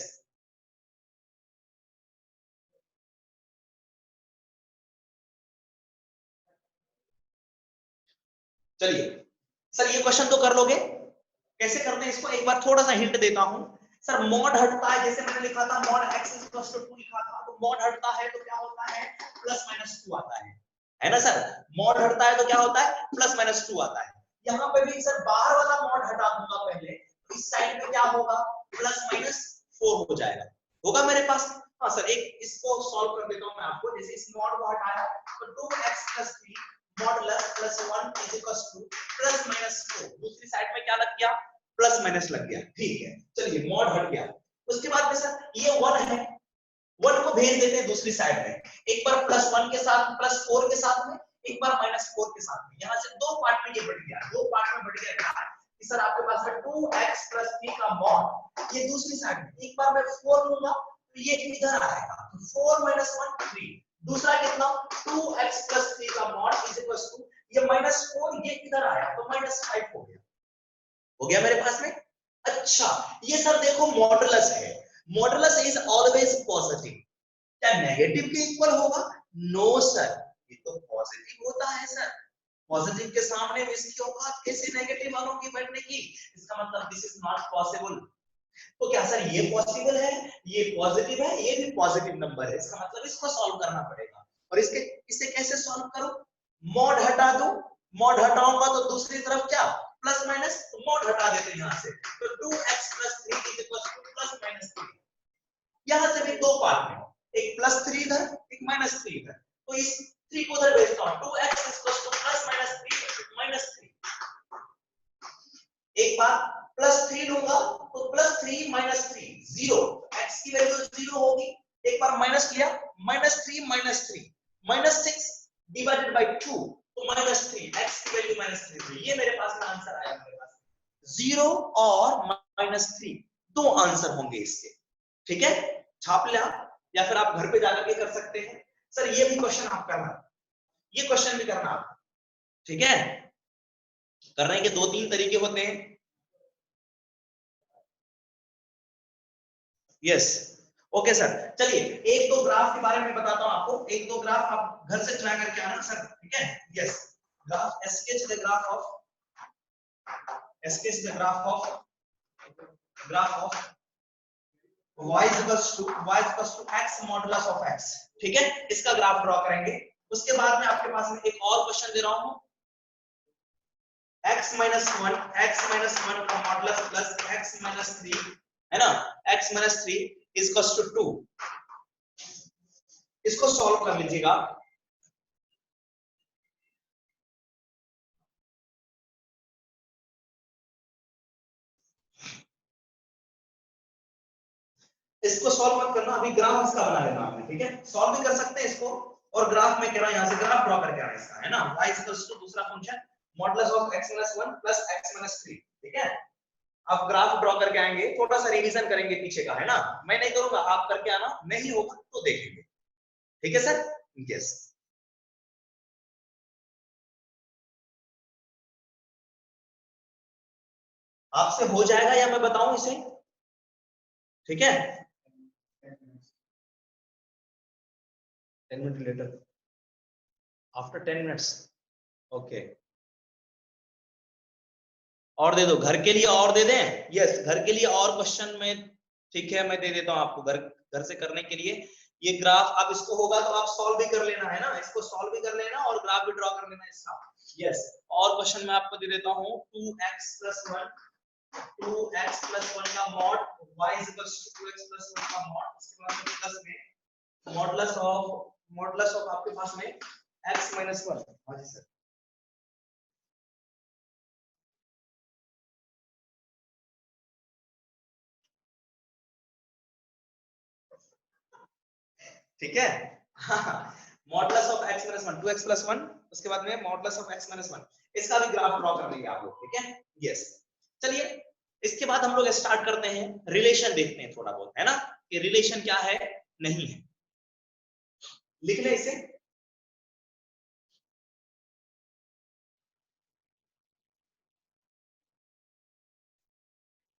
चलिए सर ये क्वेश्चन तो कर लोगे, कैसे करते हैं इसको एक बार थोड़ा सा हिंट देता हूं। सर मॉड हटता है, जैसे मैंने लिखा था मॉड x = 2 लिखा था, तो मॉड हटता है तो क्या होता है +-2 आता है ना सर, मॉड हटता है तो क्या होता है +-2 आता है। यहाँ पे भी सर बाहर वाला मॉड हटा दूंगा पहले, तो इस साइड में क्या होगा +-4 हो जाएगा, होगा मेरे पास। हाँ सर एक इसको सॉल्व कर देता हूं मैं आपको, जैसे इस मॉड को हटाया तो 2x + 3 modulus +1 is equals to +-4 4, दूसरी साइड में क्या लग गया, प्लस माइनस लग गया, ठीक है। चलिए मॉड हट गया। उसके बाद में सर ये 1 है, 1 को भेज देते हैं दूसरी साइड में, एक बार +1 के साथ, +4 के साथ में, एक बार -4 के साथ में। यहां से दो पार्ट में ये बढ़ गया, दो पार्ट में बढ़ गया कि सर आपके पास है 2x + 3 का मॉड, ये दूसरी साइड में, एक बार मैं 4 लूंगा तो ये इधर आएगा, 4 - 1 3। दूसरा कितना, 2x + 3 का मॉड = ये -4, ये इधर आया तो -5 हो गया, हो गया मेरे पास में। अच्छा ये सर देखो मॉडुलस है, मॉडुलस इज ऑलवेज पॉजिटिव, क्या नेगेटिव के इक्वल होगा? नो सर, ये तो पॉजिटिव होता है सर, पॉजिटिव के सामने में इसकी औकात कैसे नेगेटिव वालों की बढ़ने की, इसका मतलब दिस इज नॉट पॉसिबल। तो क्या सर ये पॉसिबल है, ये पॉजिटिव है, ये भी पॉजिटिव नंबर है, इसका मतलब इसको सॉल्व करना पड़ेगा। और इसके इसे कैसे सॉल्व करो, मॉड हटा दो, मॉड हटाऊंगा तो दूसरी तरफ क्या, प्लस माइनस, तो मॉड हटा देते हैं यहां से, तो 2x + 3 = +-3। यहां से भी दो पार्ट में, एक +3 इधर, एक -3 इधर, तो इस 3 को उधर भेजता हूं, 2x = +-3 -3। एक बार +3 लूंगा तो +3 - 3 0, x की वैल्यू 0 होगी। एक बार माइनस लिया, -3 - 3 -6 / 2 तो -3, x की वैल्यू -3। ये मेरे पास में आंसर आया, मेरे पास 0 और -3 दो आंसर होंगे इसके, ठीक है। छाप लिया, या फिर आप घर पे जाकर के कर सकते हैं। सर ये भी क्वेश्चन आप करना, ये क्वेश्चन भी करना आप, ठीक है। करने के 2-3 तरीके होते हैं। Yes okay sir. चलिए एक दो ग्राफ के बारे में बताता हूं आपको, एक दो ग्राफ आप घर से ट्राई करके आना सर, ठीक है। Yes graph, sketch the graph of y = x modulus of x, ठीक है। इसका ग्राफ ड्रॉ करेंगे। उसके बाद में आपके पास में एक और क्वेश्चन दे रहा हूं, x - 1 का मॉडुलस प्लस x - 3 है ना, x - 3 = 2। इसको सॉल्व कर लीजिएगा। इसको सॉल्व मत करना, अभी ग्राफ इसका बना लेना आपने, ठीक है। सॉल्व भी कर सकते हैं इसको, और ग्राफ में कह रहा हूं यहां से ग्राफ ड्रॉ करके आना इसका, है ना। y = दूसरा function modulus of x - 1 plus x - 3, ठीक है। आप ग्राफ ड्रॉ करके आएंगे, थोड़ा सा रिवीजन करेंगे पीछे का, है ना। मैं नहीं करूंगा, आप करके आना, नहीं होगा तो देखेंगे, ठीक है सर। यस आपसे हो जाएगा या मैं बताऊं इसे, ठीक है। 10 minute later, after 10 minutes, okay. और दे दो घर के लिए, और दे दें। यस घर के लिए और क्वेश्चन में, ठीक है मैं दे देता हूं आपको, घर घर से करने के लिए। ये ग्राफ अब इसको होगा तो आप सॉल्व भी कर लेना, है ना, इसको सॉल्व भी कर लेना और ग्राफ भी ड्रॉ कर लेना इसका। यस और क्वेश्चन मैं आपको दे देता हूं, 2x + 1 का मॉड y = 2x + 1 का मॉड, इसके बाद में प्लस में मॉडुलस ऑफ आपके पास में x - 1। हां जी सर, ठीक है। मॉडुलस ऑफ x - 1 2x + 1, उसके बाद में मॉडुलस ऑफ x - 1, इसका भी ग्राफ ड्रॉ कर लेंगे आप लोग, ठीक है। यस चलिए इसके बाद हम लोग स्टार्ट करते हैं, रिलेशन देखते हैं थोड़ा बहुत, है ना, कि रिलेशन क्या है नहीं है। लिख ले इसे,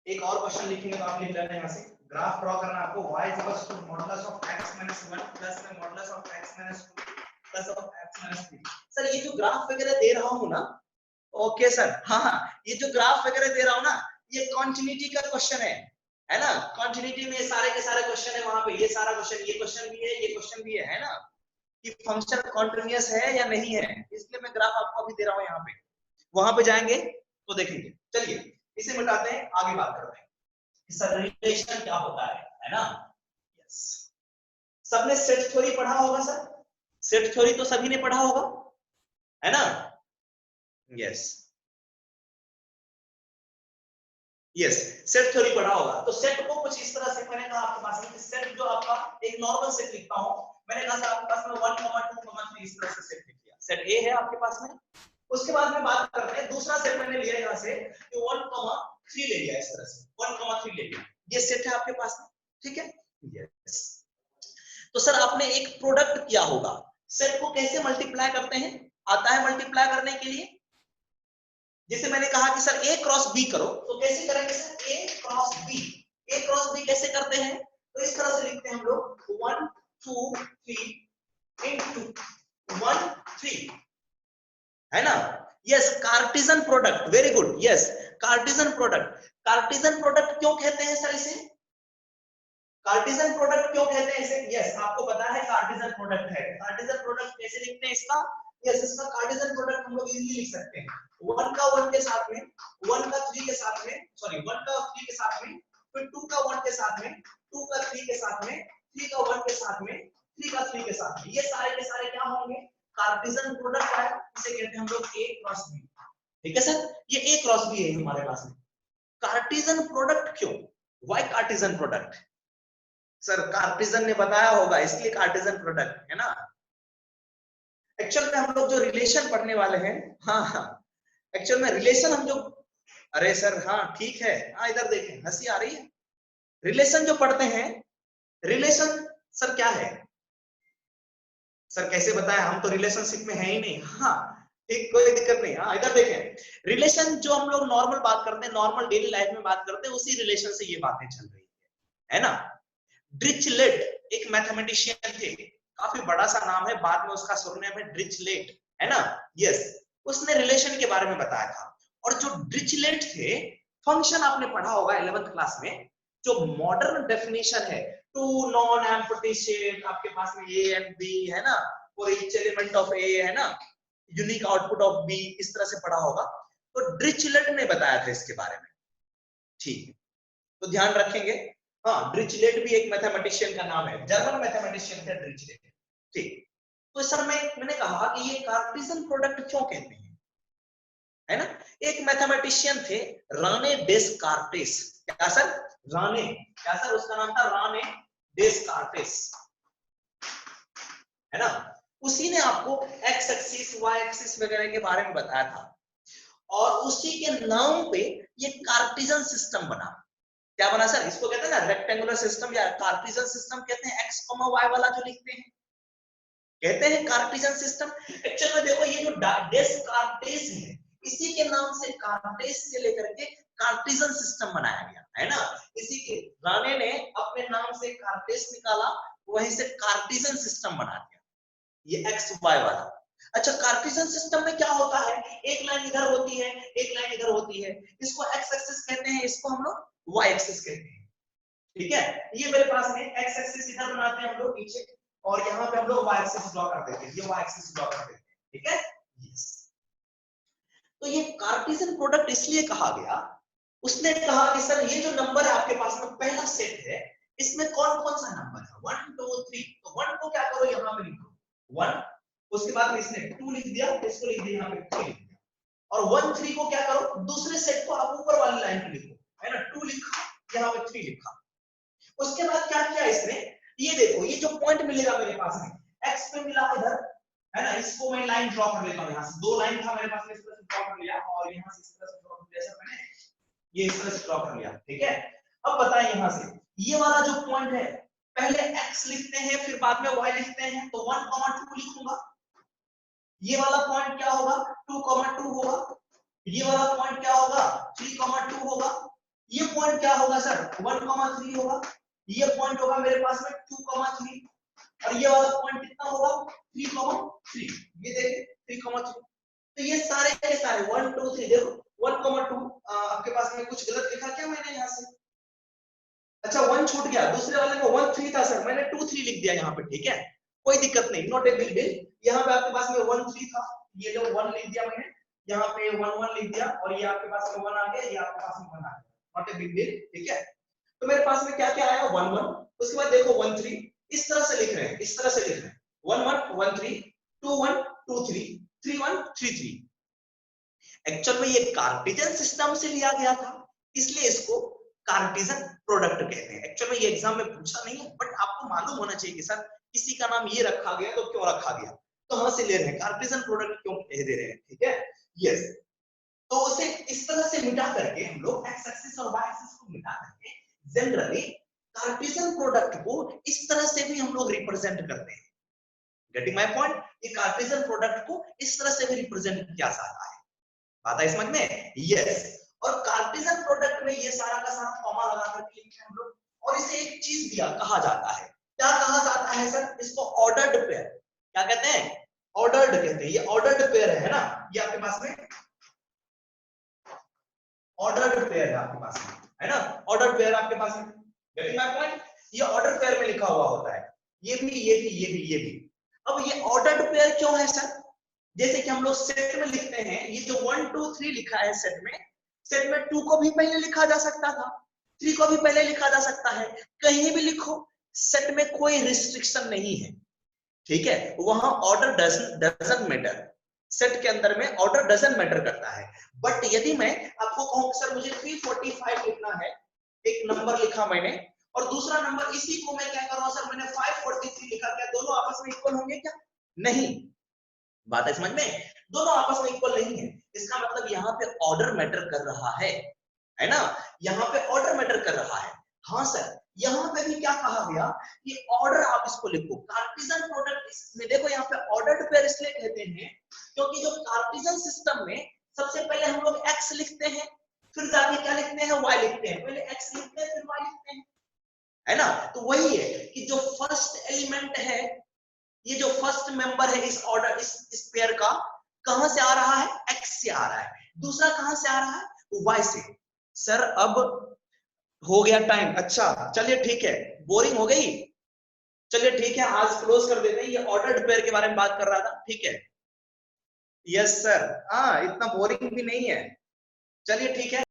एक और क्वेश्चन लिखेंगे तो आप लिख लेना यहां से। ग्राफ ड्रॉ करना आपको, y = modulus of x - 1 plus में modulus of x - 2 plus of x - 3। Sir ये जो ग्राफ वगैरह दे रहा हूं ना, ओके सर, हाँ हाँ, ये जो ग्राफ वगैरह दे रहा हूं ना, ये कॉन्टिन्यूटी का क्वेश्चन है ना। कॉन्टिन्यूटी में सारे के सारे क्वेश्चन है वहां पे, ये सारा क्वेश्चन, ये क्वेश्चन भी है, ये क्वेश्चन भी है ना, कि फंक्शन कॉन्टिन्यूअस है या नहीं है, इसलिए मैं ग्राफ आपको अभी दे रहा हूं यहाँ पे। वहां पे जाएंगे तो देखेंगे। चलिए इसे मिटाते हैं, आगे बात करते हैं सर रिलेशन क्या होता है ना। यस सबने सेट थ्योरी पढ़ा होगा सर, सेट थ्योरी तो सभी ने पढ़ा होगा, है ना। यस यस, सेट थ्योरी पढ़ा होगा। तो सेट को कुछ इस तरह से मैंने कहा आपके पास में सेट जो आपका एक नॉर्मल सेट लिखता हूं, मैंने कहा सर आपके पास में 1, 2, 3 इस तरह से सेट लिख लिया। सेट ए है आपके पास में। उसके बाद में बात करते हैं दूसरा सेट मैंने लिया यहां से कि 1, 3 ले लिया, इस तरह से 1, 3 ले लिया। ये सेट है आपके पास में, ठीक है। यस, तो सर आपने एक प्रोडक्ट किया होगा, सेट को कैसे मल्टीप्लाई करते हैं, आता है मल्टीप्लाई करने के लिए? जैसे मैंने कहा कि सर ए क्रॉस बी करो, तो कैसे करेंगे सर? ए क्रॉस बी, ए क्रॉस बी कैसे करते हैं? तो इस तरह से लिखते हैं हम लोग 1, 2, 3 into 1, 3, है ना। Yes, Cartesian product, very good. Yes, Cartesian product. Cartesian product क्यों कहते हैं सर इसे? कार्टेशियन प्रोडक्ट क्यों कहते हैं इसे? यस, आपको पता है कार्टेशियन प्रोडक्ट है। कार्टेशियन प्रोडक्ट कैसे लिखते हैं इसका? यस, इसका कार्टेशियन प्रोडक्ट हम लोग इजीली लिख सकते हैं। 1 का 1 के साथ में, 1 का 3 के साथ में, सॉरी 1 का 3 के साथ में, फिर 2 का 1 के साथ में, 2 का 3 के साथ में, 3 का 1 के साथ में, 3 का 3 के साथ में, ये सारे के सारे क्या होंगे? कार्टेशियन प्रोडक्ट है। इसे कहते हैं हम लोग ए क्रॉस बी। ठीक है सर, ये ए क्रॉस बी है हमारे पास में। कार्टेशियन प्रोडक्ट क्यों? Why Cartesian product? Sir Cartesian ने बताया होगा इसलिए कार्टेशियन प्रोडक्ट है ना। एक्चुअल में हम लोग जो रिलेशन पढ़ने वाले हैं, हाँ हाँ, एक्चुअल में रिलेशन हम जो, अरे सर हाँ ठीक है, हाँ इधर देखें, हंसी आ रही है। रिलेशन जो पढ़ते हैं, रिलेशन सर क्या है? सर कैसे बताएं, हम तो रिलेशनशिप में है ही नहीं। हाँ ठीक, कोई दिक्कत नहीं। हाँ इधर देखें, रिलेशन जो हम लोग नॉर्मल बात करते हैं, नॉर्मल डेली लाइफ में बात करते हैं, उसी रिलेशन से ये बातें चल रही है ना। ड्रिचलेट एक मैथमेटिशियन थे, काफी बड़ा सा नाम है, बाद में उसका सरनेम है ड्रिचलेट, है ना। यस, उसने रिलेशन के बारे में बताया था। और जो ड्रिचलेट थे, फंक्शन आपने पढ़ा होगा 11th क्लास में, जो मॉडर्न डेफिनेशन है, टू नॉन एम्प्टी सेट, आपके पास में ए एंड बी है ना, फॉर ईच एलिमेंट ऑफ ए है ना, यूनिक आउटपुट ऑफ बी, इस तरह से पढ़ा होगा। तो ड्रिचलेट ने बताया था इसके बारे में, ठीक, तो ध्यान रखेंगे। हाँ, ड्रिचलेट भी एक मैथमेटिशियन का नाम है, जर्मन मैथमेटिशियन थे ड्रिचलेट, ठीक। तो सर मैंने कहा कि ये कार्टेशियन प्रोडक्ट क्यों कहते हैं, है ना। एक मैथमेटिशियन थे राने डेस्कार्टेस, क्या सर? राने, क्या सर उसका नाम था? राने डेस्कार्टेस, है ना। उसी ने आपको एक्स एक्सिस वाई एक्सिस वगैरह के बारे में बताया था, और उसी के नाम पे ये कार्टेशियन सिस्टम बना। क्या बना सर? इसको कहते हैं ना रेक्टेंगुलर सिस्टम या कार्टेशियन सिस्टम कहते हैं। एक्स कॉमा वाई वाला जो लिखते हैं कहते हैं कार्टेशियन सिस्टम। एक्चुअली में देखो, ये जो डेस्कार्टेस है, इसी के नाम से कार्टेस से लेकर के कार्टेशियन सिस्टम बनाया गया, है ना। इसी के राने ने अपने नाम से कार्टेस निकाला, वहीं से कार्टेशियन सिस्टम बना दिया, ये एक्स वाई वाला। अच्छा, कार्टेशियन सिस्टम में क्या होता है? एक लाइन इधर होती है, एक लाइन इधर होती है, इसको एक्स एक्सिस कहते हैं, इसको हम लोग वाई एक्सिस कहते हैं, ठीक है। ये मेरे पास में एक्स एक्सिस इधर बनाते हैं हम लोग नीचे, और यहाँ पे हम लोग वाई एक्सिस ड्रॉ कर देते हैं, ये वाई एक्सिस ड्रॉ कर देते हैं, ठीक है। यस, तो ये कार्टेशियन प्रोडक्ट इसलिए कहा गया, उसने कहा कि सर ये जो नंबर है आपके पास में, पहला सेट है, इसमें कौन कौन सा नंबर है? 1, 2, 3। तो 1 को क्या करो, यहाँ पे लिखो 1, उसके बाद में इसने 2 लिख दिया, इसको लिख दिया यहाँ पे 3 लिख दिया, और 1, 3 को क्या करो, दूसरे सेट को आप ऊपर वाली लाइन पे लिखो, है ना। 2 लिखा, यहाँ पे 3 लिखा। उसके बाद क्या किया इसने, ये देखो, ये जो पॉइंट मिलेगा मेरे पास में, एक्स पे मिला इधर, है ना, इसको मैं लाइन ड्रॉ कर लेता हूँ। यहाँ से 2 लाइन था मेरे पास में, इस तरह से ड्रॉ कर लिया, और यहाँ से इस तरह से ड्रॉ कर लिया, सर मैंने ये इस तरह से ड्रॉ कर लिया, ठीक है। अब बताएं, यहाँ से ये वाला जो पॉइंट है, पहले x लिखते हैं, फिर बाद में y लिखते हैं, तो 1, 2 लिखूंगा। ये वाला पॉइंट क्या होगा? 2, 2 होगा। ये वाला पॉइंट क्या होगा? 3, 2 होगा। ये पॉइंट क्या होगा सर? 1, 3 होगा। ये पॉइंट होगा मेरे पास में 2, 3, और ये वाला पॉइंट कितना होगा? 3, 3। ये देखिए 3, 3। तो ये सारे के सारे 1, 2, 3, देखो 1, 2 आपके पास में कुछ गलत लिखा क्या मैंने यहाँ से? अच्छा 1 छूट गया, दूसरे वाले में 1, 3 था सर, मैंने 2, 3 लिख दिया यहाँ पे, ठीक है, कोई दिक्कत नहीं, नॉट ए बिग डील। यहाँ पे आपके पास में 1, 3 था, ये जो 1 लिख दिया मैंने, यहाँ पे 1, 1 लिख दिया, और ये आपके पास में 1 आ गया, ये आपके पास में 1 आ गया, नॉट ए बिग डील, ठीक है। तो मेरे पास में क्या क्या आया? 1, 1, उसके बाद देखो 1, 3, इस तरह से लिख रहे हैं, इस तरह से लिख रहे हैं, 1, 1, 1, 3, 2, 1, 2, 3, 3, 1, 3, 3। एक्चुअल में ये कार्टेशियन सिस्टम से लिया गया था, इसलिए इसको कार्टेशियन प्रोडक्ट कहते हैं। एक्चुअली ये एग्जाम में पूछा नहीं है, बट आपको मालूम होना चाहिए कि सर किसी का नाम ये रखा गया तो क्यों रखा गया, कहां से ले रहे हैं, कार्टेशियन प्रोडक्ट क्यों कह दे रहे हैं, ठीक है। यस, तो उसे इस तरह से मिटा करके हम लोग एक्स एक्सिस और वाई एक्सिस को मिटा करके जनरली कार्टेशियन प्रोडक्ट को इस तरह से भी हम लोग रिप्रेजेंट करते हैं। गेटिंग माय पॉइंट, ये कार्टेशियन प्रोडक्ट को इस तरह से भी रिप्रेजेंट किया जाता है। बात है समझ में? यस, और कार्टेशियन प्रोडक्ट में ये सारा का सारा कॉमा लगा करके लिखते हैं हम लोग, और इसे एक चीज दिया कहा जाता है, क्या कहा जाता है सर, इसको ऑर्डर्ड पेयर, क्या कहते हैं, ऑर्डर्ड कहते हैं। ये ऑर्डर्ड पेयर है ना, ये आपके पास में ऑर्डर्ड पेयर है आपके पास में, है ना, ऑर्डर्ड पेयर आपके पास में। गेटिंग माय पॉइंट, ये ऑर्डर पेयर में लिखा हुआ होता है, ये भी ये भी ये भी ये भी। अब ये ऑर्डर्ड पेयर क्यों है सर, जैसे कि हम लोग सेट में लिखते हैं, ये जो 1 2 3 लिखा है सेट में 2 को भी पहले लिखा जा सकता था, 3 को भी पहले लिखा जा सकता है, कहीं भी लिखो, सेट में कोई रिस्ट्रिक्शन नहीं है, ठीक है। वहां ऑर्डर डजंट मैटर, सेट के अंदर में ऑर्डर डजंट मैटर करता है। बट यदि मैं आपको कहूं सर मुझे 345 लिखना है, एक नंबर लिखा मैंने, और दूसरा नंबर इसी को मैं क्या कर रहा हूं सर, मैंने 543 लिखा, क्या दोनों आपस में इक्वल होंगे क्या? नहीं। बात है समझ में? दोनों आपस में इक्वल नहीं है। इसका मतलब यहाँ पे ऑर्डर मैटर कर रहा है ना, यहाँ पे ऑर्डर मैटर कर रहा है। हाँ सर, यहाँ पे भी क्या कहा गया कि ऑर्डर आप इसको लिखो, कार्टेशियन प्रोडक्ट में देखो, यहाँ पे ऑर्डर्ड पेयर इसलिए कहते हैं क्योंकि जो कार्टेशियन सिस्टम में सबसे पहले हम लोग एक्स लिखते हैं, फिर जाके क्या लिखते हैं, वाई लिखते हैं, पहले एक्स लिखते हैं फिर वाई लिखते हैं, है ना। तो वही है कि जो फर्स्ट एलिमेंट है, ये जो फर्स्ट मेंबर है इस ऑर्डर इस पेयर का, कहां से आ रहा है, एक्स से आ रहा है, दूसरा कहां से आ रहा है, वाई से। सर अब हो गया टाइम, अच्छा चलिए ठीक है, बोरिंग हो गई, चलिए ठीक है आज क्लोज कर देते हैं, ये ऑर्डर्ड पेयर के बारे में बात कर रहा था, ठीक है। यस सर, हाँ इतना बोरिंग भी नहीं है, चलिए ठीक है।